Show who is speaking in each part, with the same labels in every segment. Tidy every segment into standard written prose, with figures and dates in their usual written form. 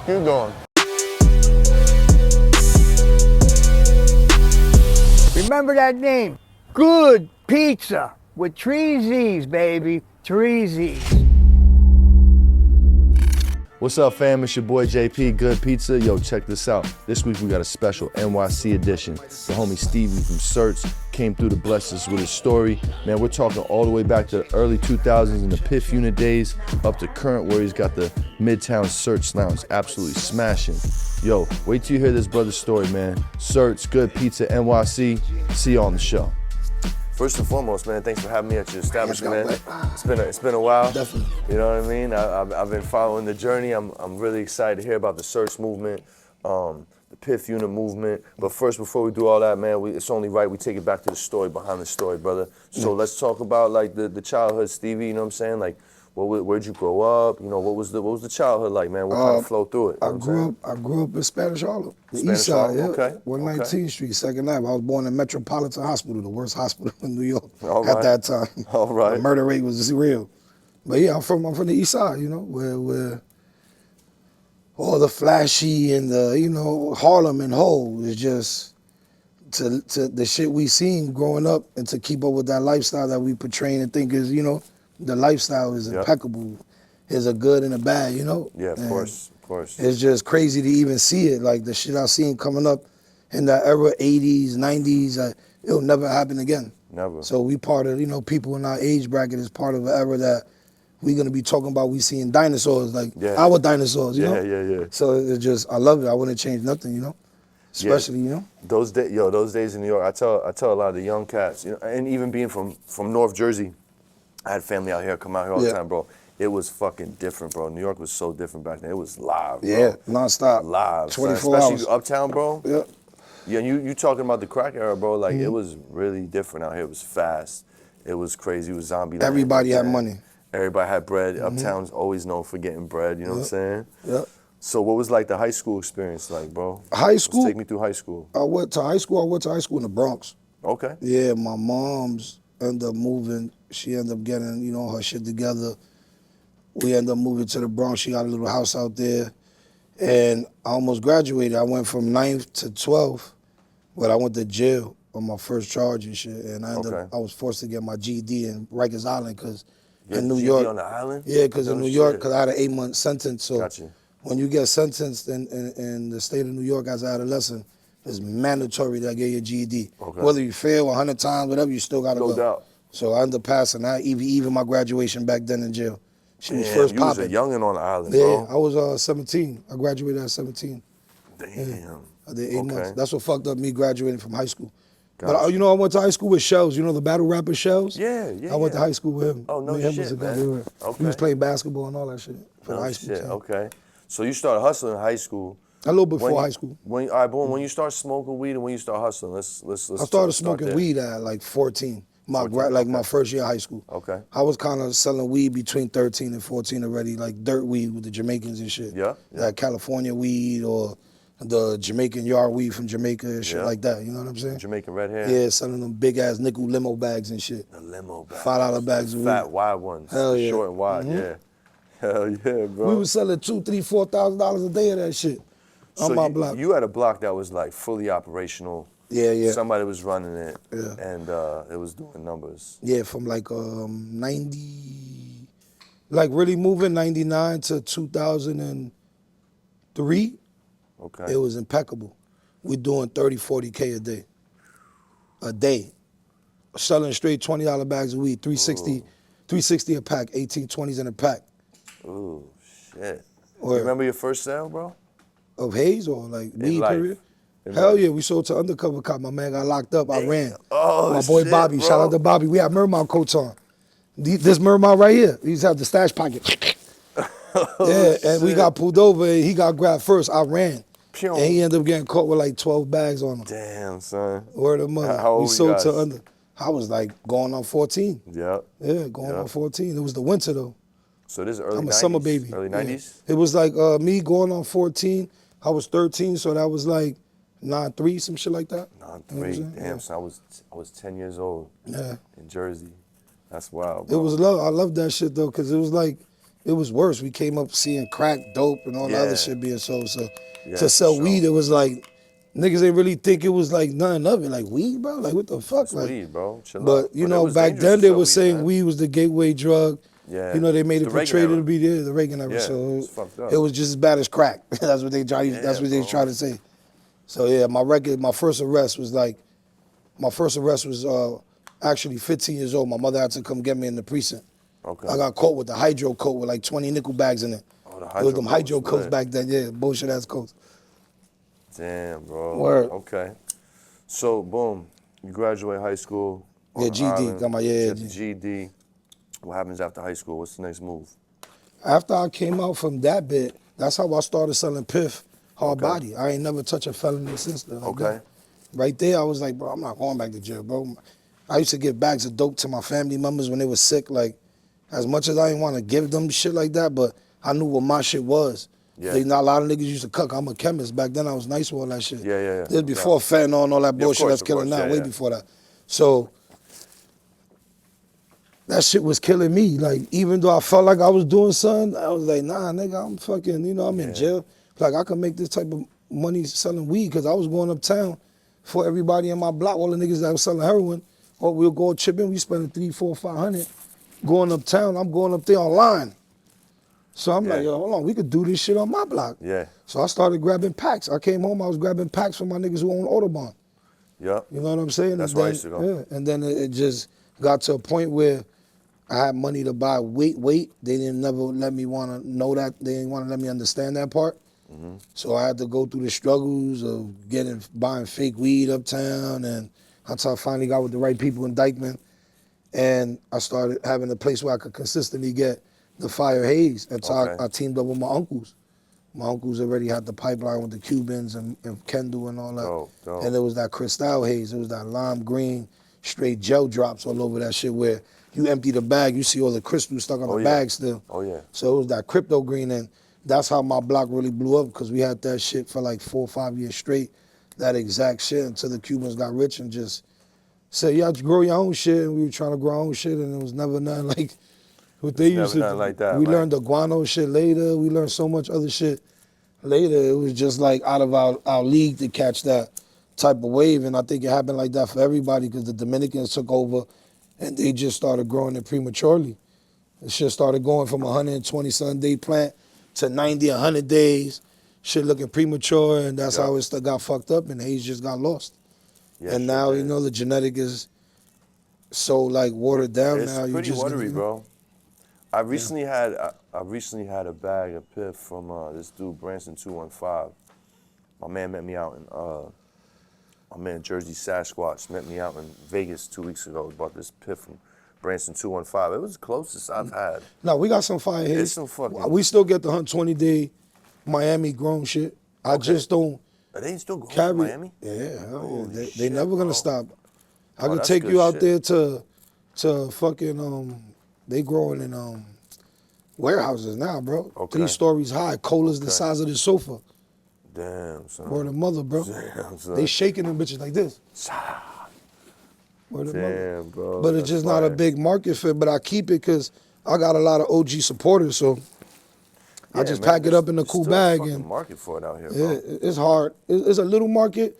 Speaker 1: Keep going.
Speaker 2: Remember that name, Good Pizza, with 3 Z's, baby, 3 Z's.
Speaker 3: What's up, fam? It's your boy JP, Good Pizza. Yo, check this out. This week we got a special NYC edition. The homie Stevie from Certz came through to bless us with his story. Man, we're talking all the way back to the early 2000s in the Piff Unit days, up to current where he's got the Midtown Certz Lounge absolutely smashing. Yo, wait till you hear this brother's story, man. Certz, Good Pizza, NYC. See you on the show. First and foremost, man, thanks for having me at your establishment, man. It's been a while.
Speaker 4: Definitely.
Speaker 3: You know what I mean? I've been following the journey. I'm really excited to hear about the Certz movement, the Piff Unit movement. But first, before we do all that, man, it's only right we take it back to the story behind the story, brother. So let's talk about like the childhood, Stevie. You know what I'm saying? Like, where'd you grow up? You know, what was the childhood like, man? What kind of flow through it?
Speaker 4: I grew up in Spanish Harlem, the
Speaker 3: Spanish
Speaker 4: east side,
Speaker 3: Harlem?
Speaker 4: yeah.
Speaker 3: Okay.
Speaker 4: 119th Street, 2nd Ave. I was born in Metropolitan Hospital, the worst hospital in New York
Speaker 3: All
Speaker 4: at
Speaker 3: right.
Speaker 4: that time.
Speaker 3: All right.
Speaker 4: The murder rate was real. But yeah, I'm from the east side, you know, where all the flashy and the, you know, Harlem and whole is just to the shit we seen growing up, and to keep up with that lifestyle that we portray and think is, you know, the lifestyle is impeccable. There's a good and a bad, you know?
Speaker 3: Yeah, of course.
Speaker 4: It's just crazy to even see it. Like the shit I seen coming up in that era, 80s, 90s, it'll never happen again.
Speaker 3: Never.
Speaker 4: So we part of, you know, people in our age bracket is part of an era that we're gonna be talking about. We seeing dinosaurs, like our dinosaurs, you know?
Speaker 3: Yeah.
Speaker 4: So it's just, I love it. I wouldn't change nothing, you know? Especially, you know?
Speaker 3: Those days in New York, I tell a lot of the young cats, you know, and even being from North Jersey, I had family out here, come out here all the time, bro. It was fucking different, bro. New York was so different back then. It was live, bro.
Speaker 4: Yeah, nonstop.
Speaker 3: Live.
Speaker 4: 24
Speaker 3: Especially
Speaker 4: hours.
Speaker 3: Uptown, bro.
Speaker 4: Yeah.
Speaker 3: Yeah, you talking about the crack era, bro. Like, it was really different out here. It was fast. It was crazy. It was zombie.
Speaker 4: Everybody had money.
Speaker 3: Everybody had bread. Uptown's always known for getting bread, you know what I'm saying?
Speaker 4: Yeah.
Speaker 3: So what was like the high school experience like, bro?
Speaker 4: High school?
Speaker 3: Let's take me through high school.
Speaker 4: I went to high school in the Bronx.
Speaker 3: Okay.
Speaker 4: Yeah, my mom's ended up moving. She ended up getting, you know, her shit together. We ended up moving to the Bronx. She got a little house out there. And I almost graduated. I went from 9th to 12th, but I went to jail on my first charge and shit. And I was forced to get my GED in Rikers Island because in New York.
Speaker 3: on the island?
Speaker 4: Yeah, because in New York, because I had an 8-month sentence. So
Speaker 3: Gotcha.
Speaker 4: when you get sentenced in the state of New York as an adolescent, it's mandatory to get your GED.
Speaker 3: Okay.
Speaker 4: Whether you fail 100 times, whatever, you still got to go.
Speaker 3: No doubt.
Speaker 4: So I ended up passing that, even my graduation back then in jail. She was
Speaker 3: Damn,
Speaker 4: first
Speaker 3: you was
Speaker 4: popping.
Speaker 3: a youngin' on the island,
Speaker 4: Yeah,
Speaker 3: bro.
Speaker 4: I was 17. I graduated at 17.
Speaker 3: Damn.
Speaker 4: Yeah. I did 8 months. That's what fucked up me graduating from high school. But you know, I went to high school with Shells. You know the battle rapper Shells?
Speaker 3: Yeah.
Speaker 4: I went to high school with him.
Speaker 3: Oh, no
Speaker 4: Me and him
Speaker 3: shit,
Speaker 4: was
Speaker 3: man.
Speaker 4: He was playing basketball and all that shit for the high school team.
Speaker 3: Okay. So you started hustling in high school.
Speaker 4: A little before high school.
Speaker 3: All right, boy, when you start smoking weed and when you start hustling, let's
Speaker 4: I started smoking weed at like 14. My first year of high school.
Speaker 3: Okay.
Speaker 4: I was kind of selling weed between 13 and 14 already, like dirt weed with the Jamaicans and shit.
Speaker 3: Yeah.
Speaker 4: Like California weed or the Jamaican yard weed from Jamaica and shit like that. You know what I'm saying?
Speaker 3: Jamaican red hair.
Speaker 4: Yeah, selling them big ass nickel limo bags and shit.
Speaker 3: The limo bags.
Speaker 4: $5 bags of weed.
Speaker 3: Fat, wide ones.
Speaker 4: Hell yeah.
Speaker 3: Short and wide, yeah. Hell yeah, bro.
Speaker 4: We was selling $2,000, $3,000, $4,000 a day of that shit on my block.
Speaker 3: You had a block that was like fully operational.
Speaker 4: Yeah.
Speaker 3: Somebody was running it, and it was doing numbers.
Speaker 4: Yeah, from like 90, like really moving 99 to 2003.
Speaker 3: Okay.
Speaker 4: It was impeccable. We're doing 30, 40K a day. A day. Selling straight $20 bags of weed, 360 a pack, 18, 20s in a pack.
Speaker 3: Ooh, shit.
Speaker 4: Or,
Speaker 3: You remember your first sale, bro?
Speaker 4: Of Haze or like weed
Speaker 3: life.
Speaker 4: period? Hell yeah, we sold to undercover cop. My man got locked up. I ran.
Speaker 3: Oh,
Speaker 4: my boy
Speaker 3: shit,
Speaker 4: Bobby,
Speaker 3: bro.
Speaker 4: shout out to Bobby. We had Mermount coats on. This Mermount right here. He used to have the stash pocket. And we got pulled over and he got grabbed first. I ran.
Speaker 3: Pew.
Speaker 4: And he ended up getting caught with like 12 bags on him.
Speaker 3: Damn, son.
Speaker 4: Word of mother.
Speaker 3: How old
Speaker 4: we
Speaker 3: were
Speaker 4: sold
Speaker 3: you
Speaker 4: to
Speaker 3: guys?
Speaker 4: under. I was like going on 14.
Speaker 3: Yep.
Speaker 4: Yeah, going on 14. It was the winter though.
Speaker 3: So this is early 90s?
Speaker 4: I'm a summer baby.
Speaker 3: Early 90s?
Speaker 4: Yeah. It was like me going on 14. I was 13, so that was like 9-3, some shit like that.
Speaker 3: 9-3. Damn, son, I was 10 years old.
Speaker 4: Yeah.
Speaker 3: In Jersey. That's wild,
Speaker 4: It
Speaker 3: bro.
Speaker 4: was love. I love that shit though, cause it was like it was worse. We came up seeing crack, dope, and all the other shit being sold. So
Speaker 3: Yeah,
Speaker 4: to sell
Speaker 3: for
Speaker 4: weed,
Speaker 3: sure.
Speaker 4: it was like, niggas didn't really think it was like nothing of it. Like weed, bro? Like what the fuck?
Speaker 3: It's
Speaker 4: like,
Speaker 3: weed, bro. Chill
Speaker 4: but
Speaker 3: out.
Speaker 4: you
Speaker 3: But it
Speaker 4: know,
Speaker 3: was
Speaker 4: back
Speaker 3: dangerous
Speaker 4: then
Speaker 3: to
Speaker 4: they
Speaker 3: sell
Speaker 4: were
Speaker 3: weed,
Speaker 4: saying
Speaker 3: man.
Speaker 4: weed was the gateway drug.
Speaker 3: Yeah.
Speaker 4: You know, they made
Speaker 3: It's
Speaker 4: it
Speaker 3: the Reagan
Speaker 4: portrayed
Speaker 3: era.
Speaker 4: to be the Reagan era.
Speaker 3: Yeah,
Speaker 4: So
Speaker 3: it's fucked up.
Speaker 4: it was just as bad as crack. That's what they try. That's what they
Speaker 3: bro.
Speaker 4: try to say. So yeah, my first arrest was actually 15 years old. My mother had to come get me in the precinct.
Speaker 3: Okay.
Speaker 4: I got caught with the hydro coat with like 20 nickel bags in it.
Speaker 3: Oh, the
Speaker 4: It was them
Speaker 3: coat
Speaker 4: hydro
Speaker 3: was
Speaker 4: coats
Speaker 3: lit.
Speaker 4: back then. Yeah, bullshit ass coats.
Speaker 3: Damn, bro.
Speaker 4: Word.
Speaker 3: Okay. So, boom, you graduate high school. on
Speaker 4: Yeah,
Speaker 3: the
Speaker 4: GD.
Speaker 3: island,
Speaker 4: Got my
Speaker 3: get the
Speaker 4: GD.
Speaker 3: GD. What happens after high school? What's the next move?
Speaker 4: After I came out from that bit, that's how I started selling Piff hard
Speaker 3: Okay.
Speaker 4: body. I ain't never touched a felony since then. Like
Speaker 3: Okay.
Speaker 4: that. Right there, I was like, bro, I'm not going back to jail, bro. I used to give bags of dope to my family members when they were sick. Like, as much as I didn't want to give them shit like that, but I knew what my shit was.
Speaker 3: Yeah.
Speaker 4: Like, not a lot of niggas used to cook. I'm a chemist. Back then, I was nice with all that shit.
Speaker 3: Yeah.
Speaker 4: This was before fentanyl and all that bullshit
Speaker 3: course,
Speaker 4: that's
Speaker 3: of
Speaker 4: killing
Speaker 3: course.
Speaker 4: now,
Speaker 3: Yeah,
Speaker 4: way
Speaker 3: yeah.
Speaker 4: before that. So, that shit was killing me. Like, even though I felt like I was doing something, I was like, nah, nigga, I'm fucking, I'm in jail. Like, I can make this type of money selling weed, because I was going uptown for everybody in my block, all the niggas that was selling heroin, or we'll go chip in, we spending 300, 400, 500 going uptown. I'm going up there online. So I'm like, yo, hold on, we could do this shit on my block.
Speaker 3: Yeah.
Speaker 4: So I started grabbing packs. I came home, I was grabbing packs from my niggas who own Autobahn.
Speaker 3: Yep.
Speaker 4: You know what I'm saying?
Speaker 3: That's
Speaker 4: And
Speaker 3: where I
Speaker 4: then,
Speaker 3: used to go.
Speaker 4: Yeah, and then it just got to a point where I had money to buy weight. They didn't never let me want to know that. They didn't want to let me understand that part.
Speaker 3: Mm-hmm.
Speaker 4: So I had to go through the struggles of buying fake weed uptown, and until I finally got with the right people in Dykeman, and I started having a place where I could consistently get the fire Haze until
Speaker 3: Okay.
Speaker 4: I teamed up with my uncles. My uncles already had the pipeline with the Cubans and Kendall and all that.
Speaker 3: Dope.
Speaker 4: And it was that Cristal Haze. It was that lime green, straight gel drops all over that shit where you empty the bag, you see all the crystals stuck on the bag still.
Speaker 3: Oh, yeah.
Speaker 4: So it was that crypto green, and that's how my block really blew up, because we had that shit for like 4 or 5 years straight, that exact shit, until the Cubans got rich and just said, you have to grow your own shit, and we were trying to grow our own shit, and it was never nothing like what they used to do.
Speaker 3: Nothing like that.
Speaker 4: We
Speaker 3: like,
Speaker 4: learned the guano shit later. We learned so much other shit later. It was just like out of our league to catch that type of wave, and I think it happened like that for everybody, because the Dominicans took over and they just started growing it prematurely. The shit started going from 120-something day plant to 90, 100 days. Shit looking premature, and that's how it got fucked up, and Haze just got lost.
Speaker 3: Yeah,
Speaker 4: and
Speaker 3: shit,
Speaker 4: now,
Speaker 3: man.
Speaker 4: the genetic is so like watered down
Speaker 3: It's
Speaker 4: now. You
Speaker 3: pretty
Speaker 4: just
Speaker 3: watery, bro. I recently had a bag of Piff from this dude Branson 215. My man met me out in my man Jersey Sasquatch met me out in Vegas 2 weeks ago. We bought this Piff from Branson 215. It was the closest I've had.
Speaker 4: No, we got some fire Haze.
Speaker 3: It's some fucking.
Speaker 4: We still get the 120-day Miami grown shit. I just don't
Speaker 3: Are they still going
Speaker 4: carry
Speaker 3: to Miami?
Speaker 4: Yeah, hell
Speaker 3: Holy
Speaker 4: yeah. They
Speaker 3: shit,
Speaker 4: never gonna
Speaker 3: bro.
Speaker 4: stop. I
Speaker 3: Oh,
Speaker 4: could
Speaker 3: that's
Speaker 4: take
Speaker 3: good
Speaker 4: you out
Speaker 3: shit.
Speaker 4: there to fucking they growing in warehouses now, bro.
Speaker 3: Okay.
Speaker 4: 3 stories high, colas the
Speaker 3: Okay.
Speaker 4: size of the sofa.
Speaker 3: Damn, son.
Speaker 4: Word of mother, bro.
Speaker 3: Damn, son.
Speaker 4: They shaking them bitches like this. Word of mother.
Speaker 3: Damn, bro.
Speaker 4: But it's
Speaker 3: that's
Speaker 4: just not a
Speaker 3: fire.
Speaker 4: big market fit. But I keep it because I got a lot of OG supporters, so I
Speaker 3: Yeah,
Speaker 4: just
Speaker 3: man,
Speaker 4: pack it up in a
Speaker 3: there's
Speaker 4: cool
Speaker 3: still
Speaker 4: bag.
Speaker 3: fucking
Speaker 4: And
Speaker 3: market for it out here,
Speaker 4: yeah,
Speaker 3: bro.
Speaker 4: it's hard. It's a little market,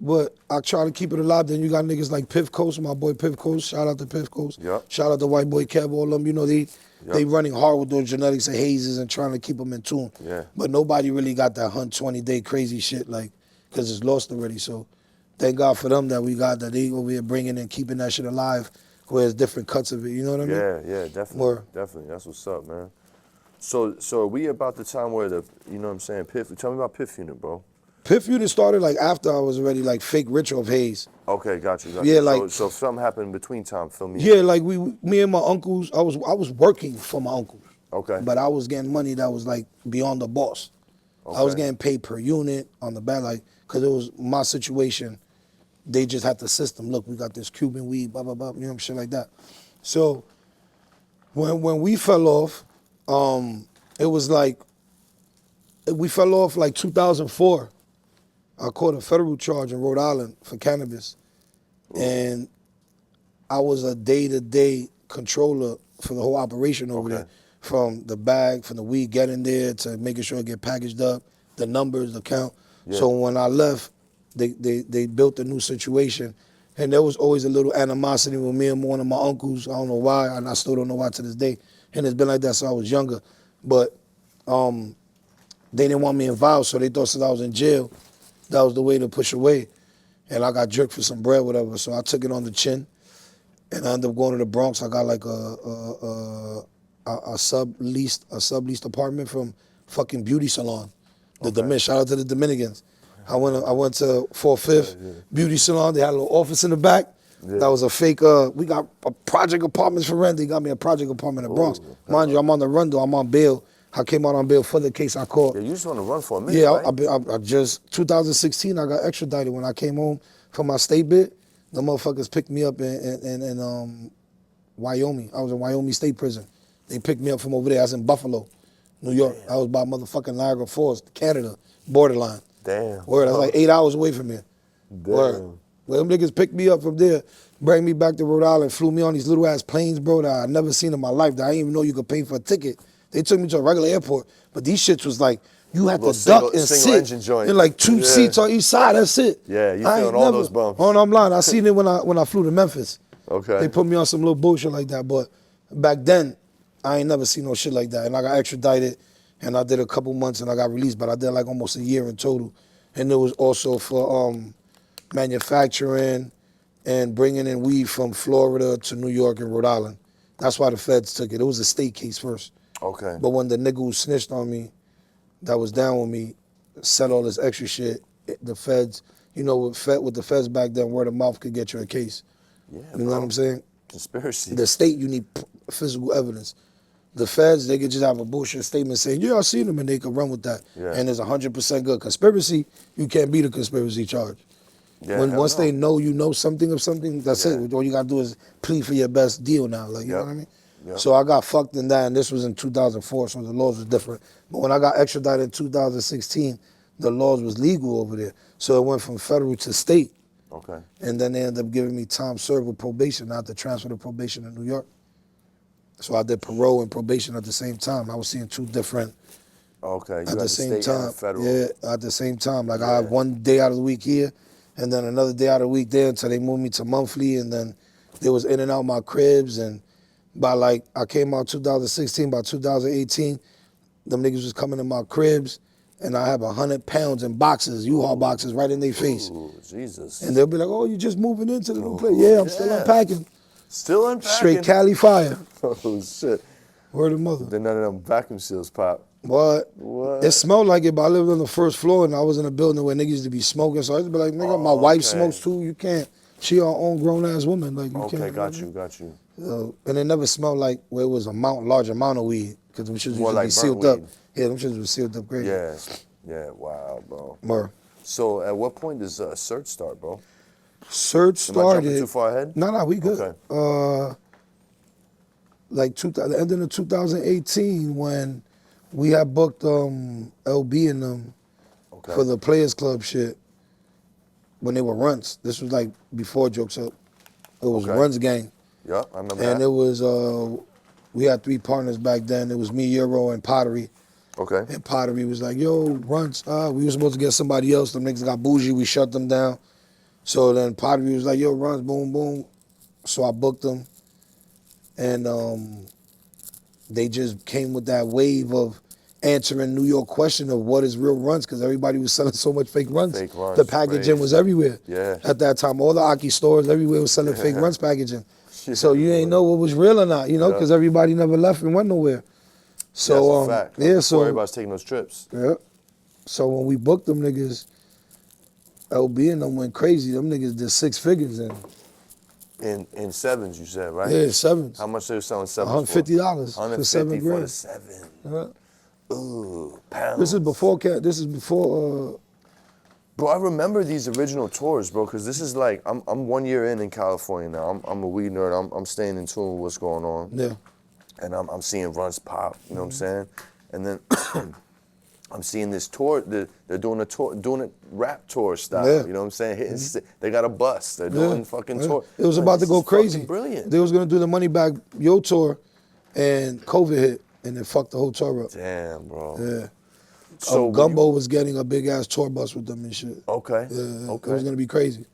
Speaker 4: but I try to keep it alive. Then you got niggas like Piff Coast, my boy Piff Coast. Shout out to Piff Coast.
Speaker 3: Yep.
Speaker 4: Shout out to white boy Kev, all of them. They running hard with those genetics and hazes and trying to keep them in tune.
Speaker 3: Yeah.
Speaker 4: But nobody really got that 120-day crazy shit, like, because it's lost already. So thank God for them that we got that. They over here bringing and keeping that shit alive, where there's different cuts of it. You know what I mean?
Speaker 3: Yeah, definitely.
Speaker 4: Word.
Speaker 3: Definitely. That's what's up, man. So are we about the time where you know what I'm saying, Piff, tell me about Piff Unit, bro.
Speaker 4: Piff Unit started like after I was already like fake rich off Haze.
Speaker 3: Okay, got you.
Speaker 4: Yeah, like-
Speaker 3: so if something happened in between time, fill me in.
Speaker 4: Yeah, like me and my uncles, I was working for my uncles.
Speaker 3: Okay.
Speaker 4: But I was getting money that was like beyond the boss. I was
Speaker 3: Okay.
Speaker 4: getting paid per unit on the back, like, because it was my situation. They just had the system. Look, we got this Cuban weed, blah, blah, blah, you know, shit like that. So when we fell off, it was like, we fell off like 2004. I caught a federal charge in Rhode Island for cannabis. And I was a day-to-day controller for the whole operation over there. from the bag, from the weed getting there to making sure it get packaged up, the numbers, the count.
Speaker 3: Yeah.
Speaker 4: So when I left, they built a new situation. And there was always a little animosity with me and one of my uncles. I don't know why, and I still don't know why to this day. And it's been like that since I was younger. But they didn't want me involved, so they thought since I was in jail, that was the way to push away. And I got jerked for some bread, whatever. So I took it on the chin, and I ended up going to the Bronx. I got like a subleased apartment from fucking beauty salon. Shout out to the Dominicans. I went to 4th beauty salon. They had a little office in the back. Yeah. That was a fake. We got a project apartments for rent. They got me a project apartment in the Bronx. Mind you, I'm on the run though. I'm on bail. I came out on bail for the case I caught.
Speaker 3: Yeah, you just want to run for a minute,
Speaker 4: yeah,
Speaker 3: right?
Speaker 4: I just 2016. I got extradited when I came home from my state bit. The motherfuckers picked me up in Wyoming. I was in Wyoming State Prison. They picked me up from over there. I was in Buffalo, New York. Damn. I was by motherfucking Niagara Falls, Canada, borderline.
Speaker 3: Damn.
Speaker 4: Word, I was like 8 hours away from here.
Speaker 3: Damn.
Speaker 4: Word. Well, them niggas picked me up from there, bring me back to Rhode Island, flew me on these little ass planes, bro, that I never seen in my life, that I didn't even know you could pay for a ticket. They took me to a regular airport, but these shits was like, you had to duck and sit.
Speaker 3: Engine joint.
Speaker 4: In like two seats on each side, that's it.
Speaker 3: Yeah, you feeling all those bumps.
Speaker 4: Oh, no, I'm lying. I seen it when I flew to Memphis.
Speaker 3: Okay.
Speaker 4: They put me on some little bullshit like that, but back then, I ain't never seen no shit like that. And I got extradited, and I did a couple months, and I got released, but I did like almost a year in total. And it was also for manufacturing and bringing in weed from Florida to New York and Rhode Island. That's why the feds took it. It was a state case first.
Speaker 3: Okay.
Speaker 4: But when the nigga who snitched on me, that was down with me, said all this extra shit, the feds, you know, with the feds back then, word of mouth could get you a case.
Speaker 3: Yeah,
Speaker 4: you know what I'm saying?
Speaker 3: Conspiracy.
Speaker 4: The state, you need physical evidence. The feds, they could just have a bullshit statement saying, yeah, I seen them, and they could run with that. Yeah. And it's 100% good. Conspiracy, you can't beat a conspiracy charge. Yeah, once they know you know something of something, that's it. All you gotta do is plead for your best deal now. Like, you know what I mean? Yep. So I got fucked in that, and this was in 2004, so the laws was different. But when I got extradited in 2016, the laws was legal over there. So it went from federal to state.
Speaker 3: Okay.
Speaker 4: And then they ended up giving me time served with probation. I had to transfer to probation in New York. So I did parole and probation at the same time. I was seeing two different.
Speaker 3: Okay.
Speaker 4: At the same time.
Speaker 3: Federal.
Speaker 4: Yeah, at the same time. Like I had one day out of the week here, and then another day out of the week there until they moved me to monthly, and then they was in and out my cribs. And by like, I came out 2016, by 2018, them niggas was coming in my cribs, and I have 100 pounds in boxes, U-Haul boxes, right in their face.
Speaker 3: Ooh, Jesus.
Speaker 4: And they'll be like, oh, you just moving into the new place. Yeah, I'm still unpacking.
Speaker 3: Still unpacking?
Speaker 4: Straight Cali fire.
Speaker 3: Oh, shit.
Speaker 4: Word of mother.
Speaker 3: Then none of them vacuum seals pop.
Speaker 4: What?
Speaker 3: What?
Speaker 4: It smelled like it, but I lived on the first floor, and I was in a building where niggas used to be smoking, so I used to be like, nigga, my wife smokes too, you can't. She our own grown-ass woman. Like, you can't.
Speaker 3: Got you.
Speaker 4: And it never smelled like where it was a large amount of weed, because them shits used to be sealed up. Yeah, them shits was sealed up crazy.
Speaker 3: Yeah, wow, bro.
Speaker 4: More.
Speaker 3: So at what point does Certz start, bro?
Speaker 4: Certz started.
Speaker 3: Am I jumping too far ahead?
Speaker 4: No, we good.
Speaker 3: Okay.
Speaker 4: Like the end of 2018 when we had booked LB and them for the Players Club shit when they were Runtz. This was like before Jokes Up. It was Runtz gang.
Speaker 3: Yeah, I remember that.
Speaker 4: And it was, we had 3 partners back then. It was me, Euro, and Pottery.
Speaker 3: Okay.
Speaker 4: And Pottery was like, yo, Runtz, we were supposed to get somebody else. Them niggas got bougie, we shut them down. So then Pottery was like, yo, Runtz, boom, boom. So I booked them. And they just came with that wave of answering New York question of what is real Runtz, because everybody was selling so much fake Runtz.
Speaker 3: Fake Runtz.
Speaker 4: The packaging was everywhere.
Speaker 3: Yeah.
Speaker 4: At that time, all the Aki stores, everywhere was selling fake Runtz packaging. So you ain't know what was real or not, you know, because everybody never left and went nowhere. So,
Speaker 3: that's a fact.
Speaker 4: yeah, so
Speaker 3: everybody's taking those trips.
Speaker 4: Yeah. So when we booked them niggas, LB and them went crazy. Them niggas did 6 figures
Speaker 3: in sevens, you said, right?
Speaker 4: Yeah, 7s.
Speaker 3: How much they were selling sevens
Speaker 4: $150 for 7 grand.
Speaker 3: for the 7. Ooh, pounds.
Speaker 4: This is before.
Speaker 3: Bro, I remember these original tours, bro, because this is like, I'm 1 year in California now. I'm a weed nerd. I'm staying in tune with what's going on.
Speaker 4: Yeah.
Speaker 3: And I'm seeing Runtz pop, you know what I'm saying? And then I'm seeing this tour, they're doing a rap tour style, you know what I'm saying? They got a bus, they're doing fucking tour.
Speaker 4: It was about to go crazy.
Speaker 3: Brilliant.
Speaker 4: They was gonna do the Money Back Yo tour, and COVID hit. and it fucked the whole tour up.
Speaker 3: Damn, bro.
Speaker 4: Yeah.
Speaker 3: So
Speaker 4: Gumbo was getting a big ass tour bus with them and shit.
Speaker 3: Okay.
Speaker 4: Yeah,
Speaker 3: Okay.
Speaker 4: It was gonna be crazy.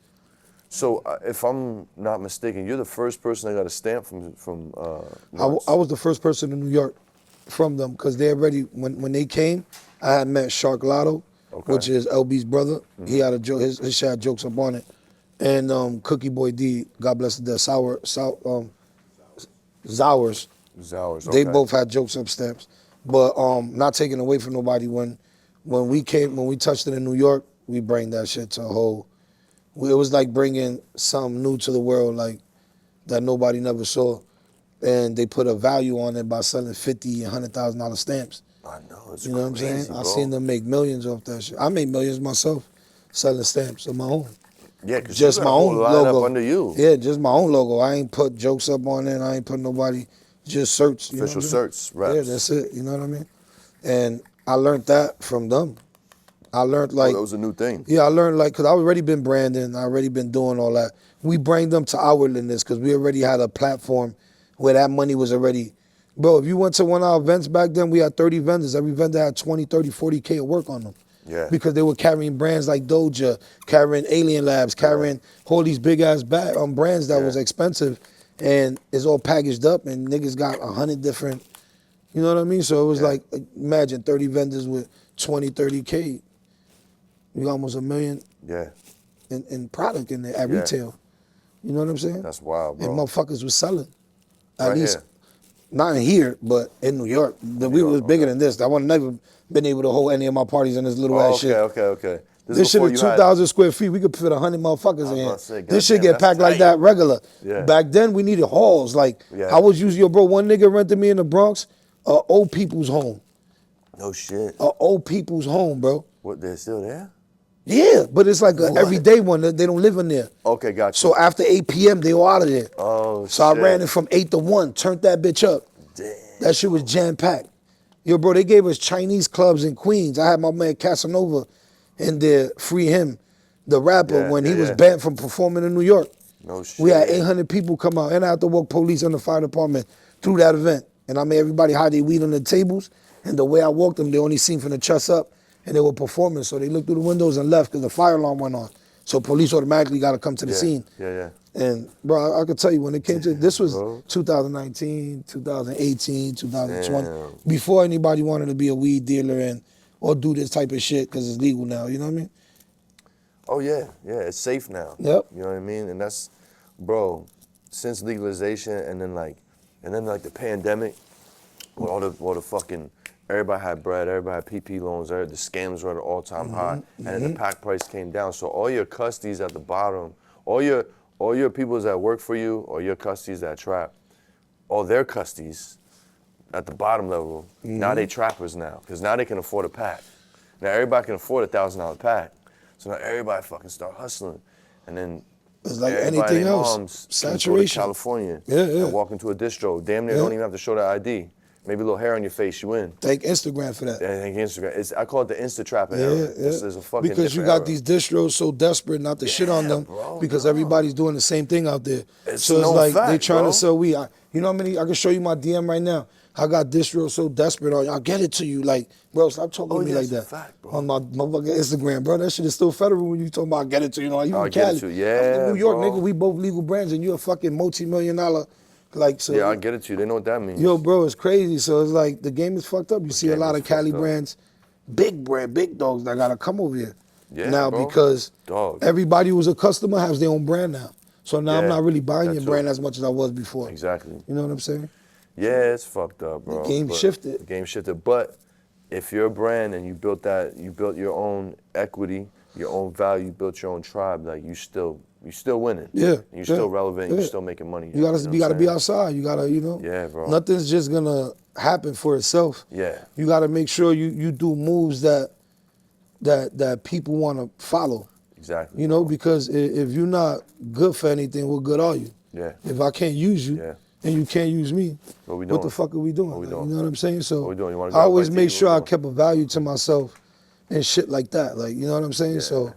Speaker 3: So if I'm not mistaken, you're the first person that got a stamp from
Speaker 4: I
Speaker 3: Runtz.
Speaker 4: was the first person in New York from them because they already when they came, I had met Shark Lotto, which is LB's brother. He had a joke. His shit had jokes up on it, and Cookie Boy D, God bless the dead, Zowers.
Speaker 3: Zowers,
Speaker 4: They
Speaker 3: okay.
Speaker 4: both had jokes up stamps, but not taking away from nobody. When we touched it in New York, we bring that shit to a whole. It was like bringing something new to the world, like that nobody never saw, and they put a value on it by selling $50,000 and $100,000 stamps.
Speaker 3: I know, it's
Speaker 4: You know what I'm
Speaker 3: crazy,
Speaker 4: saying?
Speaker 3: bro.
Speaker 4: I seen them make millions off that shit. I made millions myself selling stamps of my own.
Speaker 3: Yeah, because
Speaker 4: Just
Speaker 3: you
Speaker 4: my
Speaker 3: got a whole
Speaker 4: own
Speaker 3: lineup
Speaker 4: logo
Speaker 3: under you.
Speaker 4: Yeah, just my own logo. I ain't put jokes up on it. I ain't put nobody. Just Certz. You
Speaker 3: Official
Speaker 4: know what I mean?
Speaker 3: Certz reps.
Speaker 4: Yeah, that's it. You know what I mean? And I learned that from them. I learned like
Speaker 3: that was a new thing.
Speaker 4: Yeah, I learned like because I already been branding. I already been doing all that. We bring them to our limits because we already had a platform where that money was already. Bro, if you went to one of our events back then, we had 30 vendors. Every vendor had 20, 30, 40K of work on them.
Speaker 3: Yeah.
Speaker 4: Because they were carrying brands like Doja, carrying Alien Labs, carrying all these big ass brands that was expensive, and it's all packaged up, and niggas got 100 different, you know what I mean? So it was like, imagine 30 vendors with 20, 30K. You got almost $1 million in product in there at retail. You know what I'm saying?
Speaker 3: That's wild, bro.
Speaker 4: And motherfuckers was selling. At
Speaker 3: Right
Speaker 4: least,
Speaker 3: here.
Speaker 4: not in here, but in New York. We was bigger than this. I would never been able to hold any of my parties in this little ass shit.
Speaker 3: Okay.
Speaker 4: This shit
Speaker 3: before
Speaker 4: is
Speaker 3: you had-
Speaker 4: 2,000 square feet. We could fit 100 motherfuckers
Speaker 3: was
Speaker 4: in here.
Speaker 3: about to say,
Speaker 4: This shit
Speaker 3: goddamn,
Speaker 4: get packed
Speaker 3: that's
Speaker 4: like
Speaker 3: tight.
Speaker 4: that regular.
Speaker 3: Yeah.
Speaker 4: Back then, we needed halls. Like, I was using, bro, one nigga rented me in the Bronx, a old people's home.
Speaker 3: No shit.
Speaker 4: A old people's home, bro.
Speaker 3: What, they're still there?
Speaker 4: Yeah, but it's like an everyday one. They don't live in there.
Speaker 3: Okay, gotcha.
Speaker 4: So after 8 p.m., they all out of there.
Speaker 3: Oh,
Speaker 4: So
Speaker 3: shit.
Speaker 4: I ran it from 8 to 1, turned that bitch up.
Speaker 3: Damn.
Speaker 4: That shit was jam-packed. Yo, bro, they gave us Chinese clubs in Queens. I had my man Casanova in there, Free Him, the rapper, when he was banned from performing in New York.
Speaker 3: No shit.
Speaker 4: We had 800 people come out, and I had to walk police and the fire department through that event. And I made everybody hide their weed on the tables, and the way I walked them, they only seen from the chest up, and they were performing. So they looked through the windows and left because the fire alarm went on. So police automatically got to come to the scene.
Speaker 3: Yeah.
Speaker 4: And bro, I could tell you when it came to this was 2019, 2018, 2020.
Speaker 3: Damn.
Speaker 4: Before anybody wanted to be a weed dealer or do this type of shit because it's legal now. You know what I mean?
Speaker 3: Oh yeah, it's safe now.
Speaker 4: Yep.
Speaker 3: You know what I mean? And that's, bro, since legalization and then like the pandemic, with all the fucking, everybody had bread, everybody had PP loans, the scams were at an all-time high, and then the pack price came down. So all your custies at the bottom, all your people that work for you, or your custies that trap, all their custies at the bottom level, now they trappers now, because now they can afford a pack. Now everybody can afford $1,000 pack. So now everybody fucking start hustling. And then
Speaker 4: It's like
Speaker 3: everybody
Speaker 4: anything
Speaker 3: and their
Speaker 4: else.
Speaker 3: moms
Speaker 4: Saturation.
Speaker 3: Go to California and walk into a distro. Damn near don't even have to show that ID. Maybe a little hair on your face, you in.
Speaker 4: Thank Instagram for that.
Speaker 3: Yeah, thank Instagram. I call it the Insta Trapper era. This is a fucking
Speaker 4: because you
Speaker 3: different
Speaker 4: got
Speaker 3: era.
Speaker 4: these distros so desperate not to shit on them because everybody's doing the same thing out there.
Speaker 3: It's
Speaker 4: so it's
Speaker 3: no
Speaker 4: like
Speaker 3: fact,
Speaker 4: they trying
Speaker 3: bro.
Speaker 4: to sell weed. You know how many? I can show you my DM right now. I got distros so desperate on. I'll get it to you. Like, bro, stop talking to me like
Speaker 3: that's a
Speaker 4: that
Speaker 3: fact, bro.
Speaker 4: on my motherfucking Instagram, bro. That shit is still federal when you talking about get it to you. Like, you
Speaker 3: I'll
Speaker 4: from
Speaker 3: get
Speaker 4: Cali.
Speaker 3: it to you.
Speaker 4: I'm
Speaker 3: Yeah,
Speaker 4: from New York,
Speaker 3: bro.
Speaker 4: nigga. We both legal brands, and you a fucking multi-million-dollar. Like, so.
Speaker 3: Yeah, I'll get it to you. They know what that means.
Speaker 4: Yo, bro, it's crazy. So it's like the game is fucked up. You see a
Speaker 3: game
Speaker 4: lot
Speaker 3: is
Speaker 4: of Cali
Speaker 3: fucked up.
Speaker 4: brands, big dogs that gotta come over here
Speaker 3: Yeah,
Speaker 4: now
Speaker 3: bro.
Speaker 4: because
Speaker 3: Dog.
Speaker 4: everybody who's a customer has their own brand now. So now I'm
Speaker 3: Yeah,
Speaker 4: not really buying
Speaker 3: that
Speaker 4: your
Speaker 3: too.
Speaker 4: brand as much as I was before.
Speaker 3: Exactly.
Speaker 4: You know what I'm saying?
Speaker 3: Yeah, it's fucked up, bro.
Speaker 4: The game
Speaker 3: but
Speaker 4: shifted.
Speaker 3: The game shifted. But if you're a brand and you built your own equity, your own value, you built your own tribe, like you still winning.
Speaker 4: Yeah.
Speaker 3: And you're still relevant. You're still making money.
Speaker 4: You gotta
Speaker 3: know
Speaker 4: be
Speaker 3: what I'm saying?
Speaker 4: outside. You gotta,
Speaker 3: Yeah, bro.
Speaker 4: Nothing's just gonna happen for itself.
Speaker 3: Yeah.
Speaker 4: You gotta make sure you do moves that people wanna follow.
Speaker 3: Exactly.
Speaker 4: You know, because if you're not good for anything, what good are you?
Speaker 3: Yeah.
Speaker 4: If I can't use you and you can't use me,
Speaker 3: What we
Speaker 4: what the
Speaker 3: doing?
Speaker 4: fuck are we doing?
Speaker 3: What we
Speaker 4: Like,
Speaker 3: doing?
Speaker 4: you know what I'm saying? So
Speaker 3: What we doing? You wanna
Speaker 4: I
Speaker 3: go out
Speaker 4: always
Speaker 3: like
Speaker 4: made
Speaker 3: that?
Speaker 4: sure
Speaker 3: What
Speaker 4: I
Speaker 3: we
Speaker 4: kept a value to myself and shit like that. Like, you know what I'm saying? So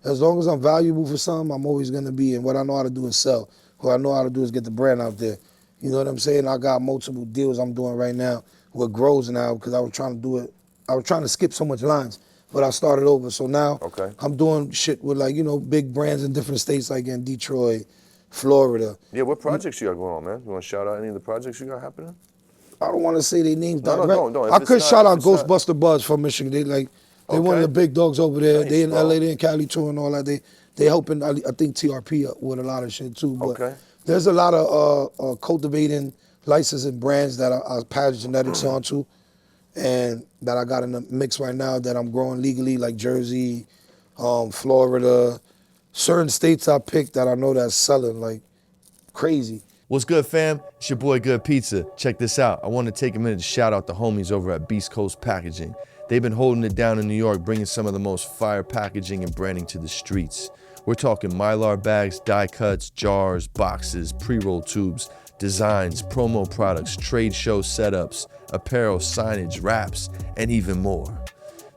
Speaker 4: as long as I'm valuable for something, I'm always gonna be. And what I know how to do is sell. What I know how to do is get the brand out there. You know what I'm saying? I got multiple deals I'm doing right now with grows now because I was trying to do it. I was trying to skip so much lines, but I started over. So now I'm doing shit with like, you know, big brands in different states like in Detroit, Florida.
Speaker 3: Yeah, what projects you got going on, man? You want to shout out any of the projects you got happening?
Speaker 4: I don't want to say their names.
Speaker 3: No, don't.
Speaker 4: I could shout out Ghostbuster Buzz from Michigan. They one of the big dogs over there. Nice, they in LA, they in Cali too and all that. They helping, I think, TRP with a lot of shit too. But there's a lot of cultivating licensing brands that I pass genetics onto and that I got in the mix right now that I'm growing legally, like Jersey, Florida, certain states I picked that I know that's selling like crazy.
Speaker 3: What's good, fam? It's your boy Good PizzZa. Check this out. I want to take a minute to shout out the homies over at Beast Coast Packaging. They've been holding it down in New York, bringing some of the most fire packaging and branding to the streets. We're talking Mylar bags, die cuts, jars, boxes, pre-roll tubes, designs, promo products, trade show setups, apparel, signage, wraps, and even more.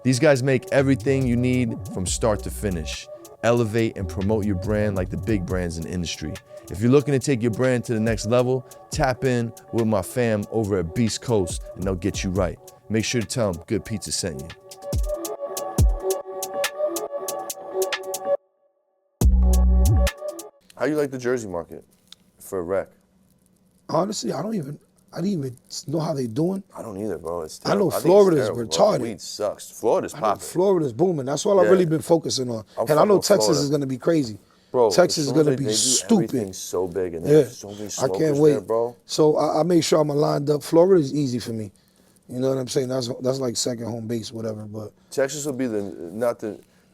Speaker 3: These guys make everything you need from start to finish. Elevate and promote your brand like the big brands in the industry. If you're looking to take your brand to the next level, tap in with my fam over at Beast Coast and they'll get you right. Make sure to tell them Good Pizza sent you. How you like the Jersey market for a rec?
Speaker 4: Honestly, I didn't even know how they doing.
Speaker 3: I don't either, bro. It's
Speaker 4: I know Florida's retarded.
Speaker 3: Weed sucks. Florida's popping.
Speaker 4: Florida's booming. That's what I've really been focusing on. And I know Texas is going to be crazy.
Speaker 3: Bro,
Speaker 4: Texas is going to be stupid.
Speaker 3: Everything's so big and there's so many smokers
Speaker 4: I can't wait,
Speaker 3: there, bro.
Speaker 4: So I make sure I'm aligned up. Florida is easy for me. You know what I'm saying? That's like second home base, whatever. But
Speaker 3: Texas will be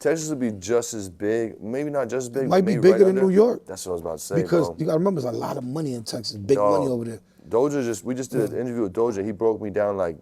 Speaker 3: Texas will be just as big, maybe not just as big.
Speaker 4: Might be bigger than New York.
Speaker 3: That's what I was about to say,
Speaker 4: because you got to remember, there's a lot of money in Texas, big money over there.
Speaker 3: Doja we just did an interview with Doja. He broke me down like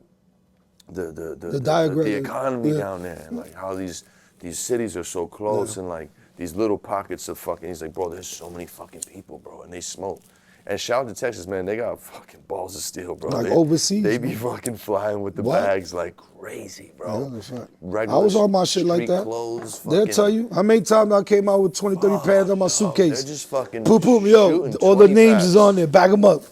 Speaker 3: the
Speaker 4: diagram,
Speaker 3: the economy down there, and like how these cities are so close and like these little pockets of fucking. He's like, bro, there's so many fucking people, bro, and they smoke. And shout out to Texas, man. They got fucking balls of steel, bro.
Speaker 4: Like overseas,
Speaker 3: they be fucking flying with the bags like crazy, bro.
Speaker 4: Yeah, I was on my shit like that.
Speaker 3: Clothes,
Speaker 4: they'll tell you how many times I came out with 20, 30 pounds on my suitcase.
Speaker 3: They're just fucking
Speaker 4: yo, all the names is on there. Bag them up.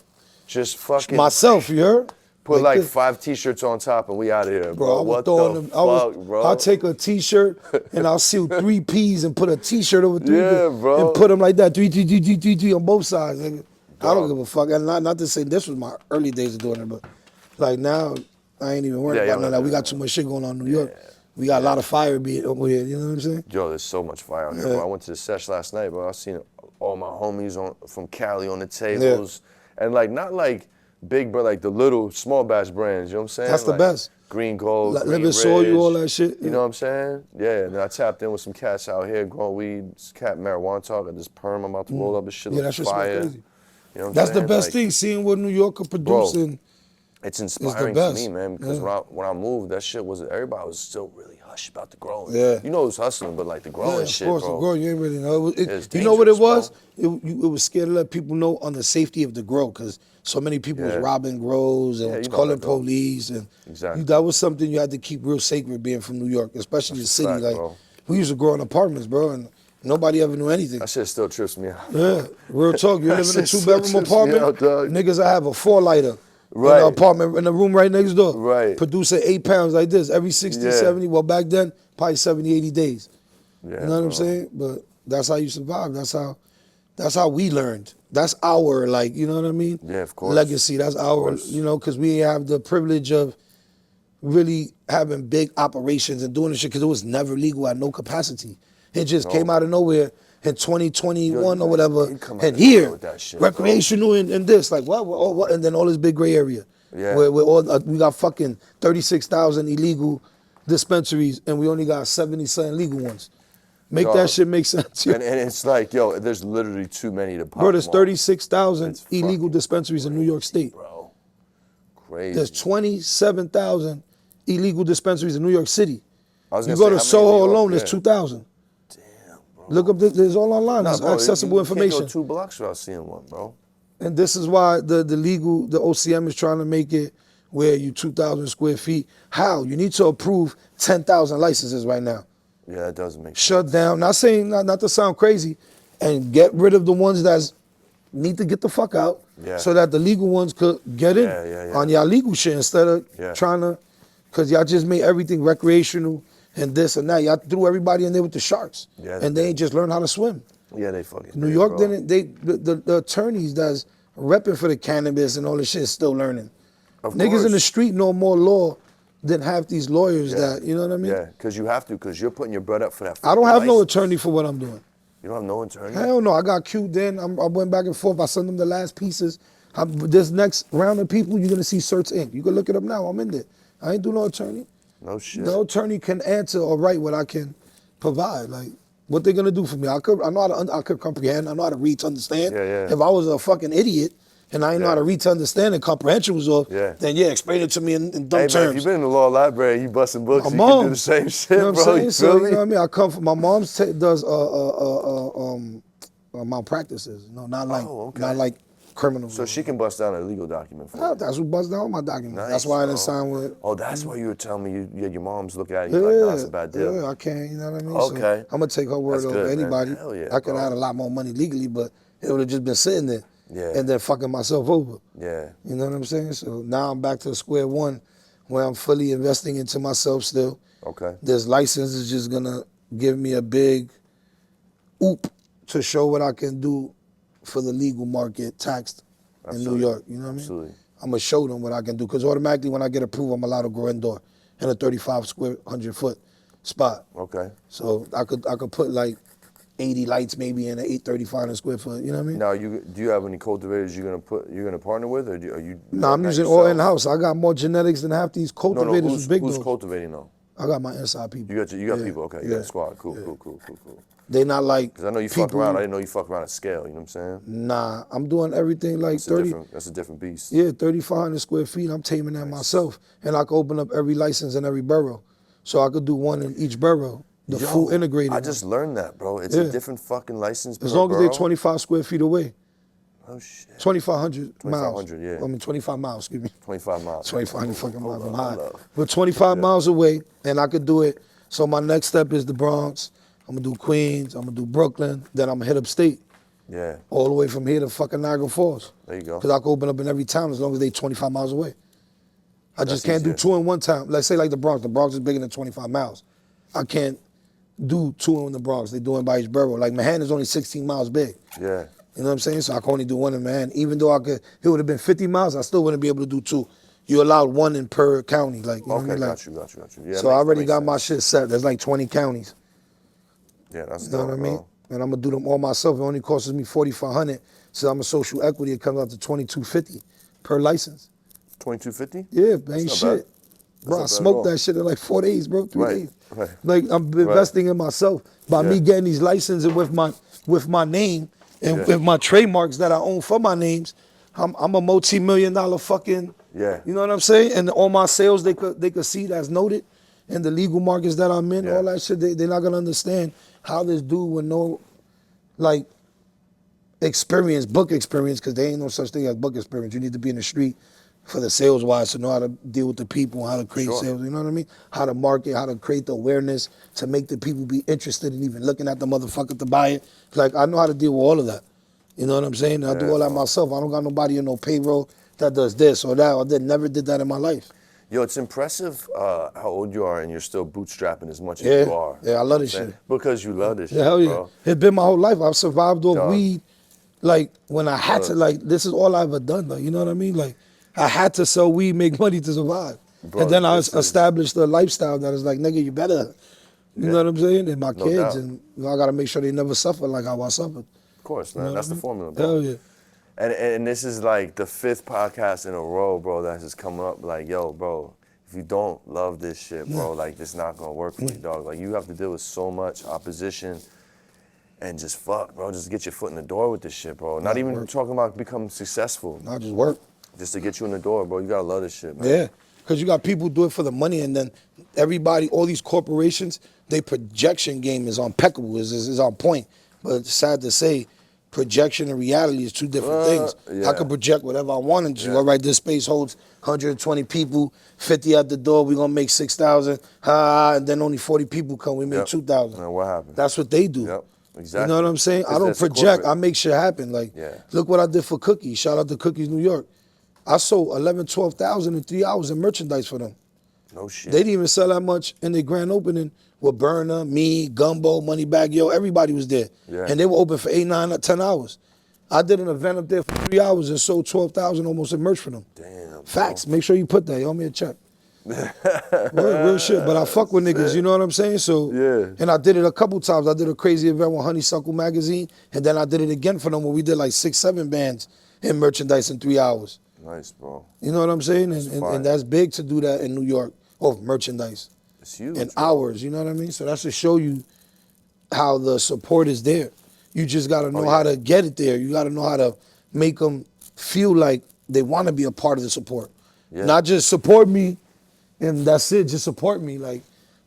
Speaker 3: Just fucking
Speaker 4: myself, you heard?
Speaker 3: Put like 5 t-shirts on top and we out of here, bro. What the fuck, bro?
Speaker 4: I'll take a t-shirt and I'll seal 3 P's and put a t-shirt over 3
Speaker 3: bro.
Speaker 4: and put them like that, 3 on both sides. Nigga. I don't give a fuck. And not to say this was my early days of doing it, but like now I ain't even worried about none of that. We got too much shit going on in New York. We got a lot of fire being over here. You know what I'm saying?
Speaker 3: Yo, there's so much fire out here, bro. I went to the sesh last night, bro. I seen all my homies from Cali on the tables, and like not like big, but like the little small batch brands. You know what I'm saying?
Speaker 4: That's the best.
Speaker 3: Green Gold,
Speaker 4: Live and soil, you all that shit.
Speaker 3: You know what I'm saying? Yeah. And then I tapped in with some cats out here growing weed. Cat marijuana talk. Got this perm. I'm about to roll up. This shit looks fire.
Speaker 4: Crazy.
Speaker 3: You know what
Speaker 4: That's
Speaker 3: I'm saying?
Speaker 4: The best thing, seeing what New York are producing.
Speaker 3: It's inspiring to me, man, because when I moved, that shit everybody was still really hush about the growing.
Speaker 4: Yeah.
Speaker 3: You know it was hustling, but like the growing shit, bro.
Speaker 4: Of course, the growing, you ain't really know. You know what it was? It was scared to let people know on the safety of the grow, because so many people was robbing grows and calling police. And that was something you had to keep real sacred being from New York, especially the city. Like, we used to grow in apartments, bro, and nobody ever knew anything.
Speaker 3: That shit still trips me out.
Speaker 4: Yeah, real talk. You live in a 2-bedroom apartment, niggas I have a 4-lighter in an apartment, in a room right next door.
Speaker 3: Right.
Speaker 4: Producing 8 pounds like this every 60, 70, well back then, probably 70, 80 days.
Speaker 3: Yeah,
Speaker 4: you know what I'm saying? But that's how you survive. That's how we learned. That's our, like, you know what I mean?
Speaker 3: Yeah, of course.
Speaker 4: Legacy, that's our, you know, because we have the privilege of really having big operations and doing this shit because it was never legal at no capacity. It just came out of nowhere in 2021 or whatever, and here, recreational and this, like what, and then all this big gray area.
Speaker 3: Yeah.
Speaker 4: Where we got fucking 36,000 illegal dispensaries and we only got 70-something legal ones. Make that shit make sense.
Speaker 3: And it's like, yo, there's literally too many to pop.
Speaker 4: Bro, there's 36,000 illegal dispensaries in New York State.
Speaker 3: Bro, crazy.
Speaker 4: There's 27,000 illegal dispensaries in New York City.
Speaker 3: You
Speaker 4: go to Soho alone, there's 2,000. Look up, there's all online, there's accessible information.
Speaker 3: You can't go 2 blocks without seeing one, bro.
Speaker 4: And this is why the OCM is trying to make it where you 2,000 square feet. How? You need to approve 10,000 licenses right now.
Speaker 3: Yeah, that doesn't make sense.
Speaker 4: Shut down, not saying, not to sound crazy, and get rid of the ones that's need to get the fuck out
Speaker 3: Yeah.
Speaker 4: so that the legal ones could get in on y'all legal shit instead of trying to, because y'all just made everything recreational and this and that. Y'all threw everybody in there with the sharks.
Speaker 3: Yeah,
Speaker 4: and they ain't just learned how to swim.
Speaker 3: Yeah, they fucking
Speaker 4: New York didn't, the attorneys that's repping for the cannabis and all this shit is still learning.
Speaker 3: Of
Speaker 4: Niggas
Speaker 3: course.
Speaker 4: in the street know more law than half these lawyers that, you know what I mean?
Speaker 3: Yeah, because you have to, because you're putting your bread up for that.
Speaker 4: I don't have no
Speaker 3: license.
Speaker 4: attorney for what I'm doing.
Speaker 3: You don't have no attorney?
Speaker 4: Hell no, I got queued in. I went back and forth. I sent them the last pieces. This next round of people, you're gonna see Certz Inc. You can look it up now, I'm in there. I ain't do no attorney.
Speaker 3: No shit.
Speaker 4: No attorney can answer or write what I can provide. Like, what they gonna do for me? I could comprehend, I know how to read to understand.
Speaker 3: Yeah.
Speaker 4: If I was a fucking idiot, and I didn't know how to read to understand and comprehension was off, then explain it to me in dumb terms.
Speaker 3: Man, if you've been in the law library and you busting books, you
Speaker 4: mom,
Speaker 3: can do the same shit,
Speaker 4: you know what
Speaker 3: bro.
Speaker 4: I'm saying?
Speaker 3: You
Speaker 4: So,
Speaker 3: feel
Speaker 4: you
Speaker 3: me?
Speaker 4: know what I mean? I come from, my mom does malpractices, not like criminal.
Speaker 3: So she can bust down a legal document for you.
Speaker 4: That's who busts down my documents.
Speaker 3: Nice,
Speaker 4: that's why I didn't
Speaker 3: bro.
Speaker 4: sign with.
Speaker 3: Oh, that's why you were telling me you had your mom's look at it. You're like, no, it's a bad deal.
Speaker 4: Yeah, I can't, you know what I mean?
Speaker 3: Okay.
Speaker 4: So I'm gonna take her word
Speaker 3: That's
Speaker 4: over
Speaker 3: good, man.
Speaker 4: anybody.
Speaker 3: Hell yeah,
Speaker 4: I could
Speaker 3: bro.
Speaker 4: have had a lot more money legally, but it would have just been sitting there.
Speaker 3: Yeah.
Speaker 4: And then fucking myself over.
Speaker 3: Yeah.
Speaker 4: You know what I'm saying? So now I'm back to square one where I'm fully investing into myself still.
Speaker 3: Okay.
Speaker 4: This license is just gonna give me a big oop to show what I can do for the legal market taxed in New York. You know what I mean?
Speaker 3: Absolutely.
Speaker 4: I'm gonna show them what I can do because automatically when I get approved, I'm allowed to grow indoor in a 3,500 foot spot.
Speaker 3: Okay.
Speaker 4: So I could put like 80 lights maybe in an 8,300 square foot. You know what I mean?
Speaker 3: Now, do you have any cultivators you're gonna partner with, or are you?
Speaker 4: No, I'm using all in house. I got more genetics than half these cultivators
Speaker 3: No,
Speaker 4: with big
Speaker 3: who's
Speaker 4: dogs.
Speaker 3: cultivating though?
Speaker 4: I got my inside people.
Speaker 3: You got people. Okay, you got a squad. Cool.
Speaker 4: They not like.
Speaker 3: Because I know you fuck around. I didn't know you fuck around at scale. You know what I'm saying?
Speaker 4: Nah, I'm doing everything like
Speaker 3: That's a different beast.
Speaker 4: Yeah, 3,500 square feet. I'm taming that myself, and I can open up every license in every borough, so I could do one in each borough. The full integrated.
Speaker 3: I just learned that, bro. It's a different fucking license.
Speaker 4: As long as they're 25 square feet away.
Speaker 3: Oh shit.
Speaker 4: 2,500 miles.
Speaker 3: 2,500, yeah.
Speaker 4: I mean 25 miles. Excuse me.
Speaker 3: 25 miles.
Speaker 4: 2,500 fucking miles. I'm high.
Speaker 3: Hold up.
Speaker 4: But 25 miles away, and I could do it. So my next step is the Bronx. I'm gonna do Queens. I'm gonna do Brooklyn. Then I'm gonna hit upstate.
Speaker 3: Yeah.
Speaker 4: All the way from here to fucking Niagara Falls.
Speaker 3: There you go.
Speaker 4: Because I can open up in every town as long as they 25 miles away. I just can't
Speaker 3: easier.
Speaker 4: do two in one town. Let's say like the Bronx. The Bronx is bigger than 25 miles. I can't do two in the Bronx. They do it by each borough. Like Manhattan is only 16 miles big.
Speaker 3: Yeah.
Speaker 4: You know what I'm saying? So I can only do one in Manhattan. Even though it would have been 50 miles, I still wouldn't be able to do two. You allowed one in per county. Like, you know what I mean? Like,
Speaker 3: got you. Yeah,
Speaker 4: so I already got my shit set. There's like 20 counties.
Speaker 3: Yeah, that's
Speaker 4: You know
Speaker 3: dope,
Speaker 4: what I mean?
Speaker 3: bro.
Speaker 4: And I'm gonna do them all myself. It only costs me $4,500. So I'm a social equity. It comes out to $2,250 per license.
Speaker 3: $2,250?
Speaker 4: Yeah, ain't
Speaker 3: not bad.
Speaker 4: shit. Bro, I
Speaker 3: not bad at
Speaker 4: smoked
Speaker 3: all.
Speaker 4: that shit in like 4 days, bro, 3 days.
Speaker 3: Right.
Speaker 4: Like I'm investing in myself by me getting these licenses with my name and with my trademarks that I own for my names. I'm a multi-million-dollar fucking.
Speaker 3: Yeah.
Speaker 4: You know what I'm saying? And all my sales they could see that's noted, and the legal markets that I'm in, all that shit. They're not gonna understand how this dude with no like book experience, because there ain't no such thing as book experience. You need to be in the street for the sales wise to know how to deal with the people, how to create sales, you know what I mean? How to market, how to create the awareness to make the people be interested in even looking at the motherfucker to buy it. Like, I know how to deal with all of that. You know what I'm saying? I do all that myself. I don't got nobody in no payroll that does this or that. I never did that in my life.
Speaker 3: Yo, it's impressive how old you are and you're still bootstrapping as much as you are.
Speaker 4: Yeah, I love this shit.
Speaker 3: Because you love this shit,
Speaker 4: Hell yeah.
Speaker 3: bro.
Speaker 4: It's been my whole life. I've survived off weed. Like, when I had to, like, this is all I've ever done, though. You know what I mean? Like, I had to sell weed, make money to survive. Bro, and then I established a lifestyle that is like, nigga, you better. You know what I'm saying? And my kids, and I got to make sure they never suffer like how I suffered.
Speaker 3: Of course, man. That's the formula, bro.
Speaker 4: Hell yeah.
Speaker 3: And this is like the 5th podcast in a row, bro, that's just coming up like, yo, bro, if you don't love this shit, bro, like, it's not going to work for you, dog. Like, you have to deal with so much opposition and just fuck, bro. Just get your foot in the door with this shit, bro. Not even talking about becoming successful.
Speaker 4: Not just work.
Speaker 3: Just to get you in the door, bro. You got to love this shit, man.
Speaker 4: Yeah. Because you got people do it for the money, and then everybody, all these corporations, their projection game is impeccable, is on point. But it's sad to say, projection and reality is two different things.
Speaker 3: Yeah.
Speaker 4: I could project whatever I wanted to. All right, this space holds 120 people, 50 at the door, we're going to make 6,000. And then only 40 people come, we make 2,000.
Speaker 3: What happened?
Speaker 4: That's what they do.
Speaker 3: Yep. Exactly.
Speaker 4: You know what I'm saying? I don't project. I make shit happen. Like, look what I did for Cookies. Shout out to Cookies New York. I sold 11, 12,000 in 3 hours in merchandise for them.
Speaker 3: No shit.
Speaker 4: They didn't even sell that much in their grand opening with Burner, me, Gumbo, Moneybag Yo. Everybody was there.
Speaker 3: Yeah.
Speaker 4: And they were open for 8, 9, 10 hours. I did an event up there for 3 hours and sold 12,000 almost in merch for them.
Speaker 3: Damn.
Speaker 4: Facts. Make sure you put that. You owe me a check. real shit. But I fuck with niggas, you know what I'm saying? So, and I did it a couple times. I did a crazy event with Honeysuckle Magazine, and then I did it again for them where we did like 6, 7 bands in merchandise in 3 hours.
Speaker 3: Nice, bro.
Speaker 4: You know what I'm saying? And that's big to do that in New York, merchandise.
Speaker 3: It's huge.
Speaker 4: In hours, you know what I mean? So that's to show you how the support is there. You just got to know how to get it there. You got to know how to make them feel like they want to be a part of the support. Not just support me and that's it, just support me. Like,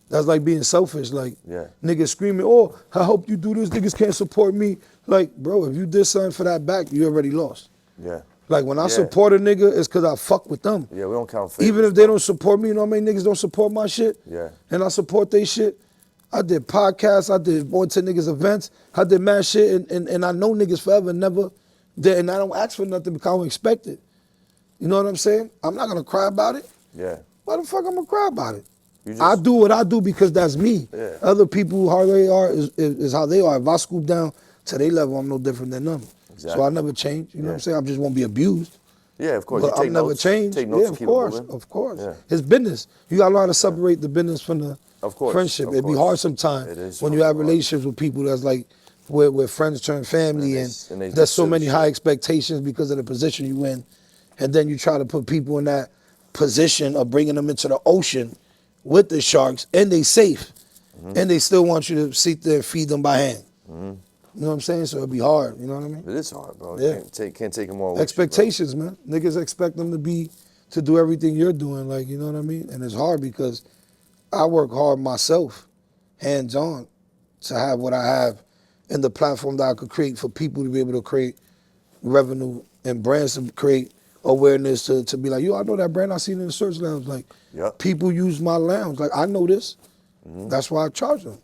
Speaker 4: that's like being selfish. Like, niggas screaming, oh, I hope you do this, niggas can't support me. Like, bro, if you did something for that back, you already lost.
Speaker 3: Yeah.
Speaker 4: Like, when I support a nigga, it's because I fuck with them.
Speaker 3: Yeah, we don't count favors.
Speaker 4: Even if they don't support me, you know how many niggas don't support my shit?
Speaker 3: Yeah.
Speaker 4: And I support they shit. I did podcasts, I did Born to Niggas events, I did mad shit, and I know niggas forever never did, and I don't ask for nothing because I don't expect it. You know what I'm saying? I'm not gonna cry about it.
Speaker 3: Yeah.
Speaker 4: Why the fuck I'm gonna cry about it? I do what I do because that's me.
Speaker 3: Yeah.
Speaker 4: Other people, how they are is how they are. If I scoop down to their level, I'm no different than them.
Speaker 3: Exactly.
Speaker 4: So I never change. You know what I'm saying? I just won't be abused.
Speaker 3: Yeah, of course.
Speaker 4: But I'll never change.
Speaker 3: Take notes,
Speaker 4: yeah, of course.
Speaker 3: Yeah.
Speaker 4: It's business. You gotta learn how to separate the business from the friendship. It'd be hard sometimes when you have relationships with people that's like where friends turn family and there's so many high expectations because of the position you in. And then you try to put people in that position of bringing them into the ocean with the sharks and they safe. And they still want you to sit there and feed them by hand. You know what I'm saying? So it'd be hard, you know what I mean?
Speaker 3: It is hard, bro.
Speaker 4: Yeah.
Speaker 3: Can't take them all.
Speaker 4: Expectations, man. Niggas expect them to do everything you're doing, like, you know what I mean? And it's hard because I work hard myself, hands-on, to have what I have and the platform that I could create for people to be able to create revenue and brands to create awareness to be like, yo, I know that brand I seen in the Certz Lounge. Like, people use my lounge. Like, I know this. That's why I charge them.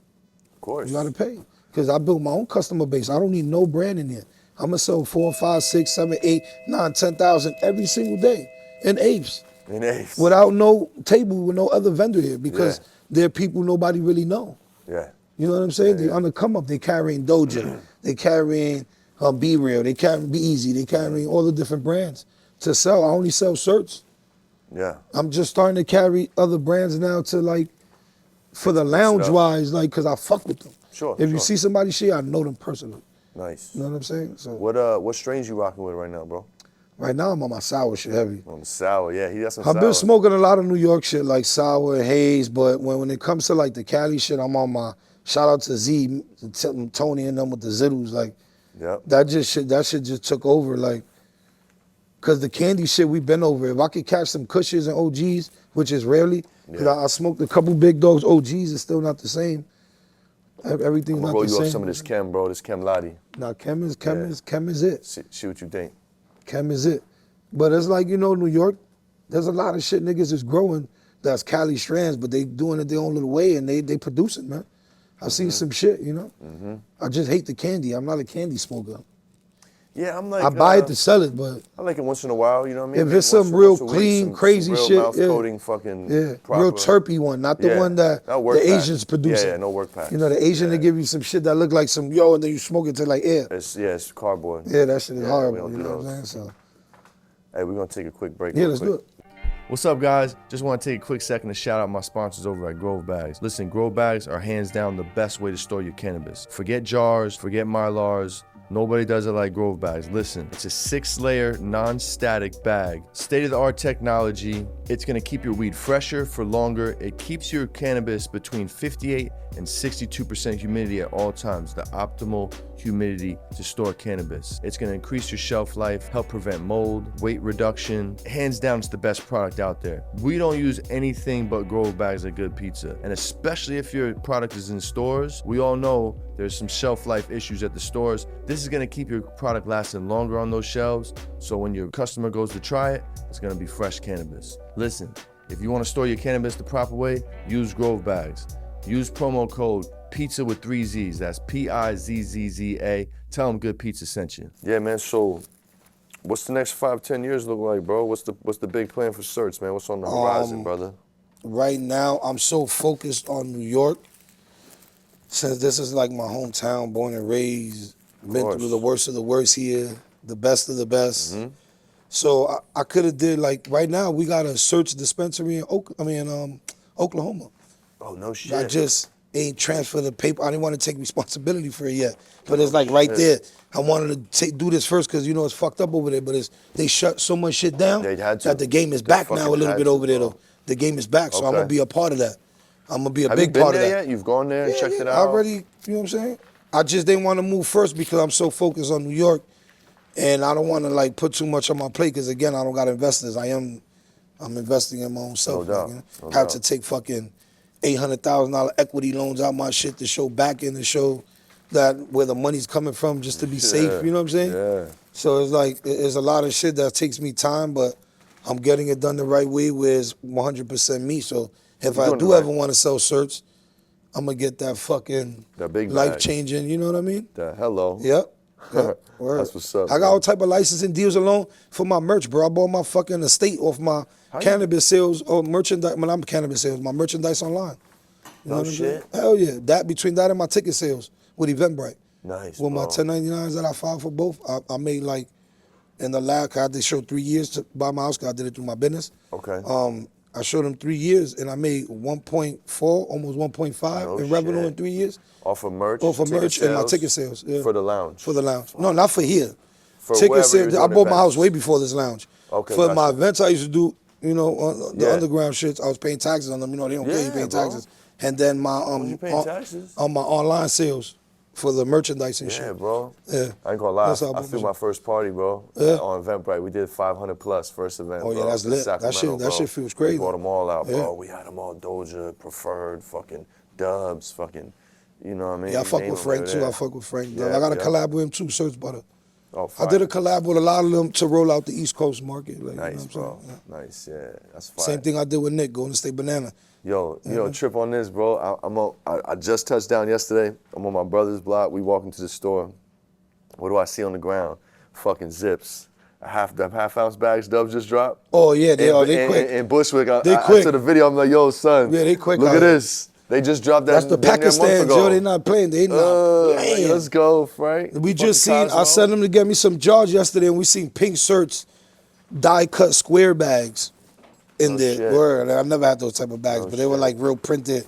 Speaker 3: Of course.
Speaker 4: You gotta pay. Because I built my own customer base. I don't need no brand in there. I'm gonna sell 4, 5, 6, 7, 8, 9, 10,000 every single day in apes. Without no table with no other vendor here because they're people nobody really know.
Speaker 3: Yeah.
Speaker 4: You know what I'm saying? They on the come up. They carrying Doja. They carrying Be Real. They carrying Be Easy. They carrying all the different brands to sell. I only sell Certz.
Speaker 3: Yeah.
Speaker 4: I'm just starting to carry other brands now to like, for the lounge wise, like, cause I fuck with them.
Speaker 3: Sure.
Speaker 4: If you see somebody shit, I know them personally.
Speaker 3: Nice.
Speaker 4: You know what I'm saying? So
Speaker 3: what strains you rocking with right now, bro?
Speaker 4: Right now I'm on my sour shit heavy.
Speaker 3: On the sour, yeah. He got some sour.
Speaker 4: I've been smoking a lot of New York shit like sour and haze, but when it comes to like the Cali shit, I'm on my shout out to Z, Tony and them with the Zittles, like that shit just took over, like, cause the candy shit we've been over. If I could catch some Kushes and OGs, which is rarely, cause I smoked a couple big dogs, OGs is still not the same. Everything's not the same. I'm gonna roll you up
Speaker 3: some of this Chem, bro, this Chem Lottie.
Speaker 4: Nah, Chem is it.
Speaker 3: See what you think.
Speaker 4: Chem is it. But it's like, you know, New York, there's a lot of shit niggas is growing that's Cali strands, but they doing it their own little way and they produce it, man. I've seen some shit, you know? I just hate the candy. I'm not a candy smoker.
Speaker 3: Yeah, I'm like...
Speaker 4: I buy it to sell it, but...
Speaker 3: I like it once in a while, you know what I mean?
Speaker 4: If it's some real clean, crazy shit,
Speaker 3: mouth-coating fucking proper.
Speaker 4: Real terpy one, not the one that the Asians produce.
Speaker 3: Yeah, no work packs.
Speaker 4: You know, the Asian, they give you some shit that look like some and then you smoke it to like air.
Speaker 3: It's cardboard.
Speaker 4: Yeah, that shit is horrible, you know what I'm saying? So...
Speaker 3: Hey, we're gonna take a quick break.
Speaker 4: Yeah, let's do it.
Speaker 3: What's up, guys? Just want to take a quick second to shout out my sponsors over at Grove Bags. Listen, Grove Bags are hands down the best way to store your cannabis. Forget jars, forget Mylars. Nobody does it like Grove Bags. Listen, it's a 6-layer, non-static bag. State-of-the-art technology. It's gonna keep your weed fresher for longer. It keeps your cannabis between 58 and 62% humidity at all times, the optimal humidity to store cannabis. It's gonna increase your shelf life, help prevent mold, weight reduction. Hands down, it's the best product out there. We don't use anything but Grove Bags at Good Pizza. And especially if your product is in stores, we all know there's some shelf life issues at the stores. This is gonna keep your product lasting longer on those shelves, so when your customer goes to try it, it's gonna be fresh cannabis. Listen, if you wanna store your cannabis the proper way, use Grove Bags. Use promo code PizzZa with 3 Z's. That's Pizzza. Tell them Good Pizza sent you. Yeah, man, so what's the next 5-10 years look like, bro? What's the big plan for Certz, man? What's on the horizon, brother?
Speaker 4: Right now, I'm so focused on New York. Since this is like my hometown, born and raised, been through the worst of the worst here, the best of the best. So I could have did like right now. We got a Certz dispensary in Oklahoma.
Speaker 3: Oh no shit!
Speaker 4: I just ain't transferred the paper. I didn't want to take responsibility for it yet, but it's like right there. I wanted to do this first because you know it's fucked up over there. But they shut so much shit down that the game is back now a little bit over there though. The game is back, so I'm gonna be a part of that. I'm gonna be a big part of that.
Speaker 3: Yet? You've gone there and checked it out?
Speaker 4: I already, you know what I'm saying? I just didn't want to move first because I'm so focused on New York, and I don't want to like put too much on my plate because again, I don't got investors. I'm investing in my own self.
Speaker 3: No doubt.
Speaker 4: Like, you know? Have to take fucking $800,000 equity loans out my shit to show back in to show that where the money's coming from just to be safe. You know what I'm saying?
Speaker 3: Yeah.
Speaker 4: So it's like it's a lot of shit that takes me time, but I'm getting it done the right way where it's 100% me. So if I do ever want to sell Certz, I'm gonna get that fucking life changing. You know what I mean?
Speaker 3: Hello.
Speaker 4: Yep.
Speaker 3: That's what's up.
Speaker 4: I got all type of licensing deals alone for my merch, bro. I bought my fucking estate off my cannabis sales or merchandise. When I'm cannabis sales, my merchandise online. You know what I'm saying? Hell yeah. That between that and my ticket sales with Eventbrite.
Speaker 3: Nice.
Speaker 4: With my 1099s that I filed for both, I made like in the lab. I had to show 3 years to buy my house because I did it through my business.
Speaker 3: Okay.
Speaker 4: I showed them 3 years and I made 1.4, almost 1.5 in revenue in 3 years.
Speaker 3: Off of merch?
Speaker 4: Off of merch and my ticket sales. Yeah.
Speaker 3: For the lounge?
Speaker 4: For the lounge. No, not for here.
Speaker 3: For
Speaker 4: ticket sales. I bought my house way before this lounge.
Speaker 3: Okay.
Speaker 4: For my events I used to do, you know, the underground shits, I was paying taxes on them. You know, they don't pay you paying taxes. And then my
Speaker 3: you paying taxes?
Speaker 4: On my online sales for the merchandise and shit.
Speaker 3: Yeah, bro.
Speaker 4: Yeah.
Speaker 3: I ain't gonna lie. I threw my first party, bro.
Speaker 4: Yeah.
Speaker 3: On Eventbrite. We did 500 plus first event.
Speaker 4: Oh yeah, that's lit. That shit feels crazy.
Speaker 3: We brought them all out, bro. We had them all Doja, Preferred, fucking Dubs, fucking, you know what I mean?
Speaker 4: Yeah, I fuck with Frank too. I fuck with Frank.
Speaker 3: Yeah,
Speaker 4: I got a collab with him too, Certz Butter.
Speaker 3: Oh, fire.
Speaker 4: I did a collab with a lot of them to roll out the East Coast market. Like,
Speaker 3: nice,
Speaker 4: you know what I'm
Speaker 3: bro.
Speaker 4: saying?
Speaker 3: Nice, yeah. That's fire.
Speaker 4: Same thing I did with Nick, Golden State Banana.
Speaker 3: Yo, trip on this, bro. I just touched down yesterday. I'm on my brother's block. We walk into the store. What do I see on the ground? Fucking zips. Half ounce bags Dubs just dropped.
Speaker 4: Oh yeah, they quick.
Speaker 3: In Bushwick, I
Speaker 4: quick.
Speaker 3: saw the video. I'm like, yo, son.
Speaker 4: Yeah, they quick.
Speaker 3: Look at this. They just dropped that.
Speaker 4: That's the Pakistan, Joe. They not playing. They not playing.
Speaker 3: Let's go, Frank.
Speaker 4: We just seen. I sent them to get me some jars yesterday, and we seen pink Certz die cut square bags in there. Word. I never had those type of bags, but they were like real printed.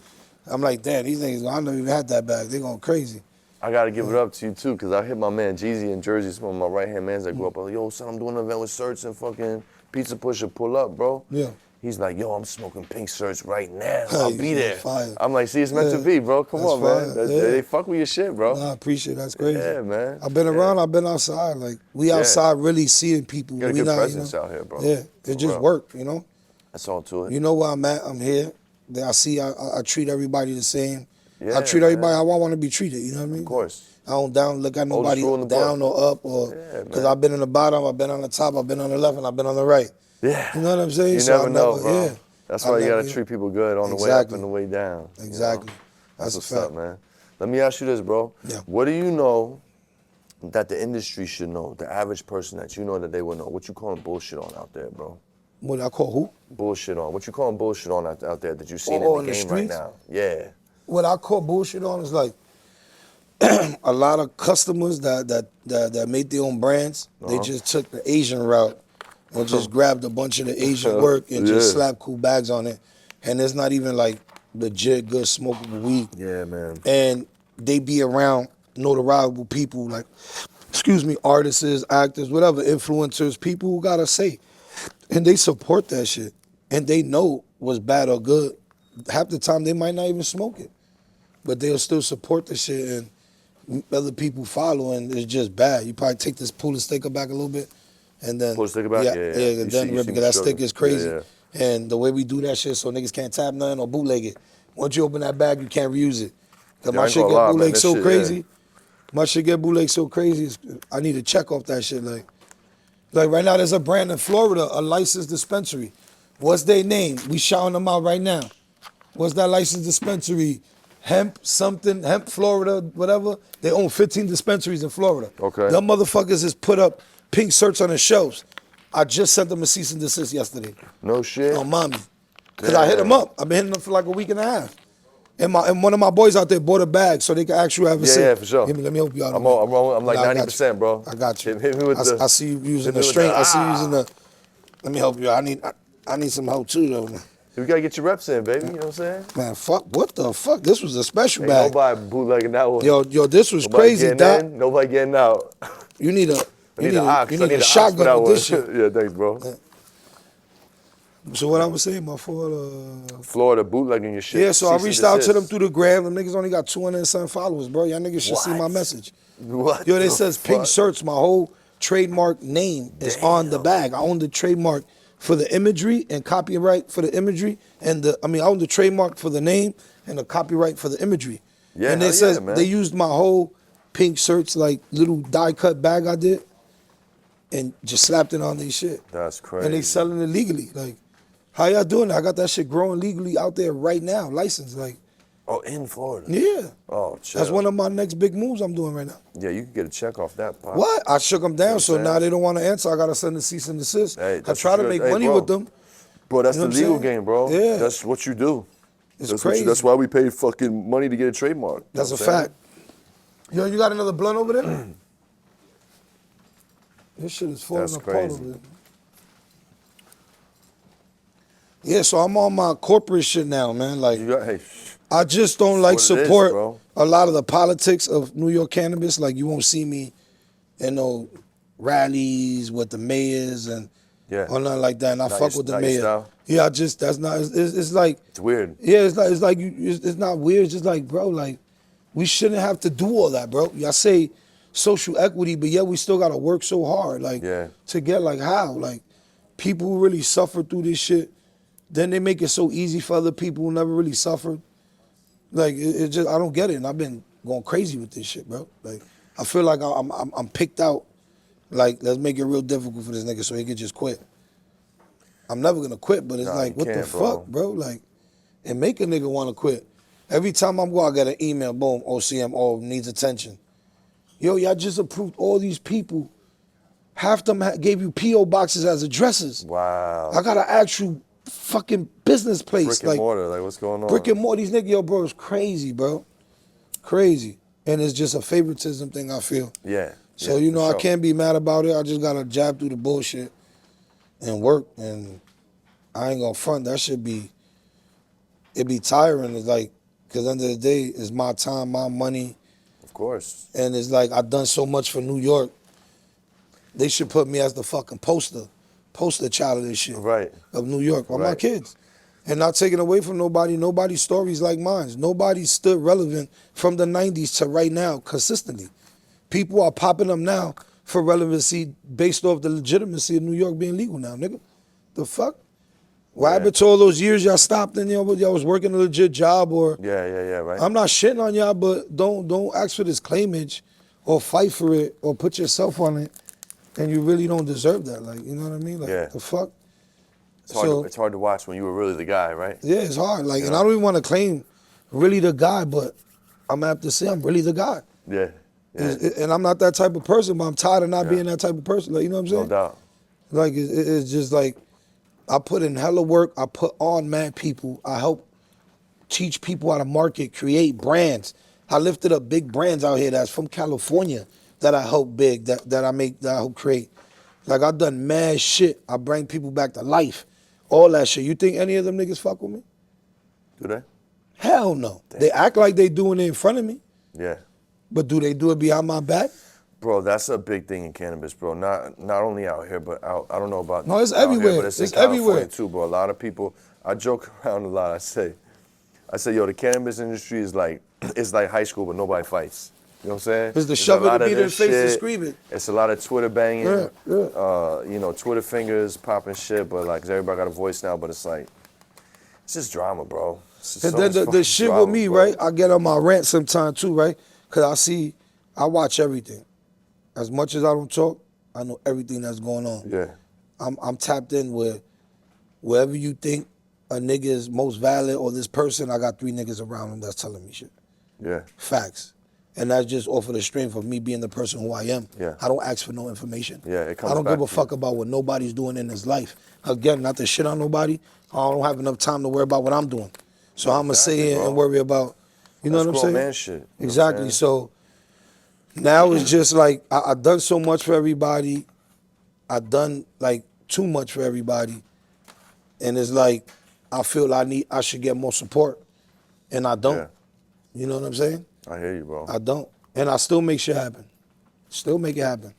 Speaker 4: I'm like, damn, these things. I never even had that bag. They going crazy.
Speaker 3: I gotta give it up to you too, because I hit my man Jeezy in Jersey. It's one of my right hand mans that grew up. I'm like, yo, son, I'm doing an event with Certz and fucking Pizza Pusher. Pull up, bro.
Speaker 4: Yeah.
Speaker 3: He's like, yo, I'm smoking pink Certz right now. I'll be there.
Speaker 4: Fire.
Speaker 3: I'm like, see, it's meant to be, bro. Come on, man. They fuck with your shit, bro.
Speaker 4: Nah, I appreciate it. That's crazy.
Speaker 3: Yeah, man.
Speaker 4: I've been around. I've been outside. Like, we outside really seeing people.
Speaker 3: You got a good presence out here, bro.
Speaker 4: Yeah, it just work, you know?
Speaker 3: That's all to it.
Speaker 4: You know where I'm at. I'm here. I treat everybody the same.
Speaker 3: Yeah,
Speaker 4: I treat everybody how I want to be treated, you know what I mean?
Speaker 3: Of course.
Speaker 4: I don't look at nobody down or up, or because I've been in the bottom, I've been on the top, I've been on the left, and I've been on the right.
Speaker 3: Yeah.
Speaker 4: You know what I'm saying?
Speaker 3: You never know, bro.
Speaker 4: Yeah.
Speaker 3: That's why you gotta treat people good on the way up and the way down.
Speaker 4: Exactly.
Speaker 3: You know? That's what's up, man. Let me ask you this, bro.
Speaker 4: Yeah.
Speaker 3: What do you know that the industry should know, the average person that you know that they would know? What you calling bullshit on out there, bro?
Speaker 4: What I call who?
Speaker 3: Bullshit on. What you calling bullshit on out there that you seen in the game right now? Yeah.
Speaker 4: What I call bullshit on is like a lot of customers that made their own brands. They just took the Asian route and just grabbed a bunch of the Asian work and just slapped cool bags on it. And it's not even like legit good smokable weed.
Speaker 3: Yeah, man.
Speaker 4: And they be around notoriety people like, artists, actors, whatever, influencers, people who gotta say. And they support that shit. And they know what's bad or good. Half the time they might not even smoke it. But they'll still support the shit and other people follow, and it's just bad. You probably take this, pull the sticker back a little bit, and then...
Speaker 3: Pull the sticker back? Yeah.
Speaker 4: Because that sticker is crazy. Yeah. And the way we do that shit so niggas can't tap nothing or bootleg it. Once you open that bag, you can't reuse it. Because my shit get bootlegged so crazy. My shit get bootlegged so crazy, I need to check off that shit. Like right now, there's a brand in Florida, a licensed dispensary. What's their name? We shouting them out right now. What's that licensed dispensary? Hemp Florida, whatever. They own 15 dispensaries in Florida.
Speaker 3: Okay.
Speaker 4: Them motherfuckers has put up pink Certz on the shelves. I just sent them a cease and desist yesterday.
Speaker 3: No shit.
Speaker 4: On mommy. Because I hit them up. I've been hitting them for like a week and a half. And one of my boys out there bought a bag so they can actually have a sip.
Speaker 3: Yeah, for sure.
Speaker 4: Let me help you out.
Speaker 3: I'm like 90%, bro.
Speaker 4: I got you.
Speaker 3: Hit me with
Speaker 4: I see you using the strength. I see you using the. Let me help you out. I need some help too, though.
Speaker 3: We gotta get your reps in, baby. You know what I'm saying?
Speaker 4: Man, fuck. What the fuck? This was a special
Speaker 3: Ain't
Speaker 4: bag.
Speaker 3: nobody bootlegging that one.
Speaker 4: Yo, this was
Speaker 3: Nobody
Speaker 4: crazy,
Speaker 3: getting
Speaker 4: Doc.
Speaker 3: in, nobody getting out.
Speaker 4: You need a.
Speaker 3: I need a
Speaker 4: shotgun with this shit.
Speaker 3: Yeah, thanks, bro.
Speaker 4: So what I was saying, my fault.
Speaker 3: Florida bootlegging your shit.
Speaker 4: Yeah, so I
Speaker 3: Cease and
Speaker 4: reached out to them
Speaker 3: desist.
Speaker 4: through the gram. The niggas only got 200 and something followers, bro. Y'all niggas should see my message.
Speaker 3: What?
Speaker 4: Yo,
Speaker 3: the
Speaker 4: it says
Speaker 3: fuck?
Speaker 4: Pink Certz. My whole trademark name is on the bag. I own the trademark for the imagery and copyright for the imagery, and I own the trademark for the name and the copyright for the imagery.
Speaker 3: Yeah,
Speaker 4: and they
Speaker 3: hell
Speaker 4: says
Speaker 3: yeah, man.
Speaker 4: they used my whole Pink Certz like little die cut bag I did, and just slapped it on these shit.
Speaker 3: That's crazy.
Speaker 4: And they selling it legally. Like, how y'all doing that? I got that shit growing legally out there right now, licensed. Like,
Speaker 3: Oh, in Florida?
Speaker 4: yeah.
Speaker 3: Oh, chill.
Speaker 4: That's one of my next big moves I'm doing right now.
Speaker 3: Yeah, you can get a check off that, Pop.
Speaker 4: What? I shook them down,
Speaker 3: You know
Speaker 4: so
Speaker 3: what I'm
Speaker 4: now
Speaker 3: saying?
Speaker 4: they don't want to answer. I got to send a cease and desist.
Speaker 3: Hey,
Speaker 4: I
Speaker 3: that's
Speaker 4: try to
Speaker 3: what
Speaker 4: make
Speaker 3: you- hey,
Speaker 4: money
Speaker 3: bro.
Speaker 4: with them.
Speaker 3: Bro, that's
Speaker 4: You know
Speaker 3: the
Speaker 4: what I'm
Speaker 3: legal
Speaker 4: saying?
Speaker 3: game, bro.
Speaker 4: Yeah.
Speaker 3: That's what you do.
Speaker 4: It's
Speaker 3: That's
Speaker 4: crazy.
Speaker 3: that's why we pay fucking money to get a trademark. You
Speaker 4: That's
Speaker 3: know
Speaker 4: a
Speaker 3: what I'm
Speaker 4: fact. Yo, you got another blunt over there? This shit is falling
Speaker 3: That's
Speaker 4: apart
Speaker 3: crazy.
Speaker 4: over there. Yeah, so I'm on my corporate shit now, man. Like,
Speaker 3: saying? You got, hey,
Speaker 4: I just don't like
Speaker 3: what it is,
Speaker 4: support
Speaker 3: bro.
Speaker 4: a lot of the politics of New York cannabis. Like, you won't see me in no rallies with the mayors and
Speaker 3: Yeah.
Speaker 4: or nothing like that. And I
Speaker 3: Not
Speaker 4: fuck
Speaker 3: your-
Speaker 4: with the
Speaker 3: not your
Speaker 4: mayor.
Speaker 3: style?
Speaker 4: Yeah, that's not. It's like
Speaker 3: it's weird.
Speaker 4: yeah, it's not weird. It's just like, bro, like we shouldn't have to do all that, bro. Y'all say social equity, but yet we still gotta work so hard, like
Speaker 3: Yeah.
Speaker 4: to get like how, like people who really suffer through this shit. Then they make it so easy for other people who never really suffered. Like it just, I don't get it, and I've been going crazy with this shit, bro. Like I feel like I'm picked out. Like let's make it real difficult for this nigga so he can just quit. I'm never gonna quit, but it's
Speaker 3: Nah,
Speaker 4: like,
Speaker 3: you
Speaker 4: what the
Speaker 3: can't,
Speaker 4: fuck, bro? Like, and make a nigga wanna quit. Every time I'm going, I get an email, boom, OCM, needs attention. Yo, y'all just approved all these people. Half them gave you P.O. boxes as addresses.
Speaker 3: Wow.
Speaker 4: I got an actual fucking business place.
Speaker 3: Brick and mortar, like what's going on?
Speaker 4: Brick and mortar, these niggas, yo, bro, it's crazy, bro. Crazy. And it's just a favoritism thing, I feel.
Speaker 3: Yeah.
Speaker 4: So,
Speaker 3: yeah,
Speaker 4: you know,
Speaker 3: for
Speaker 4: I
Speaker 3: sure.
Speaker 4: can't be mad about it. I just gotta jab through the bullshit and work. And I ain't gonna front. That should be, it be tiring. It's like, cause end of the day, it's my time, my money.
Speaker 3: Of course.
Speaker 4: And it's like, I've done so much for New York. They should put me as the fucking poster child of this shit.
Speaker 3: Right.
Speaker 4: Of New York, for my
Speaker 3: Right.
Speaker 4: kids. And not taking away from nobody, nobody's stories like mine. Nobody stood relevant from the 90s to right now consistently. People are popping up now for relevancy based off the legitimacy of New York being legal now, nigga. The fuck? What happened to all those years y'all stopped and y'all was working a legit job or...
Speaker 3: Yeah, right.
Speaker 4: I'm not shitting on y'all, but don't ask for this claimage or fight for it or put yourself on it and you really don't deserve that. Like, you know what I mean? Like,
Speaker 3: Yeah.
Speaker 4: the fuck?
Speaker 3: It's hard to watch when you were really the guy, right?
Speaker 4: Yeah, it's hard. Like,
Speaker 3: You
Speaker 4: and
Speaker 3: know?
Speaker 4: I don't even want to claim really the guy, but I'm gonna have to say I'm really the guy.
Speaker 3: Yeah.
Speaker 4: And I'm not that type of person, but I'm tired of not being that type of person. Like, you know what I'm saying?
Speaker 3: No doubt.
Speaker 4: Like, it's just like, I put in hella work. I put on mad people. I help teach people how to market, create brands. I lifted up big brands out here that's from California that I help big, that I help create. Like, I've done mad shit. I bring people back to life. All that shit. You think any of them niggas fuck with me?
Speaker 3: Do they?
Speaker 4: Hell no. They act like they doing it in front of me,
Speaker 3: Yeah.
Speaker 4: but do they do it behind my back?
Speaker 3: Bro, that's a big thing in cannabis, bro. Not only out here, but out. I don't know about.
Speaker 4: No, it's
Speaker 3: out here,
Speaker 4: everywhere.
Speaker 3: but it's
Speaker 4: It's
Speaker 3: in California
Speaker 4: everywhere.
Speaker 3: too, bro. A lot of people. I joke around a lot. I say, yo, the cannabis industry is like, it's like high school, but nobody fights. You know what I'm saying?
Speaker 4: It's the
Speaker 3: There's a
Speaker 4: shove it
Speaker 3: lot
Speaker 4: to
Speaker 3: of
Speaker 4: beat in the
Speaker 3: this
Speaker 4: face and
Speaker 3: shit.
Speaker 4: screaming.
Speaker 3: It's a lot of Twitter banging.
Speaker 4: Yeah, yeah.
Speaker 3: You know, Twitter fingers popping shit, but like, 'cause everybody got a voice now. But it's like, it's just drama, bro. It's just
Speaker 4: And
Speaker 3: so
Speaker 4: then
Speaker 3: much
Speaker 4: the
Speaker 3: fucking
Speaker 4: shit
Speaker 3: drama,
Speaker 4: with me,
Speaker 3: bro.
Speaker 4: right? I get on my rant sometime too, right? Cause I watch everything. As much as I don't talk, I know everything that's going on.
Speaker 3: Yeah.
Speaker 4: I'm tapped in with wherever you think a nigga is most valid or this person, I got 3 niggas around him that's telling me shit.
Speaker 3: Yeah.
Speaker 4: Facts. And that's just off of the strength of me being the person who I am.
Speaker 3: Yeah.
Speaker 4: I don't ask for no information.
Speaker 3: Yeah, it comes
Speaker 4: I don't
Speaker 3: back
Speaker 4: give a
Speaker 3: to
Speaker 4: fuck
Speaker 3: you.
Speaker 4: about what nobody's doing in his life. Again, not to shit on nobody. I don't have enough time to worry about what I'm doing. So I'm going to sit here and worry about, you know
Speaker 3: That's
Speaker 4: what I'm saying?
Speaker 3: grown man shit. You know what I'm
Speaker 4: Exactly.
Speaker 3: saying?
Speaker 4: So now it's just like, I've done so much for everybody. I've done like too much for everybody. And it's like, I feel I should get more support. And I don't.
Speaker 3: Yeah.
Speaker 4: You know what I'm saying?
Speaker 3: I hear you, bro.
Speaker 4: I don't. And I still make shit happen. Still make it happen.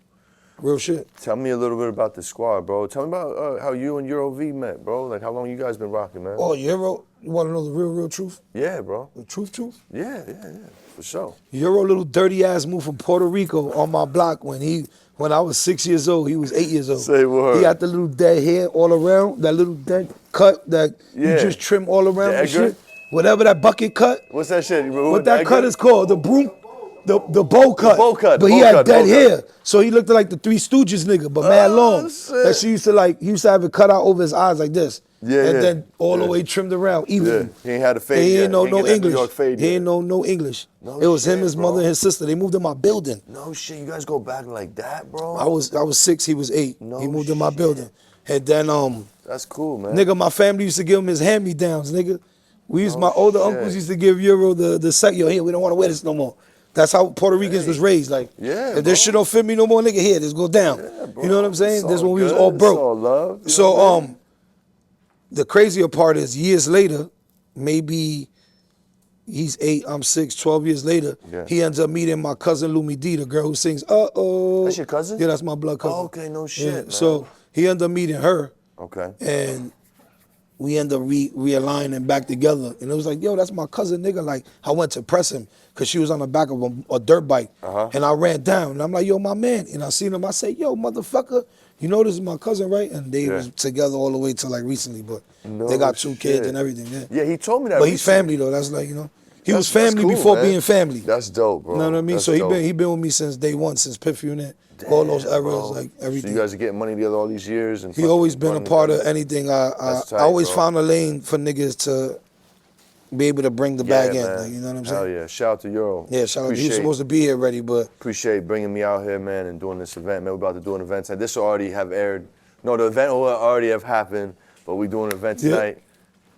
Speaker 4: Real shit.
Speaker 3: Tell me a little bit about the squad, bro. Tell me about how you and Euro V met, bro. Like, how long you guys been rocking, man?
Speaker 4: Oh, Euro, you want to know the real truth?
Speaker 3: Yeah, bro.
Speaker 4: The truth?
Speaker 3: Yeah, for sure.
Speaker 4: Euro little dirty ass moved from Puerto Rico on my block when I was 6 years old. He was 8 years old.
Speaker 3: Say word.
Speaker 4: He had the little dead hair all around, that little dead cut that you
Speaker 3: Yeah.
Speaker 4: just trim all around
Speaker 3: The
Speaker 4: and
Speaker 3: Edgar?
Speaker 4: shit. Whatever that bucket cut.
Speaker 3: What's that shit?
Speaker 4: What that cut is called? The broom. The bow cut.
Speaker 3: bow cut,
Speaker 4: But
Speaker 3: the
Speaker 4: he
Speaker 3: bow
Speaker 4: had
Speaker 3: cut,
Speaker 4: dead
Speaker 3: bow cut.
Speaker 4: hair. So he looked like the Three Stooges nigga, but mad long.
Speaker 3: shit.
Speaker 4: That she used to have it cut out over his eyes like this.
Speaker 3: Yeah,
Speaker 4: And
Speaker 3: yeah,
Speaker 4: then all the
Speaker 3: yeah.
Speaker 4: way trimmed around, even.
Speaker 3: Yeah, he ain't had a fade
Speaker 4: He
Speaker 3: yet.
Speaker 4: ain't know
Speaker 3: He
Speaker 4: no
Speaker 3: get that New
Speaker 4: English.
Speaker 3: York fade
Speaker 4: He
Speaker 3: yet.
Speaker 4: ain't know no English.
Speaker 3: No
Speaker 4: It was him,
Speaker 3: shit,
Speaker 4: his
Speaker 3: bro.
Speaker 4: mother, and his sister. They moved in my building.
Speaker 3: No shit, you guys go back like that, bro?
Speaker 4: I was 6, he was 8.
Speaker 3: No
Speaker 4: He moved in my
Speaker 3: shit.
Speaker 4: building. And then
Speaker 3: That's cool, man.
Speaker 4: nigga, my family used to give him his hand-me-downs, nigga. My older
Speaker 3: shit.
Speaker 4: uncles used to give Euro the set, yo, here, we don't want to wear this no more. That's how Puerto Ricans was raised. Like,
Speaker 3: Yeah,
Speaker 4: if
Speaker 3: bro.
Speaker 4: this shit don't fit me no more, nigga, here, this go down.
Speaker 3: Yeah, bro.
Speaker 4: You know what I'm saying?
Speaker 3: It's
Speaker 4: This
Speaker 3: all
Speaker 4: when we was
Speaker 3: good.
Speaker 4: all
Speaker 3: It's
Speaker 4: broke.
Speaker 3: all love. You know
Speaker 4: So,
Speaker 3: what I mean?
Speaker 4: the crazier part is years later, maybe he's 8, I'm 6, 12 years later,
Speaker 3: Yeah.
Speaker 4: he ends up meeting my cousin Lumi D, the girl who sings, uh-oh.
Speaker 3: That's your cousin?
Speaker 4: Yeah, that's my blood cousin.
Speaker 3: Oh, okay, no shit, man.
Speaker 4: So he ended up meeting her,
Speaker 3: Okay.
Speaker 4: and we ended up realigning back together. And it was like, yo, that's my cousin, nigga. Like, I went to press him because she was on the back of a dirt bike. And I ran down, and I'm like, yo, my man. And I seen him, I said, yo, motherfucker, you know this is my cousin, right? And they was together all the way till like recently, but they got 2 kids and everything, yeah.
Speaker 3: Yeah, he told me that
Speaker 4: But he's
Speaker 3: recently.
Speaker 4: family, though. That's like, you know. He was
Speaker 3: That's
Speaker 4: family
Speaker 3: cool,
Speaker 4: before
Speaker 3: man.
Speaker 4: being family.
Speaker 3: That's dope, bro.
Speaker 4: You know what I mean?
Speaker 3: That's
Speaker 4: So he
Speaker 3: dope.
Speaker 4: been with me since day one, since Piff Unit, all those
Speaker 3: Damn,
Speaker 4: eras,
Speaker 3: bro.
Speaker 4: like
Speaker 3: So
Speaker 4: everything.
Speaker 3: you guys are getting money together all these years? And
Speaker 4: He
Speaker 3: fucking
Speaker 4: always been a
Speaker 3: running
Speaker 4: part of
Speaker 3: together?
Speaker 4: anything.
Speaker 3: That's tight,
Speaker 4: I always
Speaker 3: bro.
Speaker 4: found a lane for niggas to be able to bring the bag in.
Speaker 3: man.
Speaker 4: Like, you know what I'm saying?
Speaker 3: Hell yeah. Shout out to Euro.
Speaker 4: Yeah, shout out. He was
Speaker 3: Appreciate-
Speaker 4: supposed to be here already, but
Speaker 3: Appreciate bringing me out here, man, and doing this event. Man, we're about to do an event tonight. This will already have aired. No, the event will already have happened, but we're doing an event
Speaker 4: Yeah.
Speaker 3: tonight.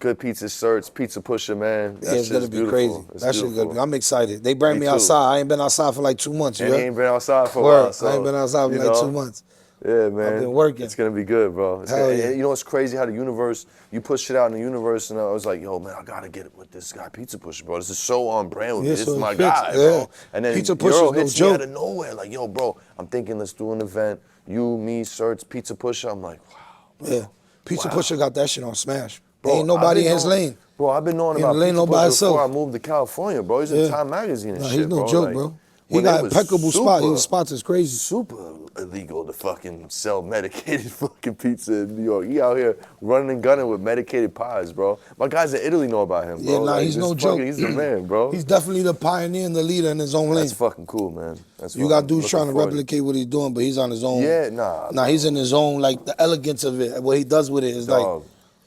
Speaker 3: Good Pizza Certz, Pizza Pusher, man.
Speaker 4: yeah, it's gonna be
Speaker 3: beautiful.
Speaker 4: crazy.
Speaker 3: It's
Speaker 4: That shit
Speaker 3: beautiful.
Speaker 4: gonna be. I'm excited. They bring
Speaker 3: Me
Speaker 4: me
Speaker 3: too.
Speaker 4: outside. I ain't been outside for like 2 months.
Speaker 3: And
Speaker 4: You
Speaker 3: he
Speaker 4: heard?
Speaker 3: ain't been outside for a
Speaker 4: Word.
Speaker 3: while. So,
Speaker 4: I ain't been outside for
Speaker 3: you
Speaker 4: like
Speaker 3: know,
Speaker 4: 2 months.
Speaker 3: Yeah, man.
Speaker 4: been working.
Speaker 3: It's gonna be good, bro. It's
Speaker 4: Hell
Speaker 3: gonna-
Speaker 4: yeah.
Speaker 3: You know what's crazy? How the universe, you push shit out in the universe, and I was like, yo, man, I gotta get it with this guy, Pizza Pusher, bro. This is so on brand with me.
Speaker 4: Yeah,
Speaker 3: This
Speaker 4: so
Speaker 3: is
Speaker 4: it
Speaker 3: my
Speaker 4: fits.
Speaker 3: guy,
Speaker 4: Yeah.
Speaker 3: bro. And then
Speaker 4: Pizza Pusher's
Speaker 3: Euro
Speaker 4: no
Speaker 3: hits me out
Speaker 4: joke.
Speaker 3: of nowhere, like, yo, bro, I'm thinking let's do an event. You, me, Certz, Pizza Pusher. I'm like, wow.
Speaker 4: Yeah. Pizza
Speaker 3: Wow.
Speaker 4: Pusher got that shit on smash.
Speaker 3: Bro,
Speaker 4: Ain't nobody
Speaker 3: I've been
Speaker 4: in his
Speaker 3: knowing-
Speaker 4: lane.
Speaker 3: Bro, I've been knowing
Speaker 4: He in
Speaker 3: about
Speaker 4: the lane
Speaker 3: Pizza
Speaker 4: all by
Speaker 3: Pusher before I
Speaker 4: himself.
Speaker 3: moved to California, bro. He's in
Speaker 4: Yeah.
Speaker 3: Time Magazine and
Speaker 4: Nah,
Speaker 3: shit,
Speaker 4: he's no
Speaker 3: bro.
Speaker 4: joke,
Speaker 3: Like,
Speaker 4: bro. He
Speaker 3: when
Speaker 4: got
Speaker 3: it was
Speaker 4: impeccable spot.
Speaker 3: super-
Speaker 4: His spots is crazy.
Speaker 3: Super illegal to fucking sell medicated fucking pizza in New York. He out here running and gunning with medicated pies, bro. My guys in Italy know about him, bro.
Speaker 4: Yeah, nah,
Speaker 3: Like,
Speaker 4: he's
Speaker 3: this
Speaker 4: no
Speaker 3: fucking-
Speaker 4: joke.
Speaker 3: He's the man, bro.
Speaker 4: He's definitely the pioneer and the leader in his own lane.
Speaker 3: That's fucking cool, man. That's
Speaker 4: You got
Speaker 3: fucking-
Speaker 4: dudes
Speaker 3: looking
Speaker 4: trying to
Speaker 3: forward
Speaker 4: replicate what he's doing, but he's on his own.
Speaker 3: Yeah, nah,
Speaker 4: Nah, he's in his own, like, the elegance of it. What he does with it is
Speaker 3: Dog,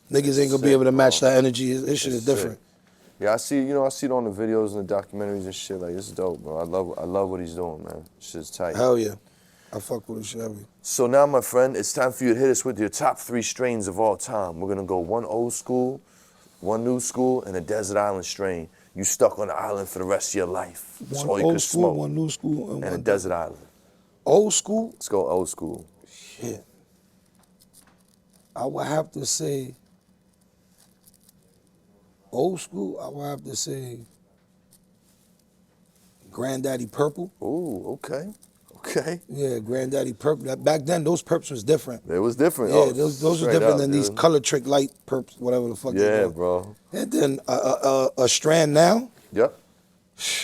Speaker 4: like, niggas ain't gonna be
Speaker 3: sick,
Speaker 4: able to match
Speaker 3: bro.
Speaker 4: that energy. His shit is
Speaker 3: sick.
Speaker 4: different.
Speaker 3: Yeah, I see it on the videos and the documentaries and shit. Like, it's dope, bro. I love what he's doing, man. Shit's tight.
Speaker 4: Hell yeah. I fuck with his shit heavy.
Speaker 3: So now, my friend, it's time for you to hit us with your top 3 strains of all time. We're gonna go one old school, one new school, and a desert island strain. You stuck on the island for the rest of your life. That's all
Speaker 4: One
Speaker 3: you
Speaker 4: old
Speaker 3: could
Speaker 4: school,
Speaker 3: smoke.
Speaker 4: one new school,
Speaker 3: And a
Speaker 4: one
Speaker 3: desert island.
Speaker 4: old school.
Speaker 3: Let's go old school.
Speaker 4: Shit. I would have to say old school. I would have to say Granddaddy Purple.
Speaker 3: Ooh, okay. Okay.
Speaker 4: Yeah, Granddaddy Purple. Back then, those perps was different.
Speaker 3: It was different.
Speaker 4: Yeah,
Speaker 3: Oh,
Speaker 4: those were
Speaker 3: straight
Speaker 4: different
Speaker 3: up,
Speaker 4: than these
Speaker 3: dude.
Speaker 4: color trick light perps, whatever the fuck. they
Speaker 3: Yeah,
Speaker 4: call.
Speaker 3: bro.
Speaker 4: And then a strand now.
Speaker 3: Yep.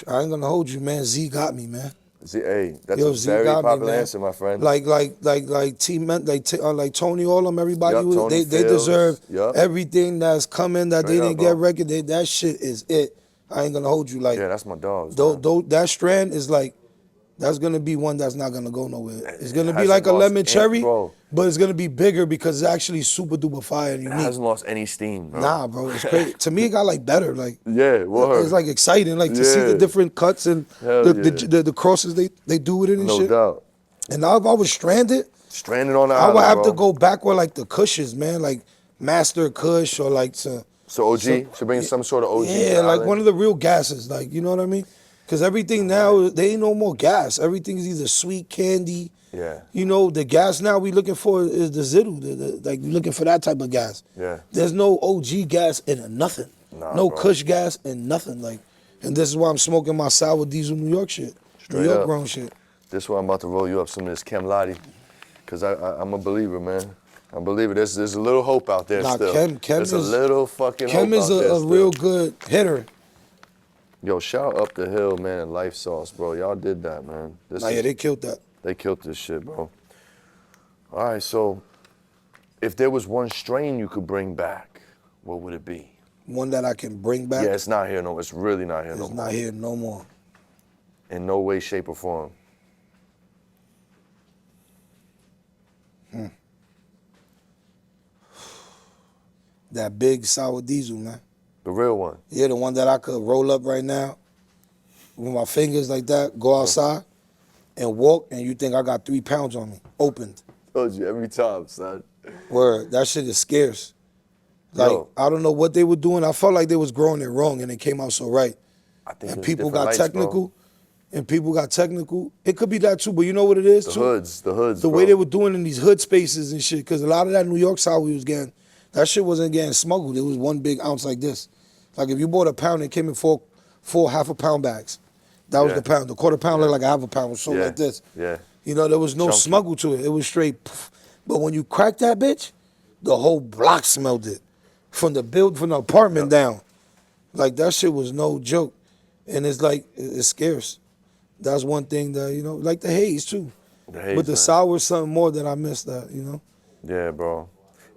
Speaker 4: I ain't gonna hold you, man. Z got me, man.
Speaker 3: See, hey, that's
Speaker 4: Yo,
Speaker 3: a
Speaker 4: Z
Speaker 3: very
Speaker 4: got me,
Speaker 3: popular
Speaker 4: man.
Speaker 3: answer, my friend.
Speaker 4: Like Tony, all them, everybody.
Speaker 3: Yup, Tony
Speaker 4: they
Speaker 3: Fields.
Speaker 4: deserve
Speaker 3: Yup.
Speaker 4: everything that's coming that
Speaker 3: Straight
Speaker 4: they
Speaker 3: up,
Speaker 4: didn't get
Speaker 3: bro.
Speaker 4: record. That shit is it. I ain't gonna hold you. Like,
Speaker 3: Yeah, that's my dogs.
Speaker 4: that strand is like That's gonna be one that's not gonna go nowhere. It's gonna be
Speaker 3: hasn't
Speaker 4: like a
Speaker 3: lost
Speaker 4: lemon
Speaker 3: any-
Speaker 4: cherry,
Speaker 3: bro.
Speaker 4: but it's gonna be bigger because it's actually super duper fire and
Speaker 3: It
Speaker 4: unique.
Speaker 3: hasn't lost any steam, bro.
Speaker 4: Nah, bro, it's crazy. To me, it got like better. Like,
Speaker 3: Yeah, word.
Speaker 4: it's like exciting, like to see the
Speaker 3: Yeah.
Speaker 4: different cuts and
Speaker 3: Hell
Speaker 4: the crosses they do with it and
Speaker 3: No
Speaker 4: shit.
Speaker 3: doubt.
Speaker 4: And now if I was stranded,
Speaker 3: Stranded on the
Speaker 4: I
Speaker 3: island,
Speaker 4: would have
Speaker 3: bro.
Speaker 4: to go back where like the Kushes, man, like Master Kush or like to.
Speaker 3: So OG should bring some sort of OG. to
Speaker 4: Yeah,
Speaker 3: the
Speaker 4: like
Speaker 3: island.
Speaker 4: one of the real gases, like, you know what I mean? Because everything now, they ain't no more gas. Everything's either sweet candy.
Speaker 3: Yeah.
Speaker 4: You know, the gas now we looking for is the Zittu. Like, we looking for that type of gas.
Speaker 3: Yeah.
Speaker 4: There's no OG gas in nothing.
Speaker 3: Nah,
Speaker 4: no
Speaker 3: bro.
Speaker 4: Kush gas in nothing. Like, and this is why I'm smoking my sour diesel New York shit.
Speaker 3: Straight
Speaker 4: New York
Speaker 3: up.
Speaker 4: grown shit.
Speaker 3: This is why I'm about to roll you up some of this Chem Lottie. Because I'm a believer, man. I'm a believer. There's a little hope out there
Speaker 4: Nah,
Speaker 3: still.
Speaker 4: Chem
Speaker 3: There's a
Speaker 4: is-
Speaker 3: little fucking
Speaker 4: Chem
Speaker 3: hope
Speaker 4: is
Speaker 3: out there
Speaker 4: a
Speaker 3: still.
Speaker 4: real good hitter.
Speaker 3: Yo, shout out Up the Hill, man, and Life Sauce, bro. Y'all did that, man. This
Speaker 4: Nah, yeah, they killed that.
Speaker 3: They killed this shit, bro. All right, so if there was one strain you could bring back, what would it be?
Speaker 4: One that I can bring back.
Speaker 3: Yeah, it's not here no. It's really not here no
Speaker 4: It's
Speaker 3: more.
Speaker 4: not here no more.
Speaker 3: In no way, shape, or form.
Speaker 4: That big sour diesel, man.
Speaker 3: The real one.
Speaker 4: Yeah, the one that I could roll up right now with my fingers like that, go outside and walk, and you think I got 3 pounds on me, opened.
Speaker 3: Told you every time, son.
Speaker 4: Word, that shit is scarce. Like,
Speaker 3: Yo.
Speaker 4: I don't know what they were doing. I felt like they was growing it wrong, and it came out so right.
Speaker 3: I think
Speaker 4: And
Speaker 3: it's
Speaker 4: people
Speaker 3: different
Speaker 4: got
Speaker 3: lights, bro.
Speaker 4: technical, and people got technical. It could be that too, but you know what it is
Speaker 3: The
Speaker 4: too?
Speaker 3: hoods,
Speaker 4: The
Speaker 3: bro.
Speaker 4: way they were doing in these hood spaces and shit, because a lot of that New York sour we was getting, that shit wasn't getting smuggled. It was 1 big ounce like this. Like if you bought a pound, it came in four half a pound bags. That was
Speaker 3: Yeah.
Speaker 4: the pound. The quarter pound looked like a half a pound. It was so
Speaker 3: Yeah.
Speaker 4: like this.
Speaker 3: Yeah.
Speaker 4: You know, there was no
Speaker 3: Chunky.
Speaker 4: smuggle to it. It was straight. Pff. But when you cracked that bitch, the whole block smelled it. From the apartment down. Like that shit was no joke. And it's like, it's scarce. That's one thing that, you know, like the Haze too.
Speaker 3: The Haze,
Speaker 4: But the
Speaker 3: man.
Speaker 4: sour is something more that I missed that, you know?
Speaker 3: Yeah, bro.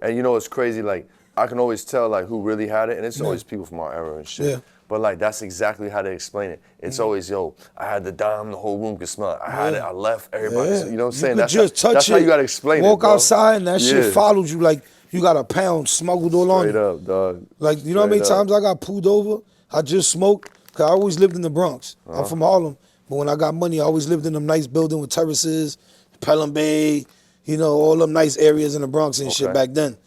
Speaker 3: And you know it's crazy, like, I can always tell, like, who really had it, and it's always people from our era and shit.
Speaker 4: Yeah.
Speaker 3: But, like, that's exactly how they explain it. It's always, yo, I had the dime, the whole room could smell it. I had it, I left, everybody,
Speaker 4: Yeah.
Speaker 3: you know what I'm
Speaker 4: You
Speaker 3: saying?
Speaker 4: could just touch
Speaker 3: that's
Speaker 4: it,
Speaker 3: how you gotta explain it,
Speaker 4: walk
Speaker 3: bro.
Speaker 4: outside, and that shit
Speaker 3: Yeah.
Speaker 4: follows you like you got a pound smuggled all on
Speaker 3: Straight
Speaker 4: you.
Speaker 3: up, dog.
Speaker 4: Like, you know how many
Speaker 3: Straight up.
Speaker 4: times I got pulled over? I just smoked, because I always lived in the Bronx. I'm from Harlem, but when I got money, I always lived in them nice buildings with terraces, Pelham Bay, you know, all them nice areas in the Bronx and shit
Speaker 3: Okay.
Speaker 4: back then.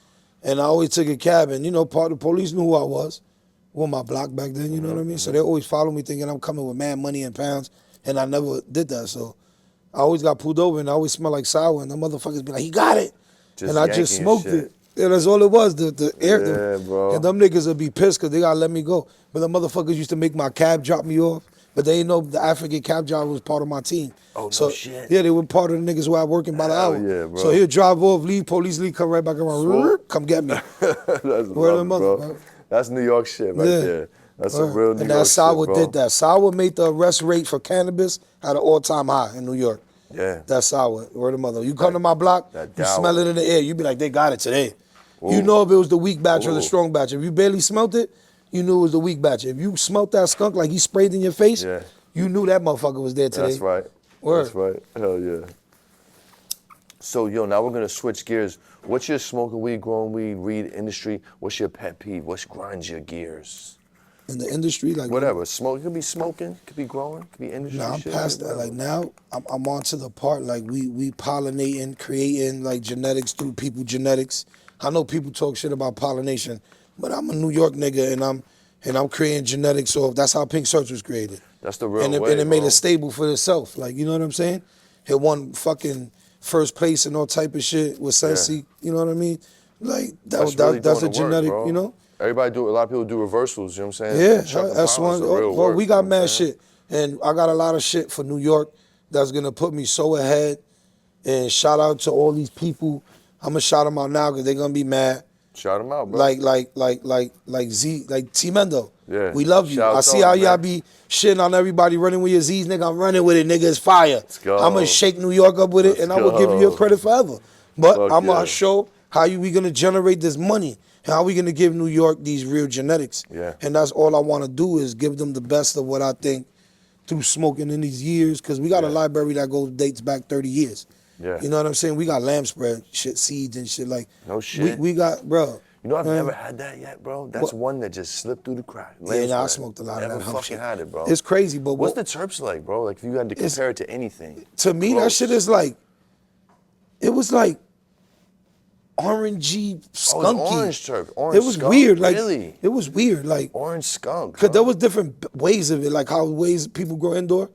Speaker 4: And I always took a cab, and, you know, part of the police knew who I was. On my block back then, you know what I mean? So they always follow me thinking I'm coming with mad money in pounds, and I never did that. So I always got pulled over, and I always smell like sour, and the motherfuckers be like, he got it.
Speaker 3: Just
Speaker 4: And I just
Speaker 3: yanking
Speaker 4: smoked
Speaker 3: shit.
Speaker 4: it. Yeah, that's all it was, the air.
Speaker 3: Yeah, bro.
Speaker 4: And them niggas would be pissed because they gotta let me go. But the motherfuckers used to make my cab drop me off, but they didn't know the African cab driver was part of my team.
Speaker 3: Oh, no
Speaker 4: so,
Speaker 3: shit.
Speaker 4: Yeah, they were part of the niggas who I working by the
Speaker 3: Hell
Speaker 4: hour.
Speaker 3: yeah, bro.
Speaker 4: So he'll drive off, leave, police leave, come right back around,
Speaker 3: Swoop.
Speaker 4: come get me.
Speaker 3: That's
Speaker 4: Word of
Speaker 3: love,
Speaker 4: the mother,
Speaker 3: bro.
Speaker 4: bro.
Speaker 3: That's New York shit right
Speaker 4: Yeah.
Speaker 3: there. That's some real New
Speaker 4: And
Speaker 3: York
Speaker 4: that sour
Speaker 3: shit, bro.
Speaker 4: did that. Sour made the arrest rate for cannabis at an all-time high in New York.
Speaker 3: Yeah.
Speaker 4: That's sour. Word of mother. You come to my block,
Speaker 3: that
Speaker 4: you
Speaker 3: dour.
Speaker 4: smell it in the air. You be like, they got it today. You
Speaker 3: Ooh.
Speaker 4: know if it was the weak batch or the
Speaker 3: Ooh.
Speaker 4: strong batch. If you barely smelt it, you knew it was the weak batch. If you smelt that skunk like he sprayed in your face,
Speaker 3: Yeah.
Speaker 4: you knew that motherfucker was there today.
Speaker 3: That's right.
Speaker 4: Word.
Speaker 3: That's right. Hell yeah. So, yo, now we're going to switch gears. What's your smoking weed, growing weed industry? What's your pet peeve? What grinds your gears?
Speaker 4: In the industry, like
Speaker 3: Whatever. Smoke. It could be smoking. It could be growing. It could be industry
Speaker 4: Nah, I'm
Speaker 3: shit.
Speaker 4: past that.
Speaker 3: whatever.
Speaker 4: Like now, I'm on to the part like we pollinating, creating like genetics through people genetics. I know people talk shit about pollination, but I'm a New York nigga and I'm creating genetics off. That's how Pink Certz was created.
Speaker 3: That's the real
Speaker 4: and it,
Speaker 3: way,
Speaker 4: and it made
Speaker 3: bro.
Speaker 4: a stable for itself. Like, you know what I'm saying? It won fucking first place and all type of shit with Sensi. You know what I mean? Like
Speaker 3: That's really
Speaker 4: that's a
Speaker 3: doing the work,
Speaker 4: genetic,
Speaker 3: bro.
Speaker 4: you know?
Speaker 3: Everybody do. A lot of people do reversals. You know what I'm saying?
Speaker 4: Yeah,
Speaker 3: Chuck and
Speaker 4: that's
Speaker 3: Pound's
Speaker 4: one.
Speaker 3: the real
Speaker 4: Well,
Speaker 3: work,
Speaker 4: we
Speaker 3: you
Speaker 4: got
Speaker 3: know what
Speaker 4: mad
Speaker 3: I'm saying?
Speaker 4: shit, and I got a lot of shit for New York that's gonna put me so ahead. And shout out to all these people. I'm gonna shout them out now because they're gonna be mad.
Speaker 3: Shout them out, bro.
Speaker 4: Like Z, like T Mendo.
Speaker 3: Yeah.
Speaker 4: We love you.
Speaker 3: Shout
Speaker 4: I
Speaker 3: out
Speaker 4: see
Speaker 3: to
Speaker 4: how
Speaker 3: him,
Speaker 4: y'all
Speaker 3: man.
Speaker 4: be shitting on everybody running with your Z's, nigga. I'm running with it, nigga. It's fire. Let's
Speaker 3: go.
Speaker 4: I'm gonna shake New York up with it,
Speaker 3: Let's
Speaker 4: and I will give you
Speaker 3: go.
Speaker 4: your credit forever. But
Speaker 3: Fuck
Speaker 4: I'm
Speaker 3: yeah.
Speaker 4: gonna show how we gonna generate this money. How we gonna give New York these real genetics?
Speaker 3: Yeah.
Speaker 4: And that's all I want to do is give them the best of what I think through smoking in these years, because we got a library that dates back 30 years.
Speaker 3: Yeah.
Speaker 4: You know what I'm saying? We got lamb spread, shit, seeds and shit like.
Speaker 3: No shit.
Speaker 4: We got, bro.
Speaker 3: You know, I've never had that yet, bro. That's one that just slipped through the crack.
Speaker 4: Yeah, nah, I smoked a lot of that.
Speaker 3: Never fucking had it, bro.
Speaker 4: It's crazy, but
Speaker 3: what's the terps like, bro? Like, if you had to compare it to anything.
Speaker 4: To me, that shit is like, it was like orangey, skunky.
Speaker 3: Oh, it was orange terp, orange
Speaker 4: It was
Speaker 3: skunk?
Speaker 4: weird, like
Speaker 3: Really?
Speaker 4: it was weird, like
Speaker 3: Orange skunk.
Speaker 4: Cause there was different ways of it, like how ways people grow indoor.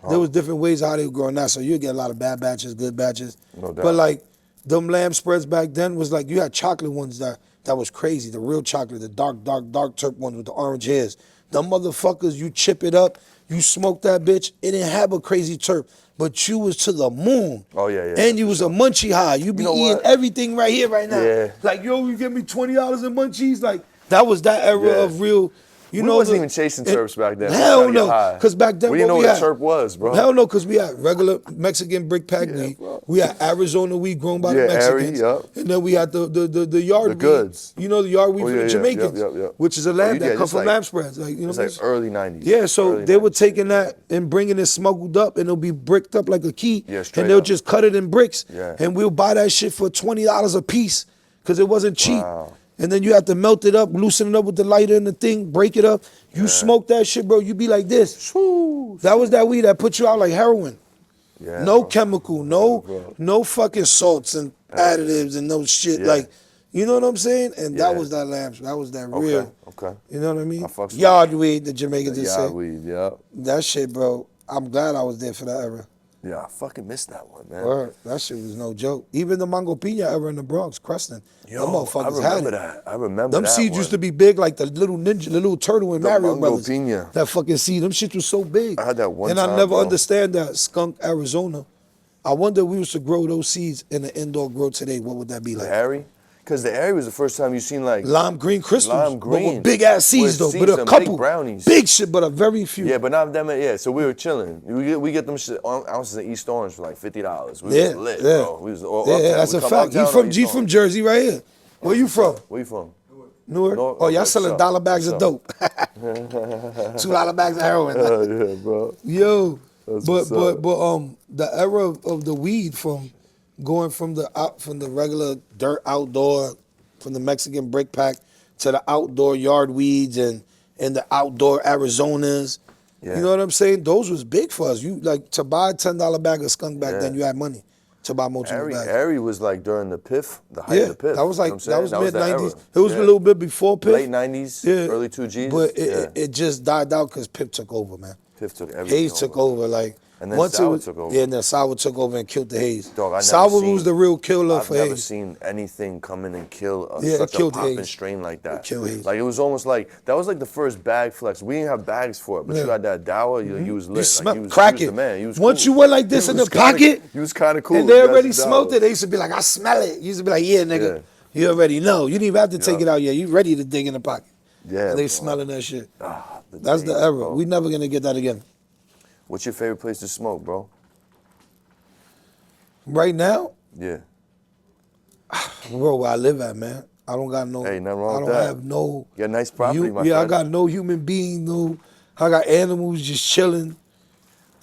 Speaker 4: There was different ways how they were growing that. So you get a lot of bad batches, good batches.
Speaker 3: No doubt.
Speaker 4: But like them lamb spreads back then was like you had chocolate ones that was crazy. The real chocolate, the dark terp ones with the orange hairs. Them motherfuckers, you chip it up, you smoke that bitch. It didn't have a crazy terp, but you was to the moon.
Speaker 3: Oh yeah, yeah.
Speaker 4: And you was a munchie high. You be eating everything right here, right now.
Speaker 3: Yeah.
Speaker 4: Like yo, you give me $20 in munchies. Like that was that era of real. You know,
Speaker 3: wasn't even chasing terps back then.
Speaker 4: Hell no, because back then
Speaker 3: we didn't know what a terp was, bro.
Speaker 4: Hell no, because we had regular Mexican brick pack weed.
Speaker 3: Bro.
Speaker 4: We had Arizona weed grown by the Mexicans, and then we had the yard weed.
Speaker 3: Goods.
Speaker 4: You know, the yard weed for the Jamaicans, which is a lamb that comes from lamb spreads. Like you know,
Speaker 3: it's like early '90s.
Speaker 4: Yeah, so
Speaker 3: early
Speaker 4: they
Speaker 3: 90s.
Speaker 4: were taking that and bringing it smuggled up, and it'll be bricked up like a key,
Speaker 3: Yeah,
Speaker 4: and
Speaker 3: straight
Speaker 4: they'll
Speaker 3: up.
Speaker 4: just cut it in bricks,
Speaker 3: Yeah.
Speaker 4: and we'll buy that shit for $20 a piece because it wasn't cheap.
Speaker 3: Wow.
Speaker 4: And then you have to melt it up, loosen it up with the lighter and the thing, break it up. You smoke that shit, bro. You be like this. That was that weed that put you out like heroin.
Speaker 3: Yeah,
Speaker 4: No
Speaker 3: bro.
Speaker 4: chemical, no fucking salts and additives and no shit.
Speaker 3: Yeah.
Speaker 4: Like, you know what I'm saying? And that
Speaker 3: Yeah.
Speaker 4: was that lamb. That was that
Speaker 3: Okay,
Speaker 4: real.
Speaker 3: okay.
Speaker 4: You know what I mean?
Speaker 3: I fucks with
Speaker 4: Yard weed, the Jamaicans just say.
Speaker 3: Yard weed, yeah.
Speaker 4: That shit, bro. I'm glad I was there for that era.
Speaker 3: Yeah, I fucking missed that one, man.
Speaker 4: Word. That shit was no joke. Even the Mango Pina era in the Bronx, Creston.
Speaker 3: Yo,
Speaker 4: them motherfuckers
Speaker 3: I
Speaker 4: had
Speaker 3: remember
Speaker 4: it.
Speaker 3: that. I remember
Speaker 4: Them
Speaker 3: that
Speaker 4: seeds
Speaker 3: one.
Speaker 4: used to be big like the little ninja, the little turtle in
Speaker 3: The
Speaker 4: Mario
Speaker 3: Mango
Speaker 4: Brothers.
Speaker 3: Pina.
Speaker 4: That fucking seed, them shit was so big.
Speaker 3: I had that one
Speaker 4: and
Speaker 3: time,
Speaker 4: I never
Speaker 3: bro.
Speaker 4: understand that skunk Arizona. I wonder if we was to grow those seeds in an indoor grow today, what would that be
Speaker 3: The
Speaker 4: like?
Speaker 3: Harry? Because the Harry was the first time you seen like
Speaker 4: Lime green crystals,
Speaker 3: Lime
Speaker 4: but
Speaker 3: green.
Speaker 4: with big ass seeds
Speaker 3: With
Speaker 4: though, but
Speaker 3: seeds
Speaker 4: a
Speaker 3: and
Speaker 4: couple
Speaker 3: big brownies.
Speaker 4: big shit, but a very few.
Speaker 3: Yeah, but not that many. Yeah, so we were chilling. We get them shit, ounces of East Orange for like $50. We
Speaker 4: Yeah,
Speaker 3: was lit,
Speaker 4: yeah.
Speaker 3: bro. We was
Speaker 4: That's a fact. He from Jersey right here. Where you from?
Speaker 3: Where you from?
Speaker 4: Newark?
Speaker 3: North-
Speaker 4: Oh, y'all
Speaker 3: okay,
Speaker 4: selling
Speaker 3: so-
Speaker 4: dollar bags of
Speaker 3: so-
Speaker 4: dope. $2 bags of heroin.
Speaker 3: Yeah, bro.
Speaker 4: Yo,
Speaker 3: That's
Speaker 4: but
Speaker 3: what's up.
Speaker 4: the era of the weed from going from the regular dirt outdoor, from the Mexican brick pack to the outdoor yard weeds and the outdoor Arizonas.
Speaker 3: Yeah.
Speaker 4: You know what I'm saying? Those was big for us. You like to buy a $10 bag of skunk back then. You had money to buy multiple bags.
Speaker 3: Harry was like during the Piff, the height of the Piff.
Speaker 4: that was like
Speaker 3: you know what I'm
Speaker 4: that was
Speaker 3: saying?
Speaker 4: mid '90s.
Speaker 3: era.
Speaker 4: It was a little bit before Piff.
Speaker 3: Late '90s, early 2Gs.
Speaker 4: But it just died out because Piff took over, man.
Speaker 3: Piff took everything.
Speaker 4: Haze took over, like
Speaker 3: And then
Speaker 4: once
Speaker 3: Sour
Speaker 4: it was,
Speaker 3: took over.
Speaker 4: Yeah, and then Sour took over and killed the Haze.
Speaker 3: Dog, I never
Speaker 4: Sour
Speaker 3: seen-
Speaker 4: was the real killer
Speaker 3: I've
Speaker 4: for
Speaker 3: never
Speaker 4: Haze.
Speaker 3: seen anything come in and kill
Speaker 4: Yeah,
Speaker 3: such a
Speaker 4: killed
Speaker 3: popping
Speaker 4: Haze.
Speaker 3: strain like that.
Speaker 4: Killed Haze.
Speaker 3: Like it was almost like that was like the first bag flex. We didn't have bags for it, but you
Speaker 4: Yeah.
Speaker 3: had that Dawa. You was lit.
Speaker 4: You
Speaker 3: Like,
Speaker 4: smell
Speaker 3: you was,
Speaker 4: crack
Speaker 3: you
Speaker 4: it.
Speaker 3: was the man. You was
Speaker 4: Once
Speaker 3: cool.
Speaker 4: you went like this in the
Speaker 3: was kinda-
Speaker 4: pocket,
Speaker 3: you was kind of cool.
Speaker 4: and they
Speaker 3: You guys
Speaker 4: already
Speaker 3: was
Speaker 4: smoked
Speaker 3: Dawa.
Speaker 4: it. They used to be like, I smell it. You used to be like, yeah, nigga. You already know. You didn't even have to take
Speaker 3: Yeah.
Speaker 4: it out yet. You ready to dig in the pocket.
Speaker 3: Yeah,
Speaker 4: And they
Speaker 3: bro.
Speaker 4: smelling that shit.
Speaker 3: Ah,
Speaker 4: That's the
Speaker 3: days,
Speaker 4: era.
Speaker 3: bro.
Speaker 4: We never gonna get that again.
Speaker 3: What's your favorite place to smoke, bro?
Speaker 4: Right now,
Speaker 3: Yeah.
Speaker 4: bro, where I live at, man. I don't got no.
Speaker 3: Hey, nothing wrong
Speaker 4: I
Speaker 3: with
Speaker 4: don't
Speaker 3: that.
Speaker 4: have no.
Speaker 3: You got nice property, my
Speaker 4: yeah,
Speaker 3: friend.
Speaker 4: I got no human being. No, I got animals just chilling.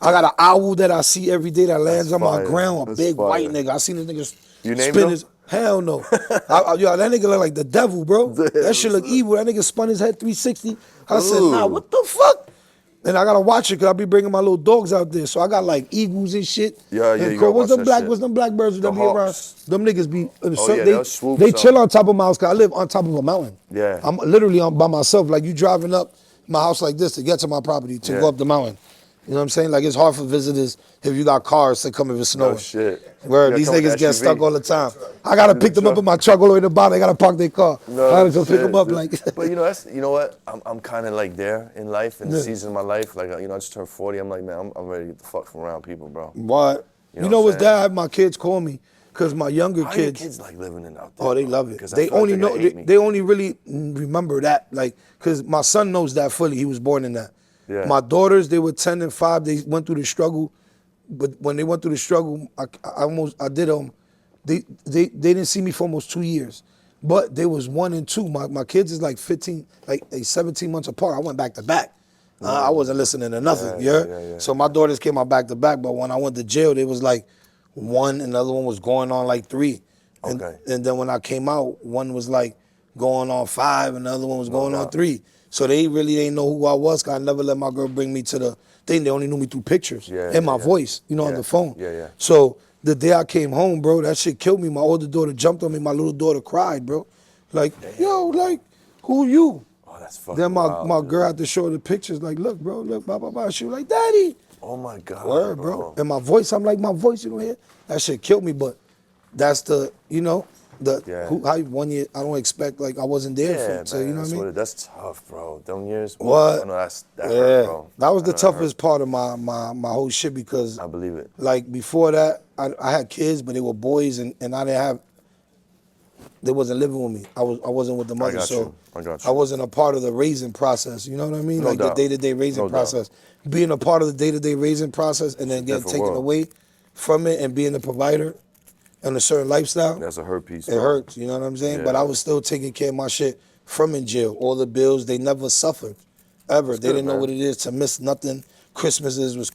Speaker 4: I got an owl that I see every day that lands on my
Speaker 3: fire.
Speaker 4: ground. A
Speaker 3: That's
Speaker 4: big
Speaker 3: fire.
Speaker 4: white nigga. I seen this nigga
Speaker 3: You named
Speaker 4: spin
Speaker 3: him?
Speaker 4: his. Hell no. Yo, that nigga look like the devil, bro. That shit look evil. That nigga spun his head 360. I said, nah,
Speaker 3: Ooh.
Speaker 4: what the fuck? And I gotta watch it because I be bringing my little dogs out there. So I got like eagles and shit.
Speaker 3: Yeah,
Speaker 4: And
Speaker 3: you gotta
Speaker 4: what's
Speaker 3: watch
Speaker 4: them
Speaker 3: that shit.
Speaker 4: what's them blackbirds that
Speaker 3: The
Speaker 4: be around?
Speaker 3: hawks.
Speaker 4: Them niggas be.
Speaker 3: Oh, yeah, they'll swoop
Speaker 4: they
Speaker 3: some.
Speaker 4: chill on top of my house because I live on top of a mountain.
Speaker 3: Yeah.
Speaker 4: I'm literally by myself. Like you driving up my house like this to get to my property to
Speaker 3: Yeah.
Speaker 4: go up the mountain. You know what I'm saying? Like it's hard for visitors if you got cars to come if it's snowing.
Speaker 3: No shit.
Speaker 4: Word,
Speaker 3: You
Speaker 4: these
Speaker 3: gotta come
Speaker 4: niggas
Speaker 3: with
Speaker 4: get
Speaker 3: SUV.
Speaker 4: stuck all the time. I gotta pick them up
Speaker 3: truck.
Speaker 4: in my truck all the way to the bottom. They gotta park their car.
Speaker 3: No,
Speaker 4: I gotta go pick
Speaker 3: shit,
Speaker 4: them up
Speaker 3: dude.
Speaker 4: like.
Speaker 3: But you know what? I'm kind of like there in life, in the
Speaker 4: Yeah.
Speaker 3: season of my life. Like I just turned 40. I'm like, man, I'm ready to get the fuck from around people, bro.
Speaker 4: What?
Speaker 3: You
Speaker 4: You
Speaker 3: know
Speaker 4: know
Speaker 3: what
Speaker 4: what's
Speaker 3: I'm saying?
Speaker 4: that? I have my kids call me because my younger
Speaker 3: How do your
Speaker 4: kids.
Speaker 3: kids like living in out there?
Speaker 4: Oh, they
Speaker 3: bro?
Speaker 4: love it.
Speaker 3: 'Cause I
Speaker 4: They
Speaker 3: feel like
Speaker 4: only
Speaker 3: they're
Speaker 4: know.
Speaker 3: gonna hate me.
Speaker 4: They only really remember that, like, cause my son knows that fully. He was born in that.
Speaker 3: Yeah.
Speaker 4: My daughters, they were 10 and 5. They went through the struggle, but when they went through the struggle, I did They didn't see me for almost 2 years, but they was 1 and 2. My kids is like 15, like 17 months apart. I went back to back, I wasn't listening to nothing.
Speaker 3: Yeah.
Speaker 4: So my daughters came out back to back, but when I went to jail, they was like 1, and the other one was going on like 3. And,
Speaker 3: Okay.
Speaker 4: and then when I came out, one was like going on 5, and the other one was going on 3. So they really didn't know who I was, 'cause I never let my girl bring me to the thing. They only knew me through pictures and my voice, on the phone.
Speaker 3: Yeah.
Speaker 4: So the day I came home, bro, that shit killed me. My older daughter jumped on me. My little daughter cried, bro. Like, yo, like, who you?
Speaker 3: Oh, that's fucking
Speaker 4: Then
Speaker 3: wild,
Speaker 4: my
Speaker 3: dude.
Speaker 4: girl had to show her the pictures, like, look, bro, look, blah, blah, blah. She was like, Daddy.
Speaker 3: Oh my God,
Speaker 4: Word, bro. And my voice, I'm like, my voice, you don't hear? That shit killed me, but that's the, how 1 year, I don't expect, like, I wasn't there for it. So, you know what I mean?
Speaker 3: That's tough, bro. Them years.
Speaker 4: What?
Speaker 3: I know that hurt, bro.
Speaker 4: That was the toughest part of my whole shit, because
Speaker 3: I believe it.
Speaker 4: like before that, I had kids, but they were boys, and I didn't have, they wasn't living with me. I wasn't with the mother, so
Speaker 3: I got you.
Speaker 4: I wasn't a part of the raising process. You know what I mean?
Speaker 3: No
Speaker 4: like
Speaker 3: doubt.
Speaker 4: the day-to-day raising
Speaker 3: No doubt.
Speaker 4: process. Being a part of the day-to-day raising process and then getting
Speaker 3: different
Speaker 4: taken
Speaker 3: world.
Speaker 4: away from it and being a provider and a certain lifestyle.
Speaker 3: That's a hurt piece.
Speaker 4: It
Speaker 3: bro.
Speaker 4: hurts, you know what I'm saying?
Speaker 3: Yeah.
Speaker 4: But I was still taking care of my shit from in jail. All the bills, they never suffered, ever. They
Speaker 3: good,
Speaker 4: didn't know
Speaker 3: man.
Speaker 4: what it is to miss nothing. Christmases was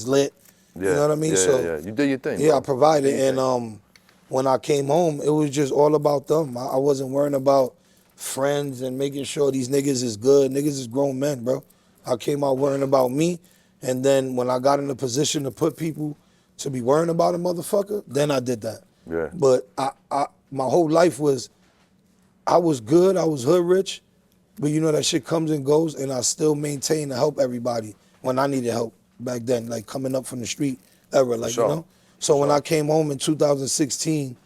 Speaker 4: lit.
Speaker 3: Yeah.
Speaker 4: You know what I mean?
Speaker 3: Yeah,
Speaker 4: So
Speaker 3: yeah. You did your thing.
Speaker 4: yeah,
Speaker 3: bro.
Speaker 4: I provided,
Speaker 3: You did your
Speaker 4: and
Speaker 3: thing.
Speaker 4: when I came home, it was just all about them. I wasn't worrying about friends and making sure these niggas is good. Niggas is grown men, bro. I came out worrying about me, and then when I got in a position to put people to be worrying about a motherfucker, then I did that.
Speaker 3: Yeah.
Speaker 4: But my whole life was, I was good, I was hood rich, but you know that shit comes and goes, and I still maintain to help everybody when I needed help back then, like coming up from the street era, like,
Speaker 3: sure.
Speaker 4: you know? So when I came home in 2016,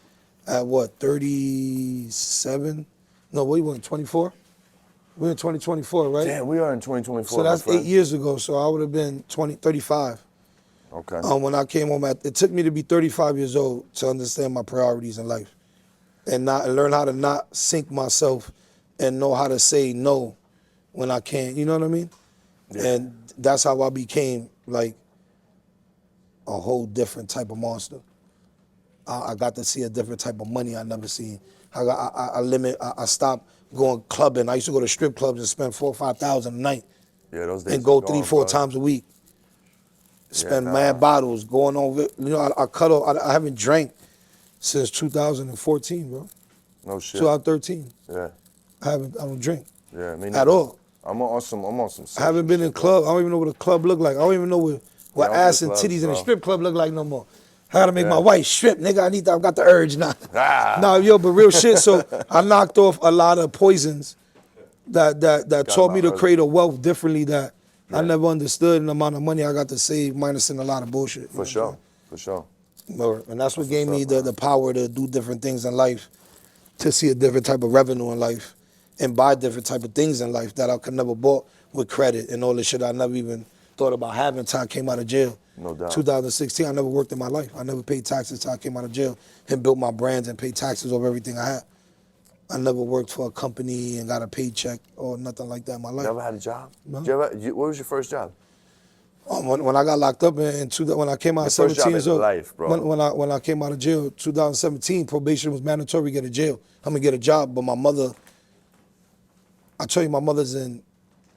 Speaker 4: at what, 37? No, we were in 24? We're in 2024, right?
Speaker 3: Damn, we are in 2024.
Speaker 4: So that's
Speaker 3: my friend.
Speaker 4: 8 years ago, so I would have been 35.
Speaker 3: Okay.
Speaker 4: When I came home, it took me to be 35 years old to understand my priorities in life and learn how to not sink myself and know how to say no when I can't, you know what I mean?
Speaker 3: Yeah.
Speaker 4: And that's how I became like a whole different type of monster. I got to see a different type of money I never seen. I stopped going clubbing. I used to go to strip clubs and spend $4,000 or $5,000 a night
Speaker 3: Yeah, those days
Speaker 4: and go
Speaker 3: are gone,
Speaker 4: 3-4
Speaker 3: bro.
Speaker 4: times a week. Spend
Speaker 3: nah.
Speaker 4: mad bottles, going over. You know, I cut off. I haven't drank since 2014, bro.
Speaker 3: No shit.
Speaker 4: 2013.
Speaker 3: Yeah.
Speaker 4: I don't drink
Speaker 3: Yeah. Me
Speaker 4: at
Speaker 3: neither.
Speaker 4: all.
Speaker 3: I'm on some.
Speaker 4: I haven't been in club. I don't even know what a club look like. I don't even know what
Speaker 3: Yeah, I don't
Speaker 4: ass
Speaker 3: do
Speaker 4: and
Speaker 3: clubs,
Speaker 4: titties in a
Speaker 3: bro.
Speaker 4: strip club look like no more. I gotta make
Speaker 3: Yeah.
Speaker 4: my wife strip, nigga. I've got the urge now.
Speaker 3: Ah.
Speaker 4: Nah, yo, but real shit. So I knocked off a lot of poisons that taught me to
Speaker 3: my
Speaker 4: create a wealth differently that I
Speaker 3: Yeah.
Speaker 4: never understood, and the amount of money I got to save, minusing a lot of bullshit. you know
Speaker 3: For
Speaker 4: what I'm
Speaker 3: sure. For sure.
Speaker 4: saying? And that's what gave
Speaker 3: what's
Speaker 4: me
Speaker 3: up,
Speaker 4: the power to do different things in life, to see a different type of revenue in life, and buy different type of things in life that I could never bought with credit and all the shit I never even thought about having until I came out of jail.
Speaker 3: No doubt.
Speaker 4: 2016, I never worked in my life. I never paid taxes until I came out of jail and built my brands and paid taxes over everything I had. I never worked for a company and got a paycheck or nothing like that in my life.
Speaker 3: Never had a job?
Speaker 4: No.
Speaker 3: What was your first job?
Speaker 4: When I got locked up when I came out at
Speaker 3: Your first
Speaker 4: 17
Speaker 3: job
Speaker 4: years
Speaker 3: in
Speaker 4: old,
Speaker 3: life, bro.
Speaker 4: when I came out of jail, 2017, probation was mandatory to get a jail. I'm gonna get a job, but my mother, I tell you, my mother's in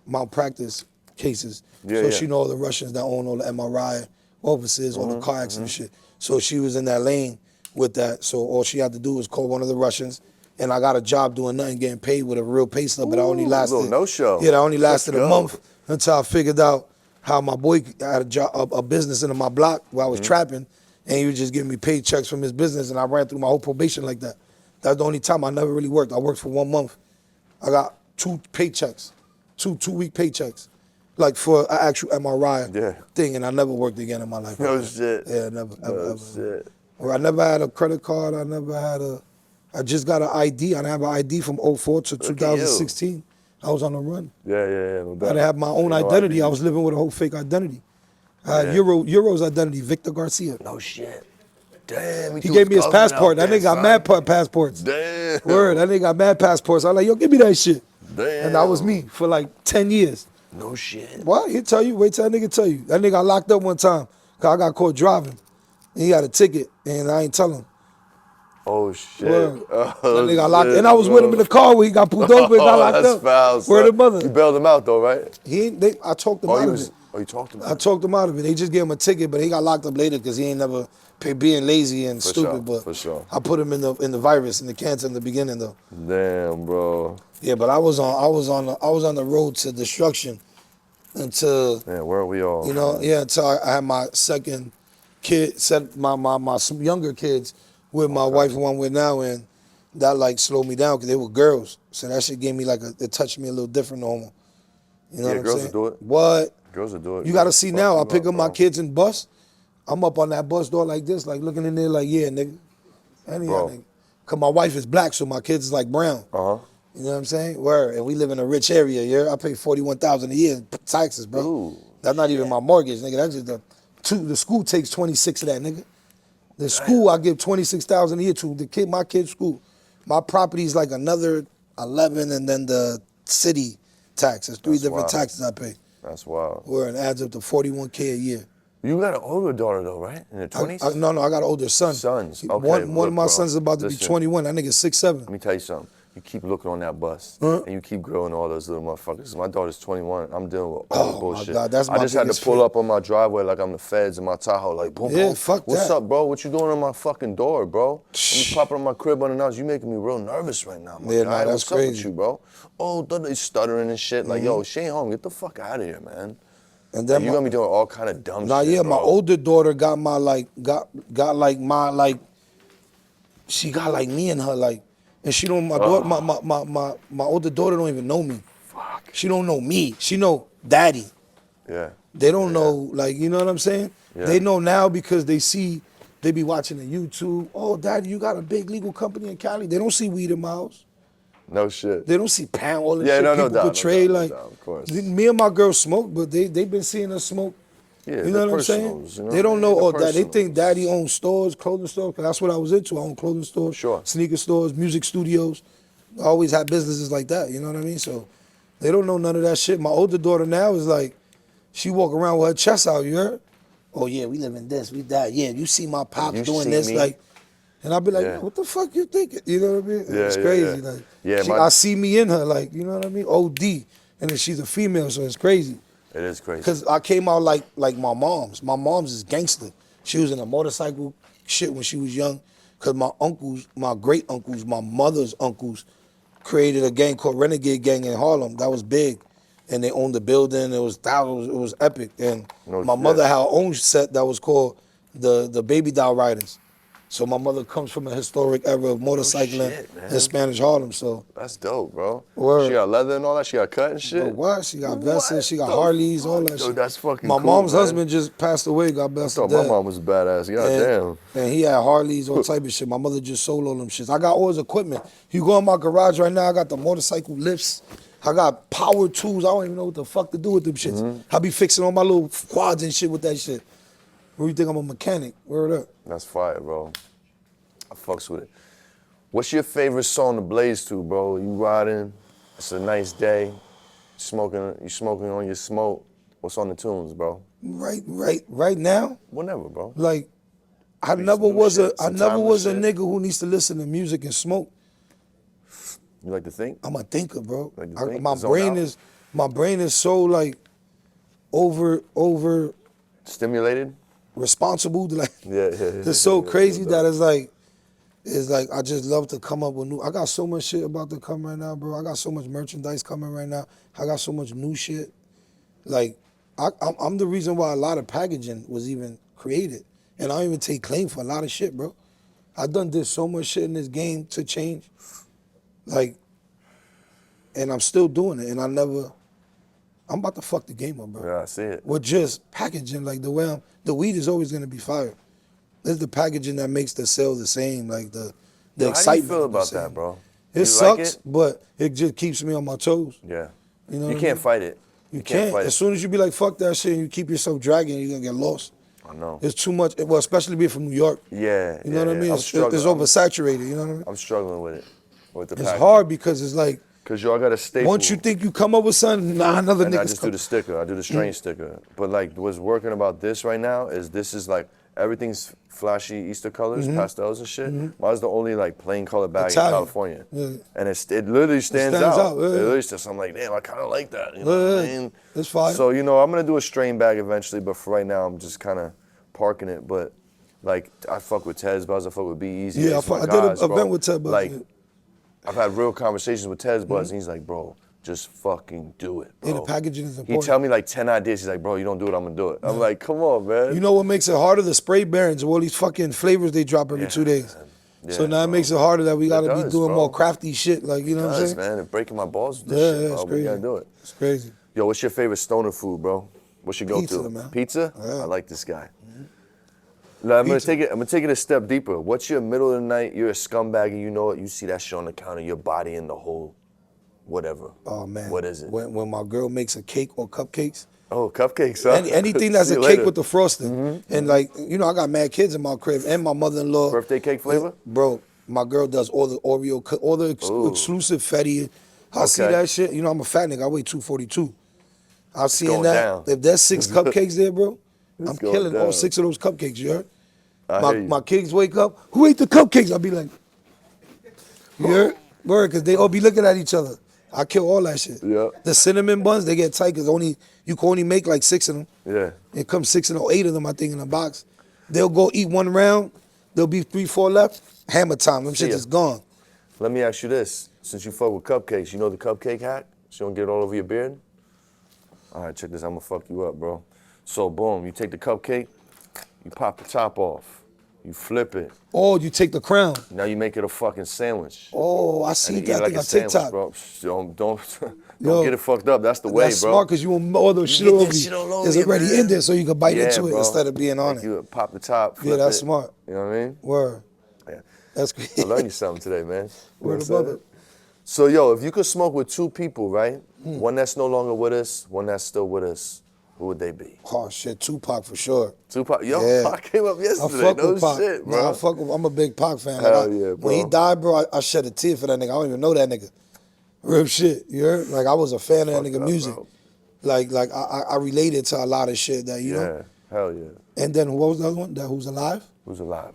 Speaker 4: malpractice cases.
Speaker 3: Yeah,
Speaker 4: So
Speaker 3: yeah.
Speaker 4: she know all the Russians that own all the MRI offices, all the car accident shit. So she was in that lane with that. So all she had to do was call one of the Russians, and I got a job doing nothing, getting paid with a real pay stub, but I only
Speaker 3: Ooh,
Speaker 4: lasted.
Speaker 3: little no-show.
Speaker 4: Yeah, I only lasted
Speaker 3: Let's
Speaker 4: a
Speaker 3: go.
Speaker 4: month until I figured out how my boy had a job, a business in my block where I was trapping, and he was just giving me paychecks from his business, and I ran through my whole probation like that. That's the only time I never really worked. I worked for 1 month. I got 2 paychecks, two-week paychecks, like for an actual MRI thing, and I never worked again in my life.
Speaker 3: No shit.
Speaker 4: Yeah, never, ever.
Speaker 3: Shit.
Speaker 4: Or I never had a credit card. I just got an ID. I didn't have an ID from 04 to
Speaker 3: Look at you.
Speaker 4: 2016. I was on the run.
Speaker 3: Yeah. No doubt.
Speaker 4: I didn't have my own
Speaker 3: No
Speaker 4: identity.
Speaker 3: ID.
Speaker 4: I was living with a whole fake identity. I had
Speaker 3: Yeah.
Speaker 4: Euro's identity, Victor Garcia.
Speaker 3: No shit. Damn.
Speaker 4: He gave me his passport. That nigga got mad passports.
Speaker 3: Damn.
Speaker 4: Word, that nigga got mad passports. I was like, yo, give me that shit.
Speaker 3: Damn.
Speaker 4: And that was me for like 10 years.
Speaker 3: No shit.
Speaker 4: What? He'll tell you. Wait till that nigga tell you. That nigga got locked up one time because I got caught driving. And he got a ticket, and I ain't tell him.
Speaker 3: Oh shit.
Speaker 4: Word.
Speaker 3: Oh,
Speaker 4: That nigga got locked,
Speaker 3: shit,
Speaker 4: and I was with him in the car when he got pulled over and got locked
Speaker 3: that's
Speaker 4: up.
Speaker 3: foul, son.
Speaker 4: Word of mother.
Speaker 3: You bailed him out though, right?
Speaker 4: I talked him out of it.
Speaker 3: Oh, you talked about
Speaker 4: I
Speaker 3: it?
Speaker 4: talked him out of it. They just gave him a ticket, but he got locked up later because he ain't never being lazy and
Speaker 3: For
Speaker 4: stupid.
Speaker 3: sure,
Speaker 4: But
Speaker 3: for sure.
Speaker 4: I put him in the virus in the cancer in the beginning though.
Speaker 3: Damn, bro.
Speaker 4: Yeah, but I was on the road to destruction until
Speaker 3: Man, where are we all?
Speaker 4: until I had my second kid, my younger kids with my wife, who I'm with now, and that like slowed me down because they were girls. So that shit gave me it touched me a little different normal. You know what I'm
Speaker 3: girls
Speaker 4: saying?
Speaker 3: will do it.
Speaker 4: What?
Speaker 3: Girls will do it.
Speaker 4: You gotta see now. I pick up my
Speaker 3: bro.
Speaker 4: kids in bus. I'm up on that bus door like this, like looking in there like, yeah, nigga.
Speaker 3: Bro.
Speaker 4: Nigga. Cause my wife is black, so my kids is like brown.
Speaker 3: Uh-huh.
Speaker 4: You know what I'm saying? Word. And we live in a rich area, yeah. I pay $41,000 a year in taxes, bro.
Speaker 3: Ooh,
Speaker 4: That's not even my mortgage, nigga. That's just the school takes 26 of that, nigga. The school I give 26,000 a year to my kid's school. My property is like another 11, and then the city tax. There's three
Speaker 3: That's
Speaker 4: different
Speaker 3: wild.
Speaker 4: taxes I pay.
Speaker 3: That's wild.
Speaker 4: Where it adds up to $41K a year.
Speaker 3: You got an older daughter though, right? In her 20s?
Speaker 4: No, I got an older son.
Speaker 3: Sons. Okay,
Speaker 4: One of
Speaker 3: look,
Speaker 4: my
Speaker 3: bro,
Speaker 4: sons is about to
Speaker 3: listen.
Speaker 4: be 21. That nigga's 6'7".
Speaker 3: Let me tell you something. You keep looking on that bus,
Speaker 4: Huh?
Speaker 3: and you keep grilling all those little motherfuckers. My daughter's 21. I'm dealing with all the
Speaker 4: Oh,
Speaker 3: bullshit.
Speaker 4: my God, that's
Speaker 3: I
Speaker 4: my
Speaker 3: just had to
Speaker 4: biggest
Speaker 3: pull
Speaker 4: fear.
Speaker 3: up on my driveway like I'm the feds in my Tahoe, like boom,
Speaker 4: Yeah,
Speaker 3: boom.
Speaker 4: fuck
Speaker 3: What's
Speaker 4: that.
Speaker 3: up, bro? What you doing on my fucking door, bro? I'm popping on my crib unannounced. You making me real nervous right now, my
Speaker 4: Yeah,
Speaker 3: guy.
Speaker 4: nah, that's
Speaker 3: What's up with
Speaker 4: crazy.
Speaker 3: you, bro? Oh, they stuttering and shit. Like, yo, she ain't home. Get the fuck out of here, man.
Speaker 4: And then
Speaker 3: You're gonna be doing all kind of dumb
Speaker 4: Nah,
Speaker 3: shit,
Speaker 4: yeah,
Speaker 3: bro.
Speaker 4: my older daughter got she got like me in her, like, and she don't, my older daughter don't even know me.
Speaker 3: Fuck.
Speaker 4: She don't know me. She know daddy.
Speaker 3: Yeah.
Speaker 4: They don't
Speaker 3: Yeah,
Speaker 4: know, like, you know what I'm saying?
Speaker 3: Yeah.
Speaker 4: They know now because they be watching the YouTube. Oh, daddy, you got a big legal company in Cali. They don't see weed in my house.
Speaker 3: No shit.
Speaker 4: They don't see pound, all this
Speaker 3: Yeah,
Speaker 4: shit
Speaker 3: no
Speaker 4: people
Speaker 3: doubt, no
Speaker 4: portray.
Speaker 3: doubt, no
Speaker 4: like,
Speaker 3: doubt, of course.
Speaker 4: me and my girl smoke, but they been seeing us smoke.
Speaker 3: Yeah,
Speaker 4: You know
Speaker 3: the
Speaker 4: what I'm saying?
Speaker 3: personals, you know?
Speaker 4: They don't know,
Speaker 3: Yeah, the
Speaker 4: oh, that they think
Speaker 3: personals.
Speaker 4: daddy owns stores, clothing stores, 'cause that's what I was into. I own clothing stores,
Speaker 3: Sure.
Speaker 4: sneaker stores, music studios. I always had businesses like that, you know what I mean? So they don't know none of that shit. My older daughter now is like, she walk around with her chest out, you heard? Oh yeah, we live in this, we that. Yeah, you see my pops
Speaker 3: You
Speaker 4: doing
Speaker 3: see
Speaker 4: this,
Speaker 3: me?
Speaker 4: like, and I'll be like,
Speaker 3: Yeah.
Speaker 4: what the fuck you thinking? You know what I mean?
Speaker 3: Yeah,
Speaker 4: It's
Speaker 3: yeah,
Speaker 4: crazy.
Speaker 3: yeah.
Speaker 4: Like,
Speaker 3: Yeah,
Speaker 4: I see me in her, like, you know what I mean? OD. And then she's a female, so it's crazy.
Speaker 3: It is crazy.
Speaker 4: Cause I came out like my mom's. My mom's is gangster. She was in a motorcycle shit when she was young. Cause my uncles, my great uncles, my mother's uncles, created a gang called Renegade Gang in Harlem. That was big, and they owned the building. It was epic. And
Speaker 3: No
Speaker 4: my
Speaker 3: shit.
Speaker 4: mother had her own set that was called the Baby Doll Riders. So my mother comes from a historic era of motorcycling
Speaker 3: shit, man.
Speaker 4: in Spanish Harlem. So
Speaker 3: That's dope, bro.
Speaker 4: Word.
Speaker 3: She got leather and all that? She got cut and shit?
Speaker 4: but what? She got vests,
Speaker 3: What
Speaker 4: she got
Speaker 3: the
Speaker 4: Harleys, all
Speaker 3: fuck?
Speaker 4: that
Speaker 3: Dude,
Speaker 4: shit.
Speaker 3: that's fucking
Speaker 4: My
Speaker 3: cool,
Speaker 4: mom's
Speaker 3: man.
Speaker 4: husband just passed away. God
Speaker 3: I
Speaker 4: bless
Speaker 3: thought
Speaker 4: his
Speaker 3: my
Speaker 4: dad.
Speaker 3: mom was a badass. God damn.
Speaker 4: And he had Harleys, all type of shit. My mother just sold all them shits. I got all his equipment. You go in my garage right now, I got the motorcycle lifts. I got power tools. I don't even know what the fuck to do with them shits.
Speaker 3: Mm-hmm.
Speaker 4: I be fixing all my little quads and shit with that shit. Where you think I'm a mechanic? Word up.
Speaker 3: That's fire, bro. I fucks with it. What's your favorite song to blaze to, bro? You riding, it's a nice day, you smoking on your smoke. What's on the tunes, bro?
Speaker 4: Right now,
Speaker 3: Whenever, bro.
Speaker 4: like I
Speaker 3: Be
Speaker 4: never
Speaker 3: some new
Speaker 4: was
Speaker 3: shit,
Speaker 4: a I
Speaker 3: some
Speaker 4: never
Speaker 3: timeless
Speaker 4: was a
Speaker 3: shit.
Speaker 4: nigga who needs to listen to music and smoke.
Speaker 3: You like to think?
Speaker 4: I'm a thinker, bro.
Speaker 3: Like to think?
Speaker 4: My
Speaker 3: Zone
Speaker 4: brain
Speaker 3: out?
Speaker 4: is so like over
Speaker 3: Stimulated?
Speaker 4: responsible. Like
Speaker 3: Yeah.
Speaker 4: it's so crazy that it's like I just love to come up with new. I got so much shit about to come right now, bro. I got so much merchandise coming right now. I got so much new shit. Like I'm the reason why a lot of packaging was even created, and I don't even take claim for a lot of shit, bro. I did so much shit in this game to change, like, and I'm still doing it, and I'm about to fuck the game up, bro.
Speaker 3: Yeah, I see it.
Speaker 4: With just packaging, like the weed is always gonna be fire. It's the packaging that makes the sale the same, like the
Speaker 3: How
Speaker 4: excitement.
Speaker 3: do you feel
Speaker 4: of the
Speaker 3: about
Speaker 4: same.
Speaker 3: that, bro?
Speaker 4: It
Speaker 3: You
Speaker 4: sucks,
Speaker 3: like it?
Speaker 4: but it just keeps me on my toes.
Speaker 3: Yeah.
Speaker 4: You know
Speaker 3: You
Speaker 4: what I
Speaker 3: can't
Speaker 4: mean?
Speaker 3: fight it.
Speaker 4: You can't.
Speaker 3: fight
Speaker 4: As
Speaker 3: it.
Speaker 4: soon as you be like, fuck that shit, and you keep yourself dragging, you're gonna get lost.
Speaker 3: I know.
Speaker 4: It's too much. Well, especially being from New York.
Speaker 3: Yeah.
Speaker 4: You know what I mean?
Speaker 3: I'm
Speaker 4: It's
Speaker 3: struggling.
Speaker 4: oversaturated. You know what I mean?
Speaker 3: I'm struggling with it. With the
Speaker 4: It's
Speaker 3: packaging.
Speaker 4: hard because it's like
Speaker 3: Cause y'all got a staple.
Speaker 4: once you think you come up with something, another
Speaker 3: and I
Speaker 4: nigga's
Speaker 3: just
Speaker 4: come.
Speaker 3: do the sticker. I do the strange sticker. But like, what's working about this right now is this is like everything's flashy Easter colors, pastels and shit. Mine's the only like plain color bag
Speaker 4: Italian.
Speaker 3: in California.
Speaker 4: Yeah.
Speaker 3: And it literally stands
Speaker 4: stands
Speaker 3: out.
Speaker 4: out, yeah.
Speaker 3: It literally stands, I'm like, damn, I kind of like that. You know what I mean?
Speaker 4: It's fine.
Speaker 3: So, you know, I'm going to do a strain bag eventually, but for right now, I'm just kind of parking it. But, like, I fuck with Tez Buzz, I fuck with Be Easy.
Speaker 4: Yeah,
Speaker 3: It's my
Speaker 4: I did
Speaker 3: guys,
Speaker 4: an
Speaker 3: bro.
Speaker 4: event with Tez Buzz.
Speaker 3: Like,
Speaker 4: Yeah.
Speaker 3: I've had real conversations with Tez Buzz, and he's like, bro, just fucking do it, bro.
Speaker 4: Yeah, the packaging is
Speaker 3: He
Speaker 4: important.
Speaker 3: tell me like 10 ideas. He's like, bro, you don't do it, I'm gonna do it. I'm like, come on, man.
Speaker 4: You know what makes it harder? The spray barons, all these fucking flavors they drop every 2 days.
Speaker 3: Yeah,
Speaker 4: So now it
Speaker 3: bro.
Speaker 4: makes it harder that we gotta be
Speaker 3: does,
Speaker 4: doing
Speaker 3: bro.
Speaker 4: more crafty shit, like, you know what I'm
Speaker 3: Does,
Speaker 4: saying?
Speaker 3: man. It's breaking my balls with this
Speaker 4: Yeah,
Speaker 3: shit,
Speaker 4: yeah,
Speaker 3: bro.
Speaker 4: it's
Speaker 3: We
Speaker 4: crazy.
Speaker 3: gotta do it.
Speaker 4: It's crazy.
Speaker 3: Yo, what's your favorite stoner food, bro? What's your go-to?
Speaker 4: Pizza, man.
Speaker 3: Pizza?
Speaker 4: Yeah.
Speaker 3: I like this guy. Now, I'm gonna take it a step deeper. What's your middle of the night? You're a scumbag and you know it. You see that shit on the counter. Your body in the whole, whatever.
Speaker 4: Oh man.
Speaker 3: What is it?
Speaker 4: When my girl makes a cake or cupcakes,
Speaker 3: Oh, cupcakes, huh?
Speaker 4: anything that's
Speaker 3: See
Speaker 4: a
Speaker 3: you
Speaker 4: cake
Speaker 3: later.
Speaker 4: with the frosting. And like, you know, I got mad kids in my crib and my mother-in-law.
Speaker 3: Birthday cake flavor?
Speaker 4: Bro, my girl does all the Oreo, all the
Speaker 3: Ooh.
Speaker 4: exclusive Fetty. I see
Speaker 3: Okay.
Speaker 4: that shit. You know, I'm a fat nigga. I weigh 242. I'm seeing
Speaker 3: going
Speaker 4: that.
Speaker 3: down.
Speaker 4: If there's 6 cupcakes there, bro, I'm
Speaker 3: It's going
Speaker 4: killing all
Speaker 3: down.
Speaker 4: 6 of those cupcakes, you heard?
Speaker 3: I
Speaker 4: My,
Speaker 3: hear you.
Speaker 4: my kids wake up, who ate the cupcakes? I'll be like, you heard? Word, because they all be looking at each other. I kill all that shit.
Speaker 3: Yeah.
Speaker 4: The cinnamon buns, they get tight because you can only make like 6 of them.
Speaker 3: Yeah.
Speaker 4: It comes 6 or 8 of them, I think, in a box. They'll go eat one round. There'll be 3, 4 left. Hammer time. Them shit
Speaker 3: ya.
Speaker 4: is gone.
Speaker 3: Let me ask you this. Since you fuck with cupcakes, you know the cupcake hack? So you don't get it all over your beard? All right, check this. I'm gonna fuck you up, bro. So, boom, you take the cupcake, you pop the top off, you flip it.
Speaker 4: Oh, you take the crown.
Speaker 3: Now you make it a fucking sandwich.
Speaker 4: Oh, I
Speaker 3: And
Speaker 4: see
Speaker 3: you eat
Speaker 4: that
Speaker 3: it like
Speaker 4: thing
Speaker 3: a
Speaker 4: on
Speaker 3: sandwich,
Speaker 4: TikTok.
Speaker 3: bro. Don't
Speaker 4: Yo,
Speaker 3: get it fucked up. That's the way,
Speaker 4: That's
Speaker 3: bro.
Speaker 4: smart because you want all those shit
Speaker 3: get
Speaker 4: over
Speaker 3: that
Speaker 4: you.
Speaker 3: shit all over
Speaker 4: It's
Speaker 3: you,
Speaker 4: already
Speaker 3: man.
Speaker 4: in there, so you can bite
Speaker 3: Yeah,
Speaker 4: into it
Speaker 3: bro.
Speaker 4: instead of being on
Speaker 3: Like
Speaker 4: it.
Speaker 3: you pop the top, flip
Speaker 4: that's
Speaker 3: it.
Speaker 4: smart.
Speaker 3: You know what I mean?
Speaker 4: Word.
Speaker 3: Yeah.
Speaker 4: That's
Speaker 3: I
Speaker 4: great.
Speaker 3: learned you something today, man. You know
Speaker 4: Word
Speaker 3: what I'm
Speaker 4: above
Speaker 3: saying?
Speaker 4: it.
Speaker 3: So, yo, if you could smoke with 2 people, right?
Speaker 4: Hmm.
Speaker 3: One that's no longer with us, one that's still with us, who would they be?
Speaker 4: Oh shit, Tupac for sure.
Speaker 3: Tupac? Yo,
Speaker 4: Yeah.
Speaker 3: Pac came up
Speaker 4: I
Speaker 3: yesterday.
Speaker 4: fuck
Speaker 3: No
Speaker 4: with Pac.
Speaker 3: shit, bro.
Speaker 4: Nah, I fuck with, I'm a big Pac fan.
Speaker 3: Hell yeah,
Speaker 4: When he
Speaker 3: bro.
Speaker 4: died, bro, I shed a tear for that nigga. I don't even know that nigga. Real shit, you heard? Like I was a fan of that
Speaker 3: Fucked
Speaker 4: nigga
Speaker 3: up,
Speaker 4: music.
Speaker 3: bro.
Speaker 4: Like I related to a lot of shit that, you know?
Speaker 3: Yeah, hell yeah.
Speaker 4: And then what was the other one? That who's alive?
Speaker 3: Who's alive?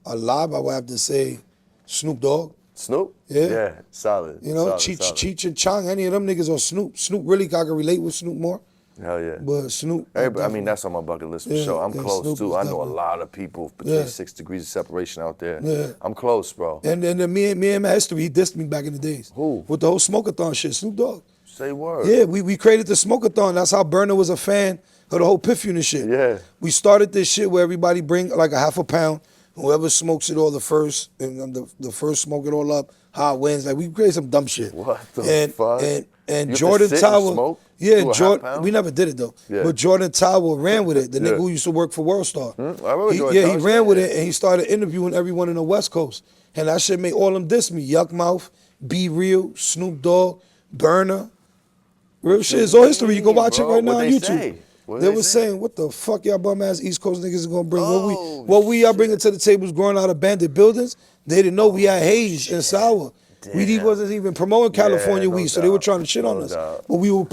Speaker 4: Alive, I would have to say Snoop Dogg.
Speaker 3: Snoop?
Speaker 4: Yeah.
Speaker 3: Yeah, solid.
Speaker 4: You know,
Speaker 3: solid,
Speaker 4: Cheech,
Speaker 3: solid.
Speaker 4: Cheech and Chong, any of them niggas or Snoop. Snoop really, I can relate with Snoop more.
Speaker 3: Hell yeah.
Speaker 4: But Snoop.
Speaker 3: Everybody, I mean, that's on my bucket list for
Speaker 4: Yeah,
Speaker 3: sure. I'm
Speaker 4: yeah,
Speaker 3: close
Speaker 4: Snoop
Speaker 3: too.
Speaker 4: is
Speaker 3: I know a
Speaker 4: definitely-
Speaker 3: lot of people between
Speaker 4: Yeah.
Speaker 3: 6 degrees of separation out there.
Speaker 4: Yeah.
Speaker 3: I'm close, bro.
Speaker 4: And then me and my history, he dissed me back in the days.
Speaker 3: Who?
Speaker 4: With the whole Smoke-a-thon shit, Snoop Dogg.
Speaker 3: Say word.
Speaker 4: Yeah, we created the Smoke-a-thon. That's how Burner was a fan of the whole Piff Unit shit.
Speaker 3: Yeah.
Speaker 4: We started this shit where everybody bring like a half a pound. Whoever smokes it all the first, and the first smoke it all up, how it wins. Like we created some dumb shit.
Speaker 3: What the fuck?
Speaker 4: And
Speaker 3: You have to
Speaker 4: Jordan
Speaker 3: sit and
Speaker 4: Tower.
Speaker 3: smoke?
Speaker 4: Yeah,
Speaker 3: Do a half
Speaker 4: Jordan.
Speaker 3: pound?
Speaker 4: We never did it though.
Speaker 3: Yeah.
Speaker 4: But Jordan Tower ran with it. The
Speaker 3: Yeah.
Speaker 4: nigga who used to work for World Star.
Speaker 3: I remember
Speaker 4: He
Speaker 3: Jordan Tower.
Speaker 4: ran with
Speaker 3: Yeah.
Speaker 4: it and he started interviewing everyone in the West Coast. And that shit made all them diss me. Yuck Mouth, Be Real, Snoop Dogg, Burner. Real shit. It's all history. You can watch it
Speaker 3: Bro,
Speaker 4: right now
Speaker 3: what'd
Speaker 4: on
Speaker 3: they
Speaker 4: YouTube.
Speaker 3: say? What
Speaker 4: They
Speaker 3: they
Speaker 4: was
Speaker 3: say?
Speaker 4: saying, what the fuck y'all bum ass East Coast niggas is gonna bring?
Speaker 3: Oh,
Speaker 4: what we are bringing to the table is growing out of abandoned buildings. They didn't know we had Haze and Sour. Weed
Speaker 3: Damn.
Speaker 4: wasn't even promoting California
Speaker 3: no
Speaker 4: weed, so they were
Speaker 3: doubt.
Speaker 4: trying to shit on
Speaker 3: No
Speaker 4: us.
Speaker 3: doubt.
Speaker 4: But we were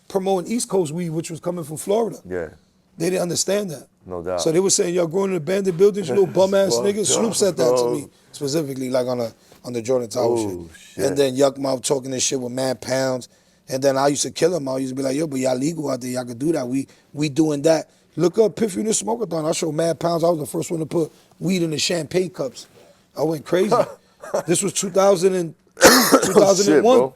Speaker 4: promoting East Coast weed, which was coming from Florida.
Speaker 3: Yeah,
Speaker 4: They didn't understand that.
Speaker 3: no doubt.
Speaker 4: So they were saying, y'all growing in abandoned buildings, you little bum ass
Speaker 3: Fucked
Speaker 4: niggas. Snoop
Speaker 3: up,
Speaker 4: said that to
Speaker 3: bro.
Speaker 4: me specifically, like on the Jordan Tower
Speaker 3: Oh, shit.
Speaker 4: And then Yuck Mouth talking this shit with mad pounds. And then I used to kill him. I used to be like, yo, but y'all legal out there. Y'all could do that. We doing that. Look up Piff Unit Smoke-a-thon. I showed mad pounds. I was the first one to put weed in the champagne cups. I went crazy. This was 2002, 2001.
Speaker 3: Shit, bro.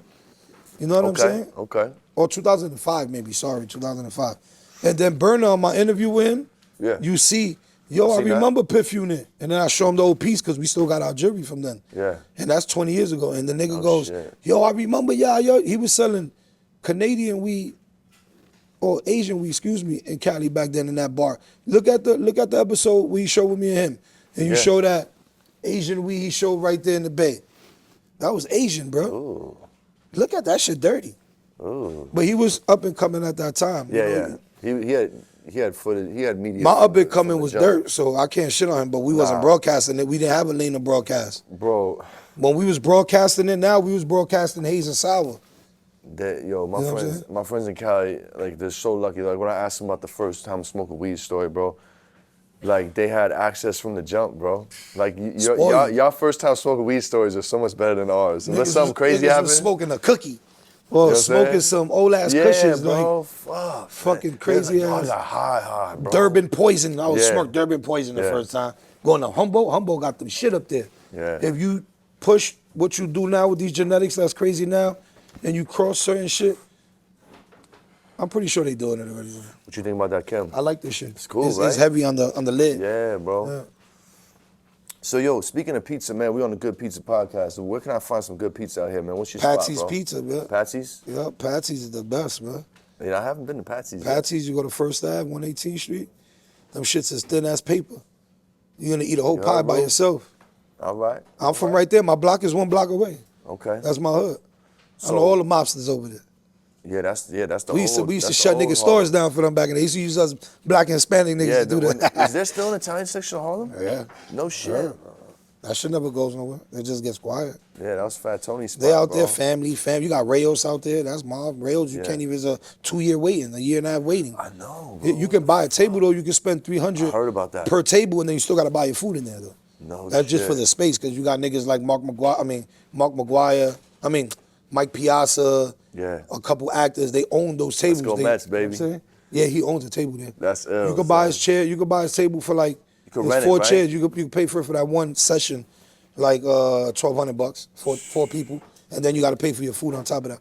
Speaker 4: You know what I'm
Speaker 3: Okay,
Speaker 4: saying?
Speaker 3: okay.
Speaker 4: Or 2005 maybe, sorry, 2005. And then Burner, on my interview with him,
Speaker 3: Yeah.
Speaker 4: you see, yo, I
Speaker 3: See that?
Speaker 4: remember Piff Unit. And then I show him the old piece because we still got our jury from then.
Speaker 3: Yeah.
Speaker 4: And that's 20 years ago. And the nigga
Speaker 3: Oh,
Speaker 4: goes,
Speaker 3: shit.
Speaker 4: yo, I remember y'all, yo. He was selling Canadian weed, or Asian weed, excuse me, in Cali back then in that bar. Look at the episode where he showed with me and him. And you
Speaker 3: Yeah.
Speaker 4: show that Asian weed he showed right there in the Bay. That was Asian, bro.
Speaker 3: Ooh,
Speaker 4: Look at that shit dirty.
Speaker 3: ooh.
Speaker 4: But he was up and coming at that time. you
Speaker 3: Yeah,
Speaker 4: know?
Speaker 3: yeah. He had footage. He had media.
Speaker 4: My
Speaker 3: from
Speaker 4: up
Speaker 3: the-
Speaker 4: and coming
Speaker 3: from the
Speaker 4: was
Speaker 3: jump.
Speaker 4: dirt, so I can't shit on him. But we wasn't
Speaker 3: Nah.
Speaker 4: broadcasting it. We didn't have a lane to broadcast.
Speaker 3: Bro,
Speaker 4: When we was broadcasting it, now we was broadcasting Haze and Sour.
Speaker 3: Yo, my friends in Cali, like, they're so lucky. Like, when I asked them about the first time smoking weed story, bro, like, they had access from the jump, bro. Like, y'all first time smoking weed stories are so much better than ours. Unless something crazy happens.
Speaker 4: Smoking a cookie. Or smoking some old ass cushions,
Speaker 3: bro,
Speaker 4: like
Speaker 3: fuck,
Speaker 4: fucking crazy ass.
Speaker 3: I got high, bro.
Speaker 4: Durban poison. I was smoking Durban poison the first time. Going to Humboldt got them shit up there.
Speaker 3: Yeah.
Speaker 4: If you push what you do now with these genetics that's crazy now, and you cross certain shit, I'm pretty sure they doing it already.
Speaker 3: What you think about that, Kim?
Speaker 4: I like this shit.
Speaker 3: It's cool, right?
Speaker 4: It's heavy on the lid.
Speaker 3: Yeah, bro.
Speaker 4: Yeah.
Speaker 3: So, yo, speaking of pizza, man, we on the Good Pizza podcast. So where can I find some good pizza out here, man? What's your spot,
Speaker 4: Patsy's
Speaker 3: bro?
Speaker 4: Pizza, man.
Speaker 3: Patsy's?
Speaker 4: Yeah, Patsy's is the best, man.
Speaker 3: Yeah, I haven't been to Patsy's yet.
Speaker 4: Patsy's, you go to First Ave, 118th Street. Them shits is thin as paper. You're gonna eat a whole pie by yourself.
Speaker 3: All right.
Speaker 4: I'm from right there. My block is 1 block away.
Speaker 3: Okay.
Speaker 4: That's my hood. I know all the mobsters over there.
Speaker 3: Yeah, that's the
Speaker 4: We used to shut niggas' stores down for them back in the day. They used to use us black and Hispanic niggas to do that.
Speaker 3: Is there still an Italian section of Harlem?
Speaker 4: Yeah.
Speaker 3: No shit.
Speaker 4: Yeah. That shit never goes nowhere. It just gets quiet.
Speaker 3: Yeah, that was Fat Tony's spot,
Speaker 4: They out
Speaker 3: bro.
Speaker 4: there, family. You got Rayos out there. That's mob. Rayos, you can't even, it's a 2-year waiting, a year and a half waiting.
Speaker 3: I know, bro.
Speaker 4: You can buy a table, though. You can spend $300
Speaker 3: I heard about that.
Speaker 4: per table, and then you still got to buy your food in there, though.
Speaker 3: No
Speaker 4: That's just
Speaker 3: shit.
Speaker 4: for the space, because you got niggas like Mike Piazza, a couple actors. They own those tables.
Speaker 3: Let's go Mets, baby.
Speaker 4: You know what I'm saying? Yeah, he owns a table there.
Speaker 3: That's ill.
Speaker 4: You can buy his chair. You can buy his table for like,
Speaker 3: rent
Speaker 4: there's
Speaker 3: it,
Speaker 4: 4
Speaker 3: right?
Speaker 4: chairs. You can pay for it for that one session, like $1,200 for 4 people, and then you got to pay for your food on top of that.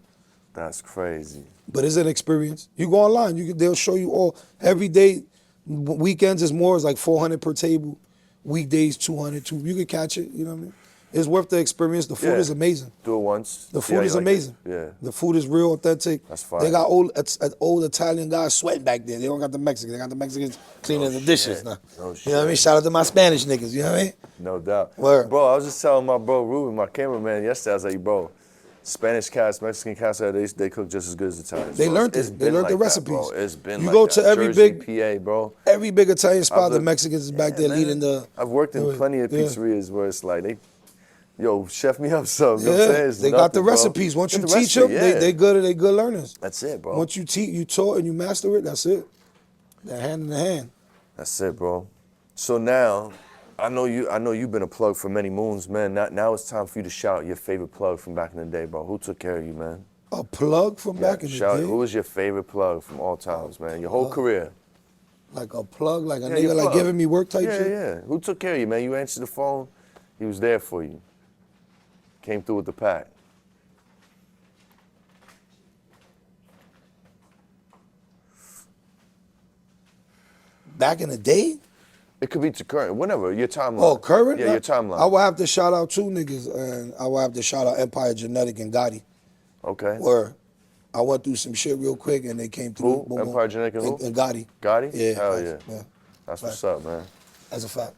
Speaker 3: That's crazy.
Speaker 4: But it's an experience. You go online. They'll show you all. Every day, weekends is more. It's like $400 per table. Weekdays $200. You can catch it. You know what I mean? It's worth the experience. The food is amazing.
Speaker 3: Do it once.
Speaker 4: The food is amazing.
Speaker 3: Yeah.
Speaker 4: The food is real authentic.
Speaker 3: That's fine.
Speaker 4: They got old Italian guys sweating back there. They don't got the Mexicans. They got the Mexicans cleaning the dishes now.
Speaker 3: No shit.
Speaker 4: You know what I mean? Shout out to my Spanish niggas. You know what I mean?
Speaker 3: No doubt.
Speaker 4: Word.
Speaker 3: Bro, I was just telling my bro Ruben, my cameraman, yesterday, I was like, bro, Spanish cats, Mexican cats, they cook just as good as Italians.
Speaker 4: They
Speaker 3: bro.
Speaker 4: learned
Speaker 3: It's
Speaker 4: it.
Speaker 3: been
Speaker 4: They learned
Speaker 3: like
Speaker 4: the
Speaker 3: that,
Speaker 4: recipes.
Speaker 3: bro. It's been
Speaker 4: You
Speaker 3: like
Speaker 4: go
Speaker 3: that.
Speaker 4: to every
Speaker 3: Jersey,
Speaker 4: big-
Speaker 3: PA, bro.
Speaker 4: Every big Italian spot, the
Speaker 3: looked-
Speaker 4: Mexicans is back there
Speaker 3: man.
Speaker 4: leading the.
Speaker 3: I've worked in plenty of pizzerias where it's like, yo, chef me up something. You know what I'm saying? It's
Speaker 4: they got
Speaker 3: nothing,
Speaker 4: the
Speaker 3: bro.
Speaker 4: Recipes. Once
Speaker 3: Get
Speaker 4: you
Speaker 3: the
Speaker 4: teach
Speaker 3: recipe,
Speaker 4: them, they good learners.
Speaker 3: That's it, bro.
Speaker 4: Once you taught and you master it, that's it. That hand in the hand.
Speaker 3: That's it, bro. So now, I know you've been a plug for many moons, man. Now it's time for you to shout out your favorite plug from back in the day, bro. Who took care of you, man?
Speaker 4: A plug from back in the day?
Speaker 3: Who was your favorite plug from all times, man? Your whole career.
Speaker 4: Like a plug, like a
Speaker 3: your
Speaker 4: nigga like
Speaker 3: plug.
Speaker 4: giving me work type shit?
Speaker 3: Yeah. Who took care of you, man? You answered the phone, he was there for you. Came through with the pack.
Speaker 4: Back in the day?
Speaker 3: It could be to current, whenever, your timeline.
Speaker 4: Oh, current?
Speaker 3: Yeah, your timeline.
Speaker 4: I would have to shout out 2 niggas, and I would have to shout out Empire Genetic and Gotti.
Speaker 3: Okay.
Speaker 4: Where I went through some shit real quick, and they came through.
Speaker 3: Who?
Speaker 4: Boom, boom.
Speaker 3: Empire Genetic and who?
Speaker 4: And Gotti.
Speaker 3: Gotti?
Speaker 4: Yeah.
Speaker 3: Hell yeah.
Speaker 4: Yeah.
Speaker 3: That's what's up, man.
Speaker 4: That's a fact.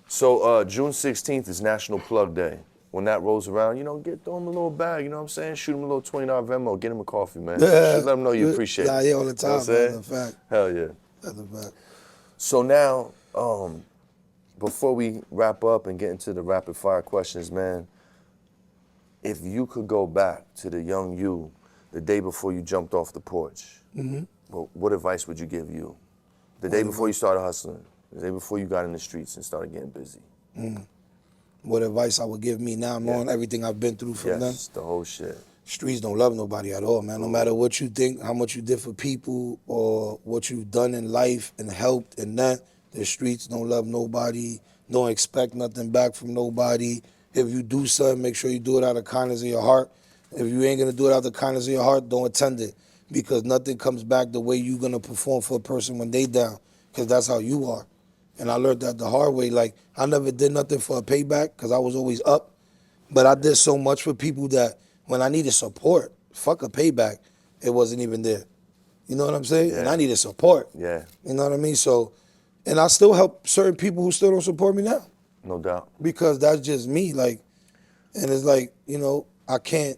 Speaker 3: So June 16th is National Plug Day. When that rolls around, throw him a little bag, you know what I'm saying? Shoot him a little $20 Venmo, get him a coffee, man.
Speaker 4: Yeah.
Speaker 3: Let him know you appreciate it.
Speaker 4: Yeah, all the time,
Speaker 3: You know what I'm
Speaker 4: man.
Speaker 3: saying?
Speaker 4: That's a fact.
Speaker 3: Hell yeah.
Speaker 4: That's a fact.
Speaker 3: So now, before we wrap up and get into the rapid fire questions, man, if you could go back to the young you the day before you jumped off the porch, what advice would you give you? The day before you started hustling, the day before you got in the streets and started getting busy.
Speaker 4: What advice I would give me now, knowing everything I've been through from them?
Speaker 3: Yes, the whole shit.
Speaker 4: Streets don't love nobody at all, man. No matter what you think, how much you did for people, or what you've done in life and helped and that, the streets don't love nobody, don't expect nothing back from nobody. If you do something, make sure you do it out of kindness of your heart. If you ain't gonna do it out of the kindness of your heart, don't attend it. Because nothing comes back the way you gonna perform for a person when they down. Because that's how you are. And I learned that the hard way. Like, I never did nothing for a payback because I was always up. But I did so much for people that when I needed support, fuck a payback, it wasn't even there. You know what I'm saying?
Speaker 3: Yeah.
Speaker 4: And I needed support.
Speaker 3: Yeah.
Speaker 4: You know what I mean? So, and I still help certain people who still don't support me now.
Speaker 3: No doubt.
Speaker 4: Because that's just me. Like, and it's like, I can't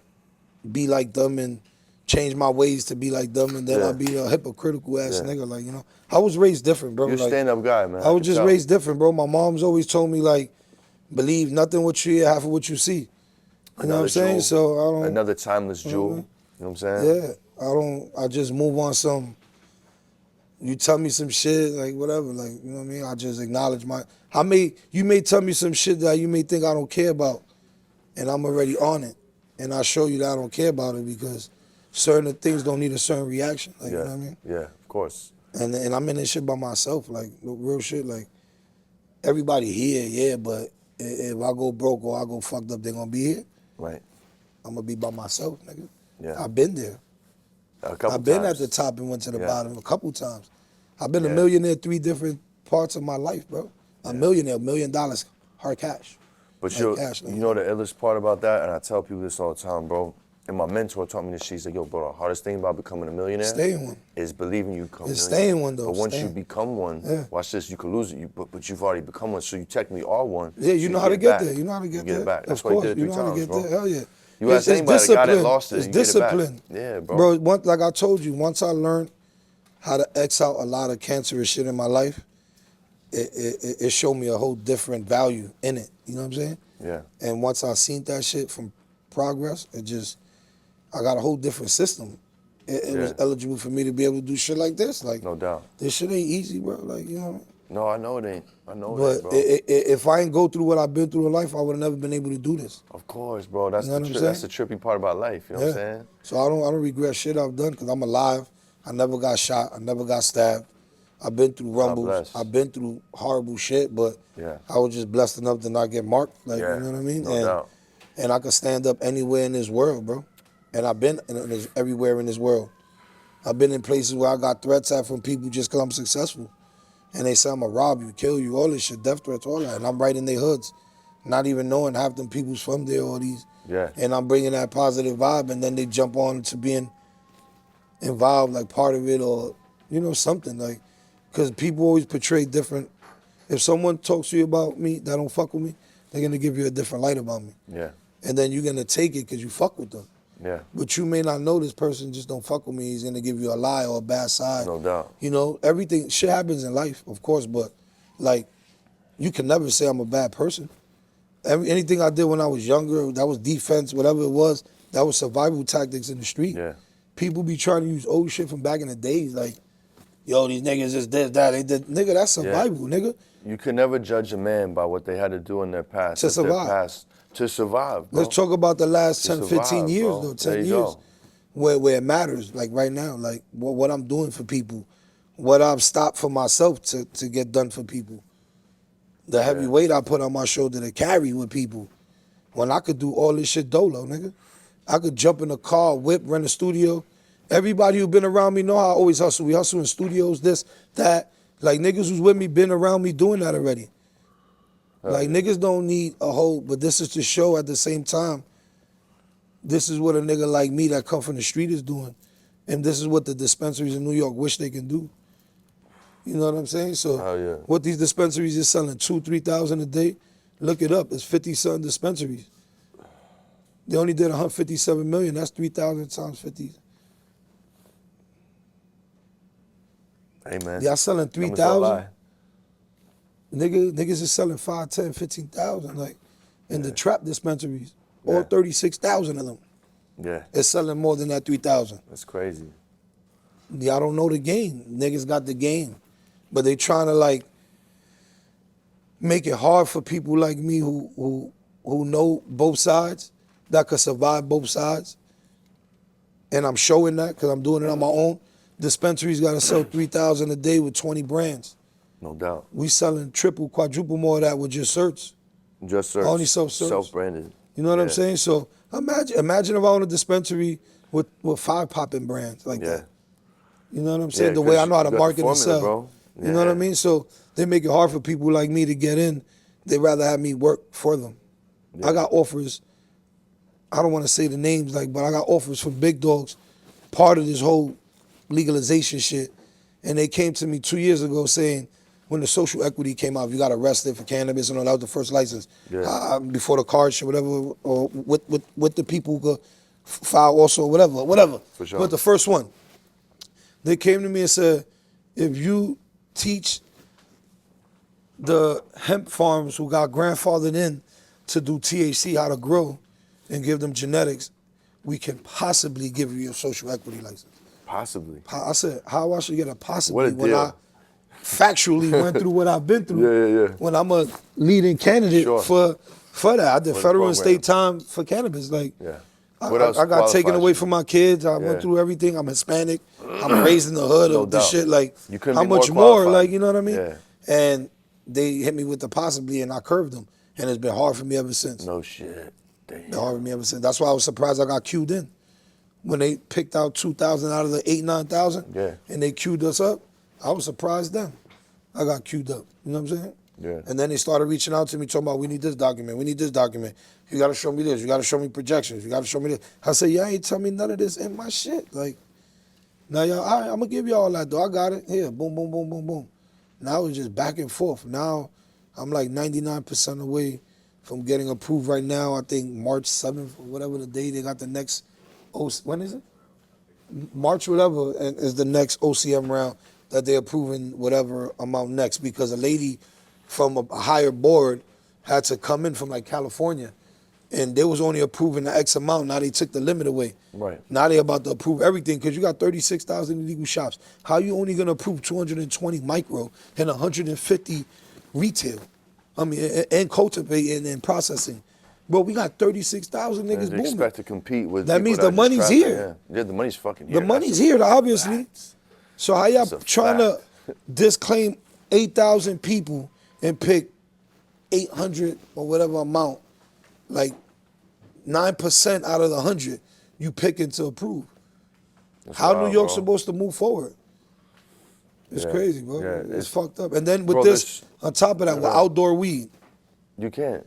Speaker 4: be like them and change my ways to be like them, and then I'll be a hypocritical ass nigga. Like, I was raised different, bro.
Speaker 3: You're a
Speaker 4: like,
Speaker 3: stand-up guy, man.
Speaker 4: I was just raised different, bro. My mom's always told me, like, believe nothing what you hear, half of what you see. You know what I'm saying?
Speaker 3: Jewel.
Speaker 4: So I don't.
Speaker 3: Another timeless jewel. know what I'm saying?
Speaker 4: Yeah, I just move on some, you tell me some shit, like whatever, like, you know what I mean? I just acknowledge you may tell me some shit that you may think I don't care about, and I'm already on it. And I show you that I don't care about it because certain things don't need a certain reaction, like, you know what I mean?
Speaker 3: Yeah, of course.
Speaker 4: And I'm in this shit by myself, like, real shit, like, everybody here, yeah, but if I go broke or I go fucked up, they gonna be here.
Speaker 3: Right.
Speaker 4: I'm gonna be by myself, nigga.
Speaker 3: Yeah.
Speaker 4: I've been there. I've been at the top and went to the bottom a couple times. I've been a millionaire 3 different parts of my life, bro. A millionaire, $1 million, hard cash.
Speaker 3: But you know the illest part about that, and I tell people this all the time, bro. And my mentor taught me this shit. He said, yo, bro, the hardest thing about becoming a millionaire
Speaker 4: staying one.
Speaker 3: Is believing you become
Speaker 4: it's
Speaker 3: a millionaire.
Speaker 4: Staying one, though.
Speaker 3: But once you become one, watch this, you can lose it, but you've already become one, so you technically are one.
Speaker 4: Yeah, you
Speaker 3: so
Speaker 4: know how to get there. You know how to get there.
Speaker 3: Get it back. That's
Speaker 4: of
Speaker 3: why
Speaker 4: course,
Speaker 3: you did it 3 times, bro.
Speaker 4: Hell yeah.
Speaker 3: You ask anybody, the guy that lost it,
Speaker 4: it's
Speaker 3: you
Speaker 4: discipline.
Speaker 3: Get it back. Yeah, bro.
Speaker 4: Like I told you, once I learned how to X out a lot of cancerous shit in my life, it showed me a whole different value in it. You know what I'm saying?
Speaker 3: Yeah.
Speaker 4: And once I seen that shit from progress, I got a whole different system. It was eligible for me to be able to do shit like this. Like,
Speaker 3: no doubt.
Speaker 4: This shit ain't easy, bro. Like, you know.
Speaker 3: No, I know it ain't. I know
Speaker 4: but
Speaker 3: it ain't, bro.
Speaker 4: If I ain't go through what I've been through in life, I would have never been able to do this.
Speaker 3: Of course, bro. That's
Speaker 4: you know
Speaker 3: that's the trippy part about life. You know what I'm saying?
Speaker 4: So I don't regret shit I've done because I'm alive. I never got shot. I never got stabbed. I've been through rumbles. I've been through horrible shit, but I was just blessed enough to not get marked. Like, you know what I mean?
Speaker 3: No doubt.
Speaker 4: And I could stand up anywhere in this world, bro. And I've been everywhere in this world. I've been in places where I got threats at from people just because I'm successful. And they say I'm going to rob you, kill you, all this shit, death threats, all that. And I'm right in their hoods, not even knowing half them people's from there, all these.
Speaker 3: Yeah.
Speaker 4: And I'm bringing that positive vibe, and then they jump on to being involved, like part of it or, you know, something. Like, because people always portray different. If someone talks to you about me that don't fuck with me, they're going to give you a different light about me.
Speaker 3: Yeah.
Speaker 4: And then you're going to take it because you fuck with them.
Speaker 3: Yeah.
Speaker 4: But you may not know this person just don't fuck with me. He's going to give you a lie or a bad side.
Speaker 3: No doubt.
Speaker 4: You know, everything, shit happens in life, of course, but, like, you can never say I'm a bad person. Anything I did when I was younger, that was defense, whatever it was, that was survival tactics in the street.
Speaker 3: Yeah.
Speaker 4: People be trying to use old shit from back in the days, like, yo, these niggas is this, that, they did. Nigga, that's survival, nigga.
Speaker 3: You can never judge a man by what they had to do in their past.
Speaker 4: To survive.
Speaker 3: To survive, bro.
Speaker 4: Let's talk about the last 10,
Speaker 3: survive,
Speaker 4: 15 years,
Speaker 3: bro.
Speaker 4: though, 10
Speaker 3: there you
Speaker 4: years.
Speaker 3: Go.
Speaker 4: Where it matters, like right now, like what I'm doing for people, what I've stopped for myself to get done for people. The heavy weight I put on my shoulder to carry with people. When I could do all this shit dolo, nigga. I could jump in a car, whip, rent a studio. Everybody who been around me know I always hustle. We hustle in studios, this, that. Like niggas who's with me been around me doing that already. Like niggas don't need a whole, but this is to show at the same time, this is what a nigga like me that come from the street is doing. And this is what the dispensaries in New York wish they can do. You know what I'm saying? So what these dispensaries is selling, 2,000, 3,000 a day, look it up. It's 50-something dispensaries. They only did 157 million. That's 3,000 times 50.
Speaker 3: Hey, man.
Speaker 4: Y'all selling 3,000? Niggas is selling 5, 10, 15,000, like, in the trap dispensaries. All 36,000 of them.
Speaker 3: Yeah.
Speaker 4: It's selling more than that 3,000.
Speaker 3: That's crazy.
Speaker 4: Y'all don't know the game. Niggas got the game. But they trying to, like, make it hard for people like me who know both sides, that could survive both sides. And I'm showing that because I'm doing it on my own. Dispensaries got to sell 3,000 a day with 20 brands.
Speaker 3: No doubt.
Speaker 4: We selling triple, quadruple more of that with just Certz.
Speaker 3: Just Certz.
Speaker 4: Only Certz.
Speaker 3: Self-branded.
Speaker 4: You know what I'm saying? So imagine if I own a dispensary with 5 popping brands like that. You know what I'm saying? The way I know how to market and sell.
Speaker 3: Bro.
Speaker 4: You know what I mean? So they make it hard for people like me to get in. They'd rather have me work for them. I got offers. I don't want to say the names, like, but I got offers from big dogs, part of this whole legalization shit. And they came to me 2 years ago saying, when the social equity came out, you got arrested for cannabis and all that was the first license. Before the card shit, whatever, or with the people who could file also, whatever.
Speaker 3: For sure.
Speaker 4: But the first one, they came to me and said, if you teach the hemp farms who got grandfathered in to do THC how to grow and give them genetics, we can possibly give you your social equity license.
Speaker 3: Possibly.
Speaker 4: I said, how I should get a possibly
Speaker 3: What a
Speaker 4: when
Speaker 3: deal.
Speaker 4: I factually went through what I've been through.
Speaker 3: Yeah.
Speaker 4: When I'm a leading candidate
Speaker 3: Sure.
Speaker 4: for that. I did
Speaker 3: For the
Speaker 4: federal and state
Speaker 3: program.
Speaker 4: time for cannabis. Like,
Speaker 3: Yeah.
Speaker 4: I
Speaker 3: What else
Speaker 4: got taken
Speaker 3: qualifies
Speaker 4: away
Speaker 3: you?
Speaker 4: from my kids. I
Speaker 3: Yeah.
Speaker 4: went through everything. I'm Hispanic. I'm raised in the hood
Speaker 3: No
Speaker 4: of the
Speaker 3: doubt.
Speaker 4: shit. Like,
Speaker 3: You couldn't
Speaker 4: how
Speaker 3: be more
Speaker 4: much more?
Speaker 3: qualified.
Speaker 4: Like, you know what I mean?
Speaker 3: Yeah.
Speaker 4: And they hit me with the possibly, and I curved them. And it's been hard for me ever since.
Speaker 3: No shit. Damn.
Speaker 4: Been hard for me ever since. That's why I was surprised I got queued in. When they picked out 2,000 out of the 9,000,
Speaker 3: Yeah.
Speaker 4: and they queued us up, I was surprised then. I got queued up. You know what I'm saying?
Speaker 3: Yeah.
Speaker 4: And then they started reaching out to me, talking about, we need this document, we need this document. You got to show me this. You got to show me projections. You got to show me this. I said, y'all ain't tell me none of this in my shit. Like, now y'all, all right, I'm going to give you all that, though. I got it. Here, boom, boom, boom, boom, boom. Now it's just back and forth. Now I'm like 99% away from getting approved right now. I think March 7th or whatever the day they got the next, when is it? March whatever is the next OCM round that they're approving whatever amount next, because a lady from a higher board had to come in from like California, and they was only approving the X amount. Now they took the limit away.
Speaker 3: Right.
Speaker 4: Now they about to approve everything because you got 36,000 illegal shops. How you only gonna approve 220 micro and 150 retail? I mean, and cultivating and processing. Bro, we got 36,000 niggas
Speaker 3: They
Speaker 4: booming.
Speaker 3: expect to compete with
Speaker 4: That
Speaker 3: people
Speaker 4: means
Speaker 3: that
Speaker 4: the
Speaker 3: are just
Speaker 4: money's
Speaker 3: trapping.
Speaker 4: here.
Speaker 3: Yeah, the money's fucking here.
Speaker 4: The money's here, obviously.
Speaker 3: Facts.
Speaker 4: So how y'all
Speaker 3: That's a
Speaker 4: trying to
Speaker 3: fact.
Speaker 4: disclaim 8,000 people and pick 800 or whatever amount, like 9% out of the 100 you picking to approve?
Speaker 3: That's
Speaker 4: How
Speaker 3: wild,
Speaker 4: New York
Speaker 3: bro.
Speaker 4: supposed to move forward? It's
Speaker 3: Yeah.
Speaker 4: crazy, bro.
Speaker 3: Yeah,
Speaker 4: it's
Speaker 3: it's-
Speaker 4: fucked up. And then with
Speaker 3: Bro,
Speaker 4: this,
Speaker 3: this-
Speaker 4: on top of that, with
Speaker 3: Yeah.
Speaker 4: outdoor weed
Speaker 3: You can't.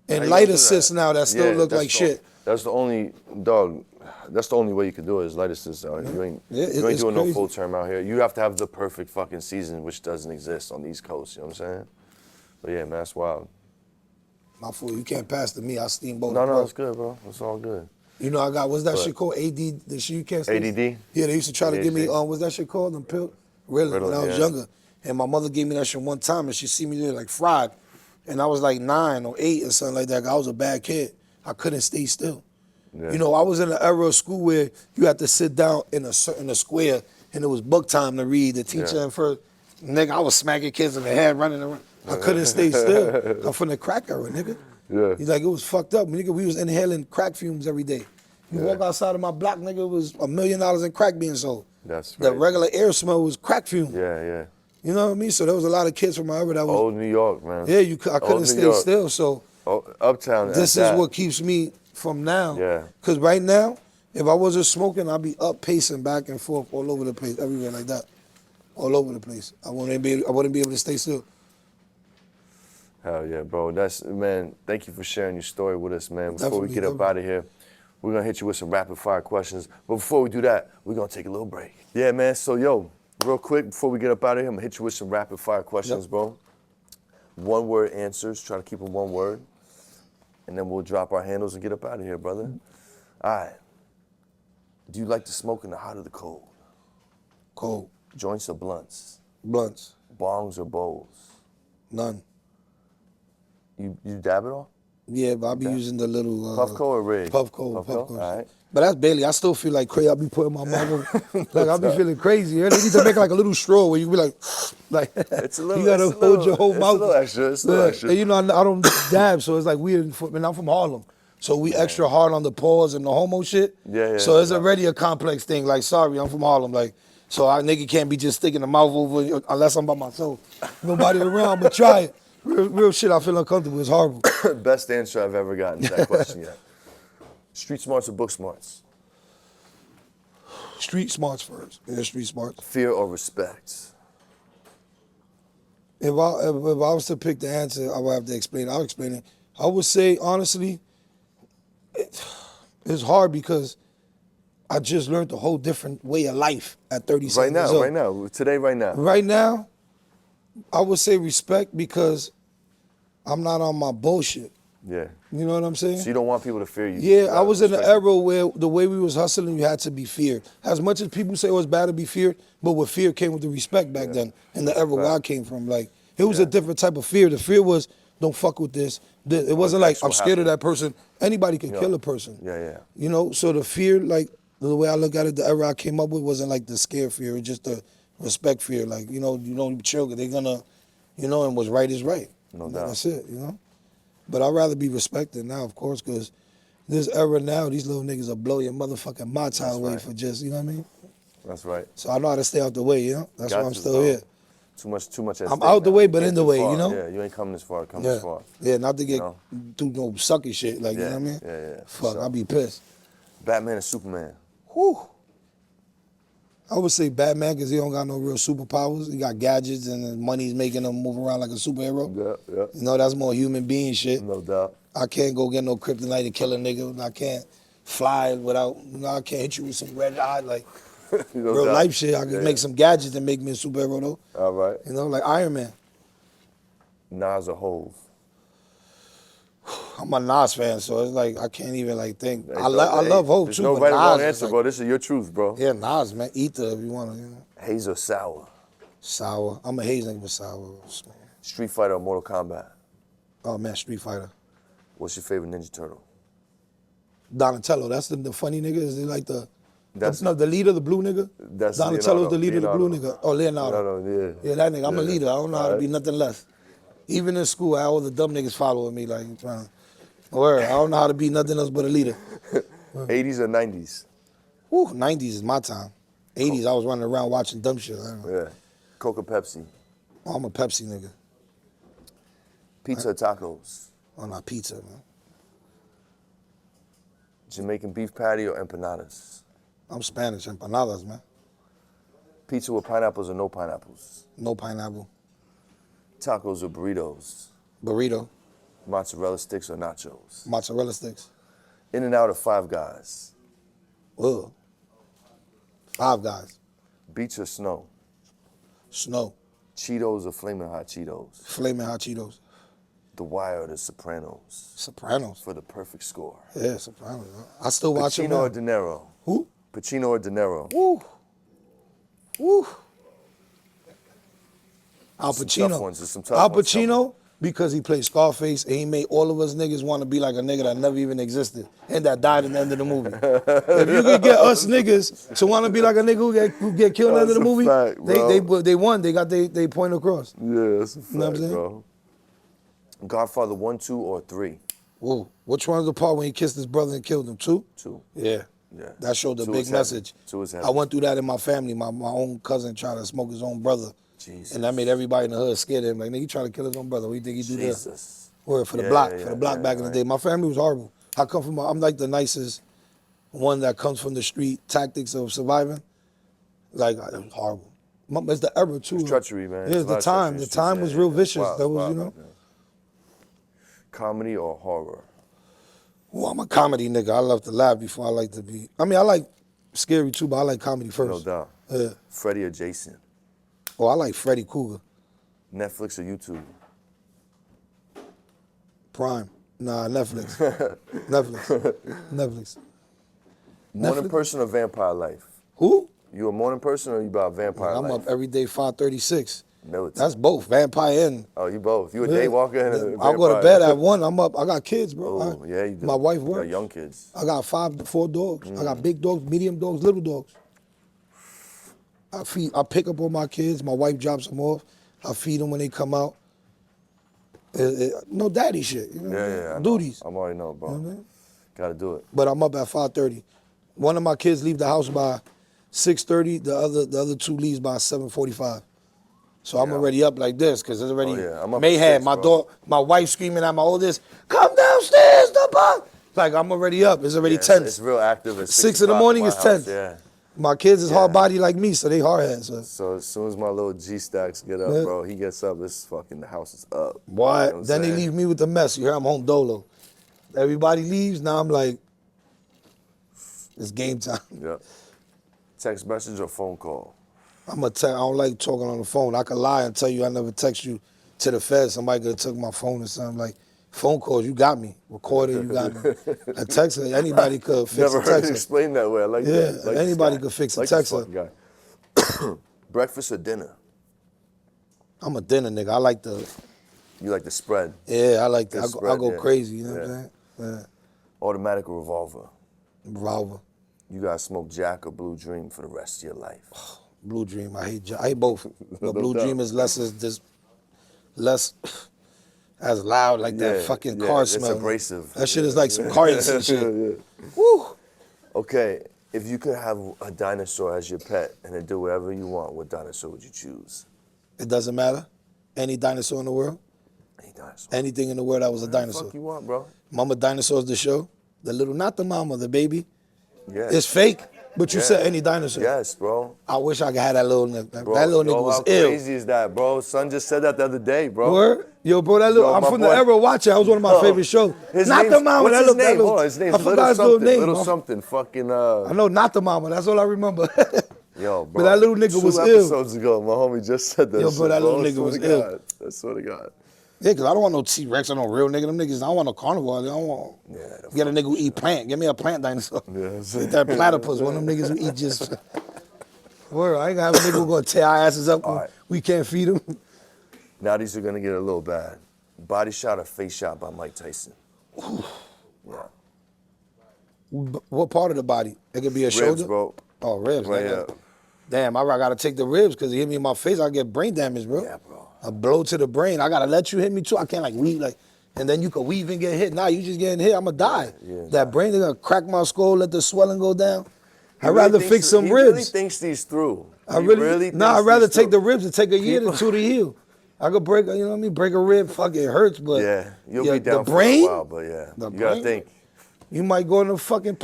Speaker 3: How
Speaker 4: and
Speaker 3: you
Speaker 4: light
Speaker 3: gonna do
Speaker 4: assist
Speaker 3: that?
Speaker 4: now that still
Speaker 3: Yeah,
Speaker 4: look
Speaker 3: that's
Speaker 4: like
Speaker 3: the-
Speaker 4: shit.
Speaker 3: That's the only, dog, that's the only way you can do it is light assist. You ain't,
Speaker 4: Yeah,
Speaker 3: you ain't
Speaker 4: it's
Speaker 3: doing no
Speaker 4: crazy.
Speaker 3: full term out here. You have to have the perfect fucking season, which doesn't exist on the East Coast, you know what I'm saying? But yeah, man, that's wild.
Speaker 4: My fool, you can't pass to me. I steamboat.
Speaker 3: No,
Speaker 4: bro.
Speaker 3: it's good, bro. It's all good.
Speaker 4: You know, I got, what's that
Speaker 3: But-
Speaker 4: shit called? AD, the shit you can't say?
Speaker 3: ADD?
Speaker 4: Yeah, they used to try to give me,
Speaker 3: ADHD.
Speaker 4: what's that shit called? Them pill? Really, when
Speaker 3: Ritalin,
Speaker 4: I was
Speaker 3: yeah.
Speaker 4: younger. And my mother gave me that shit one time, and she see me there like fried. And I was like 9 or 8 or something like that. I was a bad kid. I couldn't stay still.
Speaker 3: Yeah.
Speaker 4: You know, I was in an era of school where you had to sit down in a square, and it was book time to read. The teacher
Speaker 3: Yeah.
Speaker 4: and first, nigga, I was smacking kids in the head, running around. I couldn't stay still. I'm from the crack era, nigga.
Speaker 3: Yeah.
Speaker 4: He's like, it was fucked up. Nigga, we was inhaling crack fumes every day. You walk outside of my block, nigga, it was $1 million in crack being sold.
Speaker 3: That's
Speaker 4: The
Speaker 3: right.
Speaker 4: regular air smell was crack fume.
Speaker 3: Yeah.
Speaker 4: You know what I mean? So there was a lot of kids from my era that was,
Speaker 3: Old New York, man.
Speaker 4: yeah, I
Speaker 3: Old
Speaker 4: couldn't
Speaker 3: New
Speaker 4: stay
Speaker 3: York.
Speaker 4: still. So
Speaker 3: Oh, Uptown.
Speaker 4: this is what keeps me from now.
Speaker 3: Yeah.
Speaker 4: Because right now, if I wasn't smoking, I'd be up pacing back and forth all over the place, everywhere like that. All over the place. I wouldn't be able to stay still.
Speaker 3: Hell yeah, bro. Man, thank you for sharing your story with us, man. Before we
Speaker 4: Definitely,
Speaker 3: get up
Speaker 4: definitely.
Speaker 3: out of here, we're going to hit you with some rapid fire questions. But before we do that, we're going to take a little break. Yeah, man. So, yo, real quick, before we get up out of here, I'm going to hit you with some rapid fire questions,
Speaker 4: Yep.
Speaker 3: bro. 1-word answers. Try to keep them 1 word. And then we'll drop our handles and get up out of here, brother. All right. Do you like to smoke in the hot or the cold?
Speaker 4: Cold.
Speaker 3: Joints or blunts?
Speaker 4: Blunts.
Speaker 3: Bongs or bowls?
Speaker 4: None.
Speaker 3: You dab it all?
Speaker 4: Yeah, but I be using the little
Speaker 3: Puffco or rig?
Speaker 4: Puffco.
Speaker 3: All right.
Speaker 4: But that's Bailey. I still feel like crazy. I be putting my mouth on, like I be feeling crazy. They need to make like a little straw where you be like
Speaker 3: It's a little.
Speaker 4: you gotta
Speaker 3: it's a
Speaker 4: hold
Speaker 3: little-
Speaker 4: your whole
Speaker 3: it's
Speaker 4: mouth.
Speaker 3: a little extra. It's a little
Speaker 4: Yeah,
Speaker 3: extra.
Speaker 4: and you know, I don't dab, so it's like weird. And I'm from Harlem, so we extra hard on the pause and the homo shit.
Speaker 3: Yeah.
Speaker 4: So it's already a complex thing. Like, sorry, I'm from Harlem. Like, so our nigga can't be just sticking the mouth over unless I'm by myself. Nobody around, but try it. Real shit, I feel uncomfortable. It's horrible.
Speaker 3: Best answer I've ever gotten to that question yet. Street smarts or book smarts?
Speaker 4: Street smarts first. Yeah, street smarts.
Speaker 3: Fear or respect?
Speaker 4: If I was to pick the answer, I would have to explain it. I'll explain it. I would say, honestly, it's hard because I just learned a whole different way of life at 37 years old.
Speaker 3: Right now. Today, right now.
Speaker 4: Right now, I would say respect because I'm not on my bullshit.
Speaker 3: Yeah.
Speaker 4: You know what I'm saying?
Speaker 3: So you don't want people to fear you.
Speaker 4: Yeah,
Speaker 3: You
Speaker 4: I
Speaker 3: gotta
Speaker 4: was in an
Speaker 3: respect
Speaker 4: era where the way we was hustling, you had to be feared. As much as people say it was bad to be feared, but with fear came with the respect back then, in the era where I came from. Like, it was a different type of fear. The fear was don't fuck with this. It wasn't like, I'm scared of
Speaker 3: happened.
Speaker 4: that person. Anybody can kill a person.
Speaker 3: Yeah.
Speaker 4: You know, so the fear, like, the way I look at it, the era I came up with wasn't like the scare fear, it was just the respect fear. Like, you don't chill, they're gonna, and what's right is right.
Speaker 3: No doubt.
Speaker 4: That's it, But I'd rather be respected now, of course, because this era now, these little niggas will blow your motherfucking mata away for just, you know what I mean?
Speaker 3: That's right.
Speaker 4: So I know how to stay out the way, That's why I'm still here.
Speaker 3: Too much at
Speaker 4: I'm
Speaker 3: stake
Speaker 4: out the
Speaker 3: now.
Speaker 4: way,
Speaker 3: You
Speaker 4: but
Speaker 3: can't
Speaker 4: in the
Speaker 3: too
Speaker 4: way,
Speaker 3: far.
Speaker 4: you know?
Speaker 3: Yeah, you ain't coming this far, this far.
Speaker 4: Yeah, not to get
Speaker 3: You
Speaker 4: too sucky shit, like, you know what I mean?
Speaker 3: Yeah.
Speaker 4: Fuck, I'll be pissed.
Speaker 3: Batman and Superman.
Speaker 4: Whew. I would say Batman because he don't got no real superpowers. He got gadgets and the money's making him move around like a superhero.
Speaker 3: Yeah.
Speaker 4: That's more human being shit.
Speaker 3: No doubt.
Speaker 4: I can't go get no kryptonite and kill a nigga. I can't fly without, I can't hit you with some red eye. Like, real life shit, I can make some gadgets and make me a superhero though.
Speaker 3: All right.
Speaker 4: Like Iron Man.
Speaker 3: Nas or Hove?
Speaker 4: I'm a Nas fan, so it's like, I can't even like think. I love Hope
Speaker 3: There's
Speaker 4: too,
Speaker 3: no
Speaker 4: but
Speaker 3: right or wrong
Speaker 4: Nas
Speaker 3: answer,
Speaker 4: is
Speaker 3: bro. This is your truth, bro.
Speaker 4: yeah, Nas, man. Ether if you want to,
Speaker 3: Haze or Sour?
Speaker 4: Sour. I'm a Haze nigga with sour.
Speaker 3: Street Fighter or Mortal Kombat?
Speaker 4: Oh man, Street Fighter.
Speaker 3: What's your favorite Ninja Turtle?
Speaker 4: Donatello, that's the funny nigga. Is he like the leader, the blue nigga?
Speaker 3: That's
Speaker 4: Donatello's the leader,
Speaker 3: Leonardo.
Speaker 4: the blue nigga. Oh, Leonardo.
Speaker 3: Yeah.
Speaker 4: Yeah, that nigga. I'm a leader. I don't know how to
Speaker 3: Alright.
Speaker 4: be nothing less. Even in school, I had all the dumb niggas following me, like trying to. Word, I don't know how to be nothing else but a leader.
Speaker 3: 80s or 90s?
Speaker 4: Whew, 90s is my time. 80s, I was running around watching dumb shit. I don't know.
Speaker 3: Yeah. Coke or Pepsi?
Speaker 4: Oh, I'm a Pepsi nigga.
Speaker 3: Pizza or tacos?
Speaker 4: Oh, not pizza, man.
Speaker 3: Jamaican beef patty or empanadas?
Speaker 4: I'm Spanish, empanadas, man.
Speaker 3: Pizza with pineapples or no pineapples?
Speaker 4: No pineapple.
Speaker 3: Tacos or burritos?
Speaker 4: Burrito,
Speaker 3: Mozzarella sticks or nachos?
Speaker 4: mozzarella sticks.
Speaker 3: In and out of Five Guys?
Speaker 4: Ugh. Five Guys.
Speaker 3: Beach or snow?
Speaker 4: Snow.
Speaker 3: Cheetos or Flamin' Hot Cheetos?
Speaker 4: Flaming hot Cheetos.
Speaker 3: The Wire or The Sopranos?
Speaker 4: Sopranos.
Speaker 3: For the perfect score.
Speaker 4: Yeah, Sopranos. I still watch it.
Speaker 3: Pacino or De Niro?
Speaker 4: Who?
Speaker 3: Pacino or De Niro?
Speaker 4: Woo. Woo. Al
Speaker 3: Some
Speaker 4: Pacino.
Speaker 3: tough ones, there's some tough
Speaker 4: Al
Speaker 3: ones coming.
Speaker 4: Pacino, because he played Scarface and he made all of us niggas want to be like a nigga that never even existed and that died in the end of the movie. If you could get us niggas to want to be like a nigga who get killed in the end of the
Speaker 3: That's a
Speaker 4: movie,
Speaker 3: fact,
Speaker 4: they won. They got they point across.
Speaker 3: Yeah, that's a fact,
Speaker 4: You know what I'm saying?
Speaker 3: bro. Godfather 1, 2, or 3?
Speaker 4: Whoa. Which one's the part when he kissed his brother and killed him? 2?
Speaker 3: 2.
Speaker 4: Yeah.
Speaker 3: Yeah.
Speaker 4: That showed the
Speaker 3: 2
Speaker 4: big
Speaker 3: is heavy.
Speaker 4: message.
Speaker 3: 2 is heavy.
Speaker 4: I went through that in my family. My own cousin tried to smoke his own brother.
Speaker 3: Jesus.
Speaker 4: And that made everybody in the hood scared of him. Like, nigga, he trying to kill his own brother. What do you think he do there?
Speaker 3: Jesus.
Speaker 4: Word, for the
Speaker 3: Yeah,
Speaker 4: block,
Speaker 3: yeah,
Speaker 4: for the block
Speaker 3: yeah,
Speaker 4: back in the
Speaker 3: right.
Speaker 4: day. My family was horrible. I come from, I'm like the nicest one that comes from the street tactics of surviving. Like, it was horrible. It's the era, too.
Speaker 3: It's treachery, man.
Speaker 4: Yeah,
Speaker 3: It's a lot
Speaker 4: the
Speaker 3: of
Speaker 4: time.
Speaker 3: treachery
Speaker 4: The
Speaker 3: in the
Speaker 4: time
Speaker 3: streets,
Speaker 4: was
Speaker 3: yeah,
Speaker 4: real
Speaker 3: yeah.
Speaker 4: vicious.
Speaker 3: Wild,
Speaker 4: That was,
Speaker 3: wild,
Speaker 4: you know.
Speaker 3: yeah. Comedy or horror?
Speaker 4: Well, I'm a comedy nigga. I love to laugh before I like to be. I mean, I like scary too, but I like comedy
Speaker 3: No
Speaker 4: first.
Speaker 3: doubt.
Speaker 4: Yeah.
Speaker 3: Freddy or Jason?
Speaker 4: Oh, I like Freddy Krueger.
Speaker 3: Netflix or YouTube?
Speaker 4: Prime. Nah, Netflix. Netflix.
Speaker 3: Morning
Speaker 4: Netflix?
Speaker 3: person or vampire life?
Speaker 4: Who?
Speaker 3: You a morning person or you about vampire
Speaker 4: I'm
Speaker 3: life?
Speaker 4: up every day 5:36.
Speaker 3: Militant.
Speaker 4: That's both, vampire and.
Speaker 3: Oh, you both. You a
Speaker 4: Yeah.
Speaker 3: day walker and a vampire.
Speaker 4: I go to bed at 1. I'm up. I got kids, bro.
Speaker 3: Oh, yeah, you do.
Speaker 4: My wife
Speaker 3: You
Speaker 4: works.
Speaker 3: got young kids.
Speaker 4: I got 4 dogs. I got big dogs, medium dogs, little dogs. I pick up all my kids. My wife drops them off. I feed them when they come out. No daddy shit. You know?
Speaker 3: Yeah, I know.
Speaker 4: Duties.
Speaker 3: I already know, bro.
Speaker 4: You know what I mean?
Speaker 3: Gotta do it.
Speaker 4: But I'm up at 5:30. One of my kids leave the house by 6:30. The other 2 leaves by 7:45. So I'm
Speaker 3: Yeah.
Speaker 4: already up like this because it's already
Speaker 3: Oh, yeah. I'm up at
Speaker 4: mayhem.
Speaker 3: 6,
Speaker 4: My
Speaker 3: bro.
Speaker 4: my wife screaming at my oldest, "Come downstairs, the bug!" Like I'm already up. It's already
Speaker 3: Yeah,
Speaker 4: tense.
Speaker 3: It's real active. At
Speaker 4: 6 in the
Speaker 3: o'clock
Speaker 4: morning
Speaker 3: my
Speaker 4: is
Speaker 3: house,
Speaker 4: tense.
Speaker 3: Yeah.
Speaker 4: My kids is
Speaker 3: Yeah.
Speaker 4: hard body like me, so they hard heads. So.
Speaker 3: So as soon as my little G stacks get up,
Speaker 4: Yeah.
Speaker 3: bro, he gets up. This fucking the house is up.
Speaker 4: What?
Speaker 3: You know what I'm
Speaker 4: Then they
Speaker 3: saying?
Speaker 4: leave me with the mess. You hear I'm home dolo. Everybody leaves. Now I'm like, it's game time.
Speaker 3: Yep. Text message or phone call?
Speaker 4: I don't like talking on the phone. I could lie and tell you I never text you to the feds. Somebody could have took my phone or something. Like, phone calls, you got me. Recorded, you got me. A text, anybody could fix
Speaker 3: Never
Speaker 4: a
Speaker 3: heard it
Speaker 4: text.
Speaker 3: explained that way. I like
Speaker 4: Yeah,
Speaker 3: that. Like
Speaker 4: anybody
Speaker 3: this guy.
Speaker 4: could fix a
Speaker 3: Like this
Speaker 4: texter.
Speaker 3: fucking guy. Breakfast or dinner?
Speaker 4: I'm a dinner nigga. I like
Speaker 3: You like the spread.
Speaker 4: Yeah, I like that.
Speaker 3: The
Speaker 4: I
Speaker 3: spread,
Speaker 4: go
Speaker 3: yeah.
Speaker 4: crazy, you know what
Speaker 3: Yeah.
Speaker 4: I'm saying? Yeah.
Speaker 3: Automatic or revolver?
Speaker 4: Revolver.
Speaker 3: You gotta smoke Jack or Blue Dream for the rest of your life.
Speaker 4: Blue Dream, I hate both. But
Speaker 3: No
Speaker 4: Blue
Speaker 3: doubt.
Speaker 4: Dream is less as loud, like that fucking car smell.
Speaker 3: It's abrasive.
Speaker 4: That shit is like some car accident shit. Woo!
Speaker 3: Okay, if you could have a dinosaur as your pet and it do whatever you want, what dinosaur would you choose?
Speaker 4: It doesn't matter. Any dinosaur in the world?
Speaker 3: Any dinosaur.
Speaker 4: Anything in the world that was a
Speaker 3: What the
Speaker 4: dinosaur.
Speaker 3: fuck you want, bro?
Speaker 4: Mama Dinosaur's the show. The little, not the mama, the baby.
Speaker 3: Yeah.
Speaker 4: It's fake, but you
Speaker 3: Yeah.
Speaker 4: said any dinosaur.
Speaker 3: Yes, bro.
Speaker 4: I wish I could have that little nigga.
Speaker 3: Bro,
Speaker 4: That little nigga
Speaker 3: yo,
Speaker 4: was
Speaker 3: how
Speaker 4: ill.
Speaker 3: crazy is that, bro? Son just said that the other day, bro.
Speaker 4: Word? Yo, bro, that little,
Speaker 3: Yo,
Speaker 4: I'm
Speaker 3: my
Speaker 4: from
Speaker 3: boy.
Speaker 4: the era of watching. That was one of my favorite shows.
Speaker 3: His
Speaker 4: Not
Speaker 3: name's-
Speaker 4: the mama.
Speaker 3: What's
Speaker 4: that
Speaker 3: his
Speaker 4: little, that
Speaker 3: name?
Speaker 4: little,
Speaker 3: Hold on, his name's
Speaker 4: I forgot
Speaker 3: Little
Speaker 4: his little
Speaker 3: something.
Speaker 4: name.
Speaker 3: Little something. Fucking,
Speaker 4: I know, not the mama. That's all I remember.
Speaker 3: Yo, bro.
Speaker 4: But that little nigga was
Speaker 3: Two
Speaker 4: ill.
Speaker 3: episodes ago, my homie just said that
Speaker 4: Yo,
Speaker 3: shit,
Speaker 4: bro, that little
Speaker 3: I
Speaker 4: nigga
Speaker 3: swear
Speaker 4: was
Speaker 3: to
Speaker 4: ill.
Speaker 3: God. I swear to God.
Speaker 4: Yeah, because I don't want no T-Rex or no real nigga. Them niggas, I don't want no carnivore. I don't want. Get a nigga who eat plant. Give me a plant dinosaur.
Speaker 3: Yeah,
Speaker 4: Get that platypus. One of them niggas who eat just. Word, I ain't gonna have a nigga who gonna tear our asses up when
Speaker 3: All right.
Speaker 4: we can't feed him.
Speaker 3: Now these are gonna get a little bad. Body shot or face shot by Mike Tyson? Yeah.
Speaker 4: What part of the body? It could be a
Speaker 3: Ribs,
Speaker 4: shoulder.
Speaker 3: bro.
Speaker 4: Oh, ribs.
Speaker 3: Right
Speaker 4: nigga.
Speaker 3: up.
Speaker 4: Damn, I gotta take the ribs because he hit me in my face. I get brain damage, bro.
Speaker 3: Yeah, bro.
Speaker 4: A blow to the brain. I gotta let you hit me too. I can't like weave like, and then you can weave and get hit. Nah, you just getting hit. I'ma die.
Speaker 3: Yeah,
Speaker 4: that brain, they gonna crack my skull, let the swelling go down.
Speaker 3: He
Speaker 4: I'd
Speaker 3: really
Speaker 4: rather
Speaker 3: thinks-
Speaker 4: fix some
Speaker 3: he
Speaker 4: ribs.
Speaker 3: really thinks these through.
Speaker 4: I
Speaker 3: He
Speaker 4: really,
Speaker 3: thinks
Speaker 4: I'd rather
Speaker 3: these
Speaker 4: take the
Speaker 3: through.
Speaker 4: ribs and take a year than two to heal. I could break, you know what I mean? Break a rib, fuck it hurts, but
Speaker 3: Yeah, you'll be down
Speaker 4: the
Speaker 3: for
Speaker 4: brain,
Speaker 3: a while, but yeah.
Speaker 4: the
Speaker 3: You gotta
Speaker 4: brain?
Speaker 3: think.
Speaker 4: You might go in the fucking.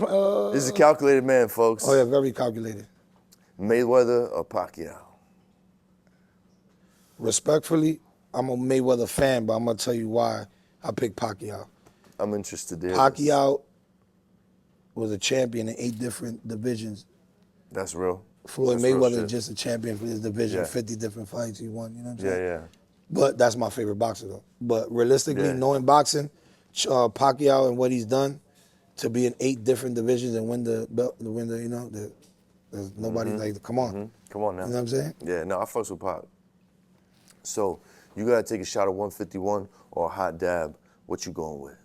Speaker 3: This is a calculated man, folks.
Speaker 4: Oh yeah, very calculated.
Speaker 3: Mayweather or Pacquiao?
Speaker 4: Respectfully, I'm a Mayweather fan, but I'm gonna tell you why I picked Pacquiao.
Speaker 3: I'm interested there.
Speaker 4: Pacquiao was a champion in 8 different divisions.
Speaker 3: That's real.
Speaker 4: Floyd
Speaker 3: That's real
Speaker 4: Mayweather
Speaker 3: shit.
Speaker 4: is just a champion for his division.
Speaker 3: Yeah.
Speaker 4: 50 different fights he won. You know what I'm
Speaker 3: Yeah,
Speaker 4: saying?
Speaker 3: yeah.
Speaker 4: But that's my favorite boxer though. But realistically,
Speaker 3: Yeah.
Speaker 4: knowing boxing, Pacquiao and what he's done to be in 8 different divisions and win the belt, you know, there's nobody like, come on.
Speaker 3: Come on now.
Speaker 4: You know what I'm saying?
Speaker 3: Yeah, no, I fucks with Pac. So, you gotta take a shot at 151 or a hot dab. What you going with?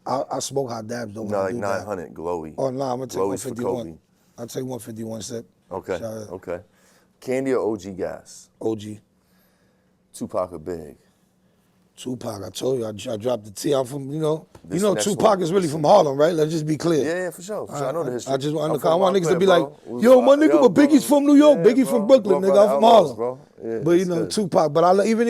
Speaker 4: I smoke hot dabs though. when
Speaker 3: No,
Speaker 4: I
Speaker 3: like
Speaker 4: do that.
Speaker 3: 900 glowy.
Speaker 4: Oh no, I'm gonna take
Speaker 3: Glowy's for
Speaker 4: 151.
Speaker 3: Kobe.
Speaker 4: I'll take 151 sip.
Speaker 3: Okay,
Speaker 4: Shout out.
Speaker 3: okay. Candy or OG gas?
Speaker 4: OG.
Speaker 3: Tupac or Big?
Speaker 4: Tupac, I told you, I dropped the T. I'm from,
Speaker 3: This next
Speaker 4: Tupac
Speaker 3: one.
Speaker 4: is really from Harlem, right? Let's just be clear.
Speaker 3: Yeah, for sure. For sure. I know the history.
Speaker 4: I just
Speaker 3: I'm
Speaker 4: want
Speaker 3: from
Speaker 4: I want niggas to
Speaker 3: Montclair,
Speaker 4: be like,
Speaker 3: bro.
Speaker 4: yo, my nigga,
Speaker 3: Yo,
Speaker 4: but Biggie's
Speaker 3: bro.
Speaker 4: from New York.
Speaker 3: Yeah,
Speaker 4: Biggie's
Speaker 3: bro.
Speaker 4: from Brooklyn,
Speaker 3: Bro,
Speaker 4: nigga.
Speaker 3: brother
Speaker 4: I'm from
Speaker 3: Outlaws,
Speaker 4: Harlem.
Speaker 3: bro. Yeah,
Speaker 4: But
Speaker 3: it's good.
Speaker 4: Tupac. But even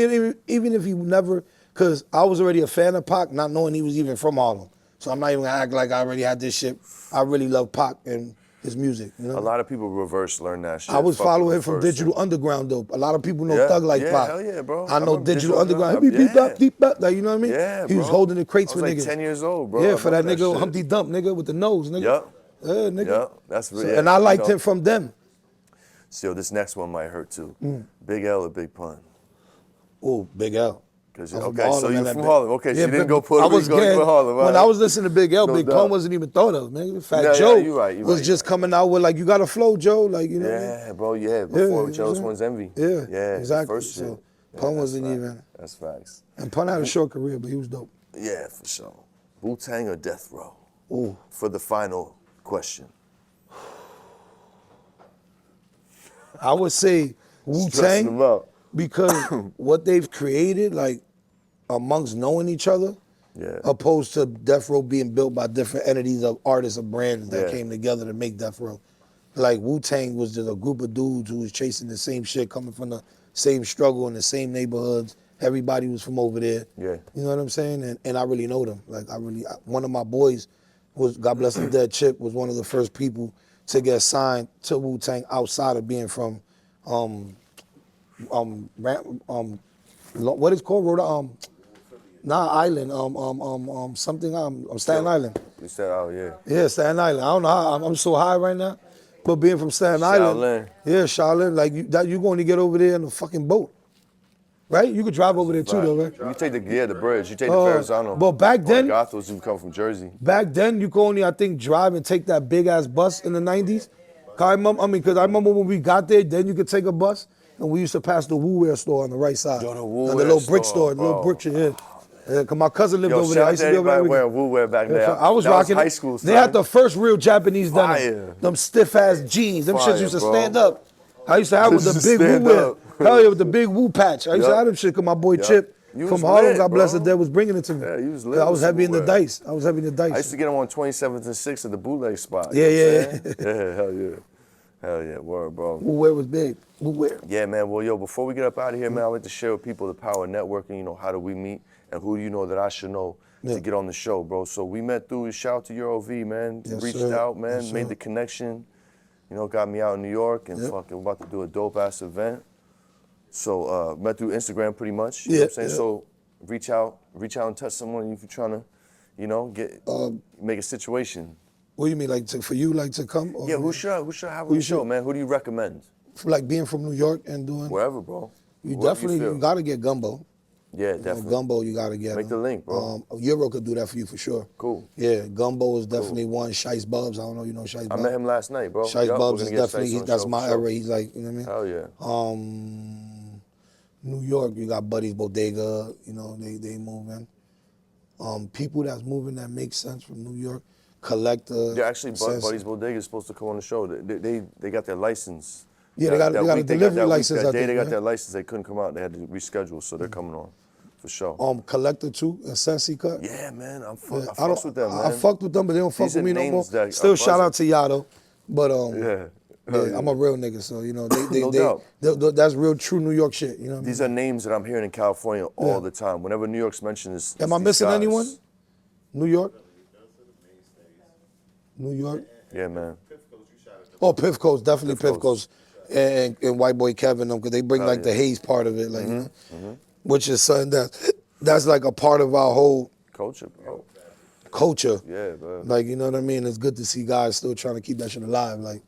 Speaker 4: if he never, because I was already a fan of Pac, not knowing he was even from Harlem. So I'm not even gonna act like I already had this shit. I really love Pac and his music. You know?
Speaker 3: A lot of people reverse learn that shit.
Speaker 4: I was
Speaker 3: Fuck
Speaker 4: following
Speaker 3: with
Speaker 4: him from
Speaker 3: reverse
Speaker 4: Digital
Speaker 3: shit.
Speaker 4: Underground though. A lot of people know
Speaker 3: Yeah,
Speaker 4: Thug like
Speaker 3: yeah,
Speaker 4: Pac.
Speaker 3: hell yeah, bro.
Speaker 4: I
Speaker 3: I
Speaker 4: know
Speaker 3: remember
Speaker 4: Digital
Speaker 3: Digital
Speaker 4: Underground.
Speaker 3: Underground.
Speaker 4: Beep, bop, like you know what I mean?
Speaker 3: Yeah,
Speaker 4: He was
Speaker 3: bro.
Speaker 4: holding the crates
Speaker 3: I
Speaker 4: for
Speaker 3: was like
Speaker 4: niggas.
Speaker 3: 10 years old, bro.
Speaker 4: Yeah,
Speaker 3: I
Speaker 4: for that
Speaker 3: remember
Speaker 4: nigga
Speaker 3: shit.
Speaker 4: Humpty Dump, nigga, with the nose, nigga.
Speaker 3: Yup.
Speaker 4: Yeah, nigga.
Speaker 3: Yup. That's
Speaker 4: So-
Speaker 3: yeah,
Speaker 4: and I liked
Speaker 3: you know.
Speaker 4: him from them.
Speaker 3: So this next one might hurt too. Big L or Big Pun?
Speaker 4: Oh, Big L.
Speaker 3: 'Cause
Speaker 4: I'm from
Speaker 3: okay, so
Speaker 4: Harlem,
Speaker 3: you
Speaker 4: and that
Speaker 3: from
Speaker 4: big-
Speaker 3: Harlem. Okay, so you didn't go
Speaker 4: but
Speaker 3: Puerto
Speaker 4: I was
Speaker 3: Rico, you
Speaker 4: getting-
Speaker 3: go Harlem.
Speaker 4: When
Speaker 3: right?
Speaker 4: I was listening to Big L,
Speaker 3: No
Speaker 4: Big
Speaker 3: doubt.
Speaker 4: Pun wasn't even thought of, nigga. Fat
Speaker 3: Yeah,
Speaker 4: Joe
Speaker 3: you right, you
Speaker 4: was
Speaker 3: right.
Speaker 4: just coming out with like, you got a flow, Joe, like you know. What I mean?
Speaker 3: Yeah, bro, yeah. Before
Speaker 4: Yeah,
Speaker 3: Jealous
Speaker 4: yeah.
Speaker 3: One's Envy.
Speaker 4: Yeah,
Speaker 3: Yeah,
Speaker 4: exactly.
Speaker 3: first
Speaker 4: So,
Speaker 3: shit.
Speaker 4: Pun
Speaker 3: that's
Speaker 4: wasn't
Speaker 3: facts.
Speaker 4: even-
Speaker 3: That's facts.
Speaker 4: And Pun had a short career, but he was dope.
Speaker 3: Yeah, for sure. Wu-Tang or Death Row?
Speaker 4: Ooh.
Speaker 3: For the final question.
Speaker 4: I would say
Speaker 3: Stressing them
Speaker 4: Wu-Tang
Speaker 3: out.
Speaker 4: because what they've created, like amongst knowing each other,
Speaker 3: Yeah.
Speaker 4: opposed to Death Row being built by different entities of artists or brands that
Speaker 3: Yeah.
Speaker 4: came together to make Death Row. Like Wu-Tang was just a group of dudes who was chasing the same shit, coming from the same struggle in the same neighborhoods. Everybody was from over there.
Speaker 3: Yeah.
Speaker 4: You know what I'm saying? And I really know them. Like one of my boys was, God bless him dead, Chip, was one of the first people to get signed to Wu-Tang outside of being from what is it called? Staten Island.
Speaker 3: You said, oh, yeah.
Speaker 4: Yeah, Staten Island. I don't know how, I'm so high right now. But being from Staten Island.
Speaker 3: Shaolin.
Speaker 4: Yeah, Shaolin. Like, you're going to get over there in a fucking boat. Right? You could drive over there too, though, right?
Speaker 3: You take the bridge. You take the Verrazano.
Speaker 4: but back then-
Speaker 3: Or Gothels, you come from Jersey.
Speaker 4: Back then, you could only, I think, drive and take that big-ass bus in the 90s. Because I remember when we got there, then you could take a bus. and we used to pass the Woo Wear store on the right side.
Speaker 3: Yo, the Woo
Speaker 4: and
Speaker 3: Wear
Speaker 4: the little brick
Speaker 3: store,
Speaker 4: store, the little
Speaker 3: bro.
Speaker 4: brick shit. Yeah, cause my cousin lived
Speaker 3: Yo,
Speaker 4: over there. I
Speaker 3: shout out
Speaker 4: used
Speaker 3: to
Speaker 4: to be over
Speaker 3: everybody
Speaker 4: there.
Speaker 3: wearing Woo Wear back then.
Speaker 4: I was
Speaker 3: That
Speaker 4: rocking
Speaker 3: high school.
Speaker 4: They had
Speaker 3: son.
Speaker 4: the first real Japanese denim.
Speaker 3: Fire.
Speaker 4: Them stiff ass jeans. Them
Speaker 3: Fire,
Speaker 4: shits used to
Speaker 3: bro.
Speaker 4: stand up. I used to have with the
Speaker 3: Just
Speaker 4: big Woo
Speaker 3: stand
Speaker 4: Wear.
Speaker 3: up.
Speaker 4: Hell yeah, with the big Woo patch. I used to
Speaker 3: Yup.
Speaker 4: have them shit cause my boy
Speaker 3: Yup.
Speaker 4: Chip
Speaker 3: You
Speaker 4: from
Speaker 3: was
Speaker 4: Harlem,
Speaker 3: lit,
Speaker 4: God bless
Speaker 3: bro.
Speaker 4: the dead, was bringing it to me.
Speaker 3: Yeah, you was lit
Speaker 4: I was
Speaker 3: with
Speaker 4: heavy
Speaker 3: some
Speaker 4: in the
Speaker 3: Woo Wear.
Speaker 4: dice. I was heavy in the dice.
Speaker 3: I used to get them on 27th and 6th at the bootleg spot.
Speaker 4: Yeah,
Speaker 3: you know
Speaker 4: yeah,
Speaker 3: what I'm saying? Yeah, hell yeah. Hell yeah, word, bro.
Speaker 4: Woo Wear was big. Woo Wear.
Speaker 3: Yeah, man. Well, yo, before we get up out of here, man, I'd like to share with people the power of networking. You know, how do we meet, and who do you know that I should know to get on the show, bro? So we met through. Shout out to Euro V, man.
Speaker 4: Yes,
Speaker 3: Reached
Speaker 4: sir.
Speaker 3: out, man.
Speaker 4: Yes,
Speaker 3: made
Speaker 4: sir.
Speaker 3: the connection. You know, got me out in New York, and fucking we're about to do a dope ass event. So met through Instagram, pretty much. You know what I'm saying?
Speaker 4: Yeah.
Speaker 3: So reach out and touch someone if you're trying to, you know, get make a situation.
Speaker 4: What do you mean, like for you, like to come? Or
Speaker 3: Yeah, who should I have on the show, man? Who do you recommend?
Speaker 4: for like being from New York and doing?
Speaker 3: Wherever, bro.
Speaker 4: You
Speaker 3: Wherever
Speaker 4: definitely
Speaker 3: feel.
Speaker 4: you gotta get Gumbo.
Speaker 3: Yeah,
Speaker 4: You know,
Speaker 3: definitely.
Speaker 4: Gumbo, you gotta get.
Speaker 3: Make the
Speaker 4: him.
Speaker 3: link, bro.
Speaker 4: Euro could do that for you for sure.
Speaker 3: Cool.
Speaker 4: Yeah, Gumbo is definitely one. Shice Bubs, I don't know, you know Shice
Speaker 3: I
Speaker 4: Bubs.
Speaker 3: met him last night, bro.
Speaker 4: Shice
Speaker 3: Yup,
Speaker 4: Bubs
Speaker 3: we're
Speaker 4: is
Speaker 3: gonna get
Speaker 4: definitely
Speaker 3: Shice on the
Speaker 4: that's
Speaker 3: show
Speaker 4: my
Speaker 3: for sure.
Speaker 4: era. He's like, you know what I mean?
Speaker 3: Hell yeah.
Speaker 4: New York, you got Buddy's Bodega. You know they moving. People that's moving that make sense from New York. Collector.
Speaker 3: Yeah, actually,
Speaker 4: Sense.
Speaker 3: Buddy's Bodega is supposed to come on the show. They got their license.
Speaker 4: Yeah, they got a
Speaker 3: week,
Speaker 4: delivery
Speaker 3: that week,
Speaker 4: license,
Speaker 3: That
Speaker 4: I
Speaker 3: day
Speaker 4: think,
Speaker 3: they got
Speaker 4: right?
Speaker 3: their license, they couldn't come out. They had to reschedule, so they're coming on for sure.
Speaker 4: Collector too, and Sensi Cut.
Speaker 3: Yeah, man, I
Speaker 4: Yeah,
Speaker 3: fucks with them, man.
Speaker 4: I fucked with them, but they don't fuck
Speaker 3: These
Speaker 4: with
Speaker 3: are
Speaker 4: me no more.
Speaker 3: names that are
Speaker 4: Still shout out
Speaker 3: buzzing.
Speaker 4: to Yato, but
Speaker 3: Yeah.
Speaker 4: yeah, I'm a real nigga, so you know
Speaker 3: No doubt.
Speaker 4: that's real true New York shit. You know what I mean?
Speaker 3: These are names that I'm hearing in California all the time. Whenever New York's mentioned, is
Speaker 4: Am I
Speaker 3: these
Speaker 4: missing
Speaker 3: guys.
Speaker 4: anyone? New York. New York.
Speaker 3: Yeah, man.
Speaker 4: Oh, Piff Coast, definitely
Speaker 3: Piff
Speaker 4: Piff Coast, and White Boy Kevin, them, because they bring like the
Speaker 3: yeah.
Speaker 4: Haze part of it, like, you know, which is something that's like a part of our whole
Speaker 3: Culture, bro.
Speaker 4: culture.
Speaker 3: Yeah, bro.
Speaker 4: Like, you know what I mean? It's good to see guys still trying to keep that shit alive. Like,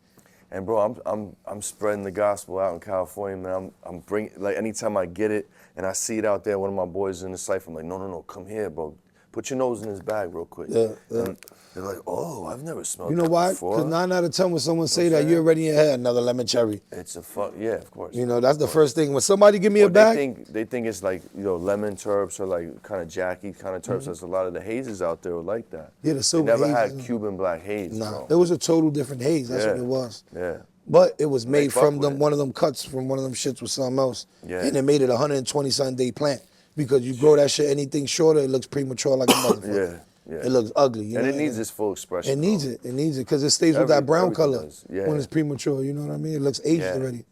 Speaker 3: And bro, I'm spreading the gospel out in California, man. I'm bringing, like, anytime I get it and I see it out there, one of my boys in the cipher, I'm like, no, come here, bro. Put your nose in this bag real quick.
Speaker 4: Yeah.
Speaker 3: And they're like, oh, I've never smelled
Speaker 4: you know
Speaker 3: that
Speaker 4: why?
Speaker 3: before.
Speaker 4: Because 9 out of 10 when someone say
Speaker 3: what
Speaker 4: that,
Speaker 3: I'm
Speaker 4: you're
Speaker 3: saying?
Speaker 4: already in your head, another lemon cherry.
Speaker 3: It's yeah, of course.
Speaker 4: You know, that's the first thing. When somebody give me a
Speaker 3: Or
Speaker 4: bag,
Speaker 3: they think it's like, you know, lemon terps or like kind of Jackie kind of terps. There's a lot of the hazes out there who like that.
Speaker 4: Yeah, the
Speaker 3: They
Speaker 4: silver
Speaker 3: never
Speaker 4: hazes.
Speaker 3: had Cuban black haze,
Speaker 4: nah,
Speaker 3: bro.
Speaker 4: it was a total different haze. That's what
Speaker 3: Yeah.
Speaker 4: it was.
Speaker 3: Yeah.
Speaker 4: But it was made
Speaker 3: fuck
Speaker 4: from
Speaker 3: with
Speaker 4: them,
Speaker 3: it.
Speaker 4: one of them cuts from one of them shits with something else.
Speaker 3: Yeah.
Speaker 4: And it made it a 120-something day plant. Because you grow that shit anything shorter, it looks premature like a motherfucker.
Speaker 3: Yeah.
Speaker 4: It looks ugly. You
Speaker 3: And
Speaker 4: know?
Speaker 3: it needs its full expression.
Speaker 4: It needs
Speaker 3: bro.
Speaker 4: it. It needs it because it stays with that brown
Speaker 3: everything
Speaker 4: color
Speaker 3: does. Yeah.
Speaker 4: when it's premature. You know what I mean? It looks aged
Speaker 3: Yeah.
Speaker 4: already.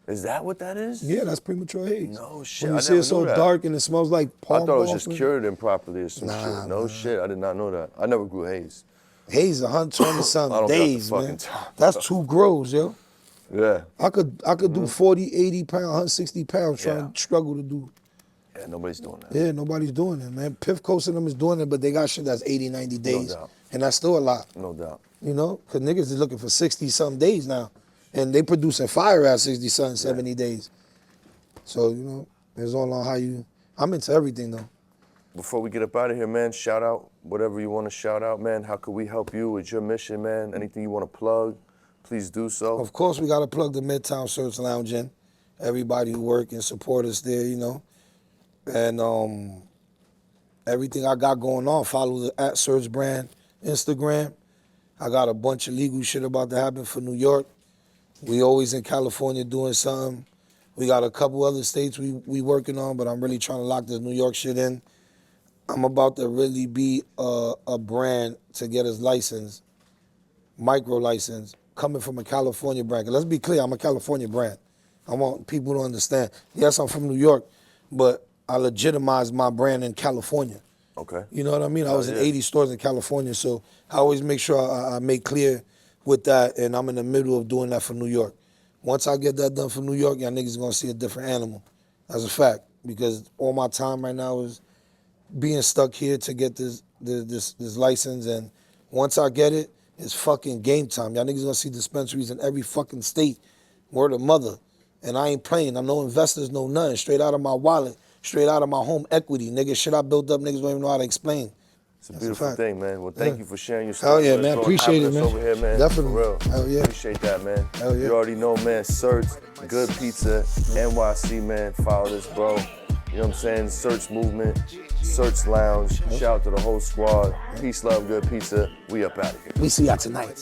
Speaker 3: Is that what that is?
Speaker 4: Yeah, that's premature haze.
Speaker 3: No shit,
Speaker 4: When you
Speaker 3: I
Speaker 4: see it
Speaker 3: never
Speaker 4: so
Speaker 3: knew that.
Speaker 4: dark and it smells like
Speaker 3: I
Speaker 4: palm
Speaker 3: thought it was
Speaker 4: balls,
Speaker 3: just cured improperly or some
Speaker 4: Nah,
Speaker 3: shit. No shit, I did not know that. I never grew haze.
Speaker 4: Haze 120
Speaker 3: I
Speaker 4: something
Speaker 3: don't got the
Speaker 4: days,
Speaker 3: fucking
Speaker 4: man.
Speaker 3: time.
Speaker 4: That's 2 grows, yo.
Speaker 3: Yeah.
Speaker 4: I could do 40, 80 pounds, 160 pounds trying
Speaker 3: Yeah.
Speaker 4: to struggle to do.
Speaker 3: Yeah, nobody's doing that.
Speaker 4: Yeah, nobody's doing it, man. Piff Coast and them is doing it, but they got shit that's 80, 90 days.
Speaker 3: doubt.
Speaker 4: And that's still a lot,
Speaker 3: No doubt.
Speaker 4: you know? Because niggas is looking for 60-something days now. And they producing fire at 60-something, 70 days. So, you know, it's all on how you... I'm into everything, though.
Speaker 3: Before we get up out of here, man, shout out whatever you want to shout out, man. How could we help you with your mission, man? Anything you want to plug, please do so.
Speaker 4: Of course, we got to plug the Midtown Certz Lounge in. Everybody who work and support us there, you know. And everything I got going on, follow the @Certz brand Instagram. I got a bunch of legal shit about to happen for New York. We always in California doing something. We got a couple other states we working on, but I'm really trying to lock this New York shit in. I'm about to really be a brand to get us licensed, micro license, coming from a California brand. 'Cause let's be clear, I'm a California brand. I want people to understand. Yes, I'm from New York, but I legitimize my brand in California.
Speaker 3: Okay.
Speaker 4: You know what I mean? I
Speaker 3: Oh,
Speaker 4: was in
Speaker 3: yeah.
Speaker 4: 80 stores in California, so I always make sure I make clear with that, and I'm in the middle of doing that for New York. Once I get that done for New York, y'all niggas gonna see a different animal. That's a fact, because all my time right now is being stuck here to get this license, and once I get it, it's fucking game time. Y'all niggas gonna see dispensaries in every fucking state. Word of mother. And I ain't playing. I'm no investors, no nothing. Straight out of my wallet, straight out of my home equity. Nigga, shit I built up, niggas don't even know how to explain.
Speaker 3: It's a
Speaker 4: That's a
Speaker 3: beautiful
Speaker 4: fact.
Speaker 3: thing, man. Well, thank you for sharing your
Speaker 4: Hell
Speaker 3: story.
Speaker 4: yeah,
Speaker 3: with us,
Speaker 4: man.
Speaker 3: bro.
Speaker 4: Appreciate it,
Speaker 3: Having us
Speaker 4: man.
Speaker 3: over here, man.
Speaker 4: Definitely.
Speaker 3: For real.
Speaker 4: Hell yeah.
Speaker 3: Appreciate that, man.
Speaker 4: Hell yeah.
Speaker 3: You already know, man. Certz, Good Pizza, NYC, man. Follow this, bro. You know what I'm saying? Certz movement, Certz Lounge. Shout out to the whole squad. Peace, love, good pizza. We up out of here.
Speaker 4: We see y'all tonight.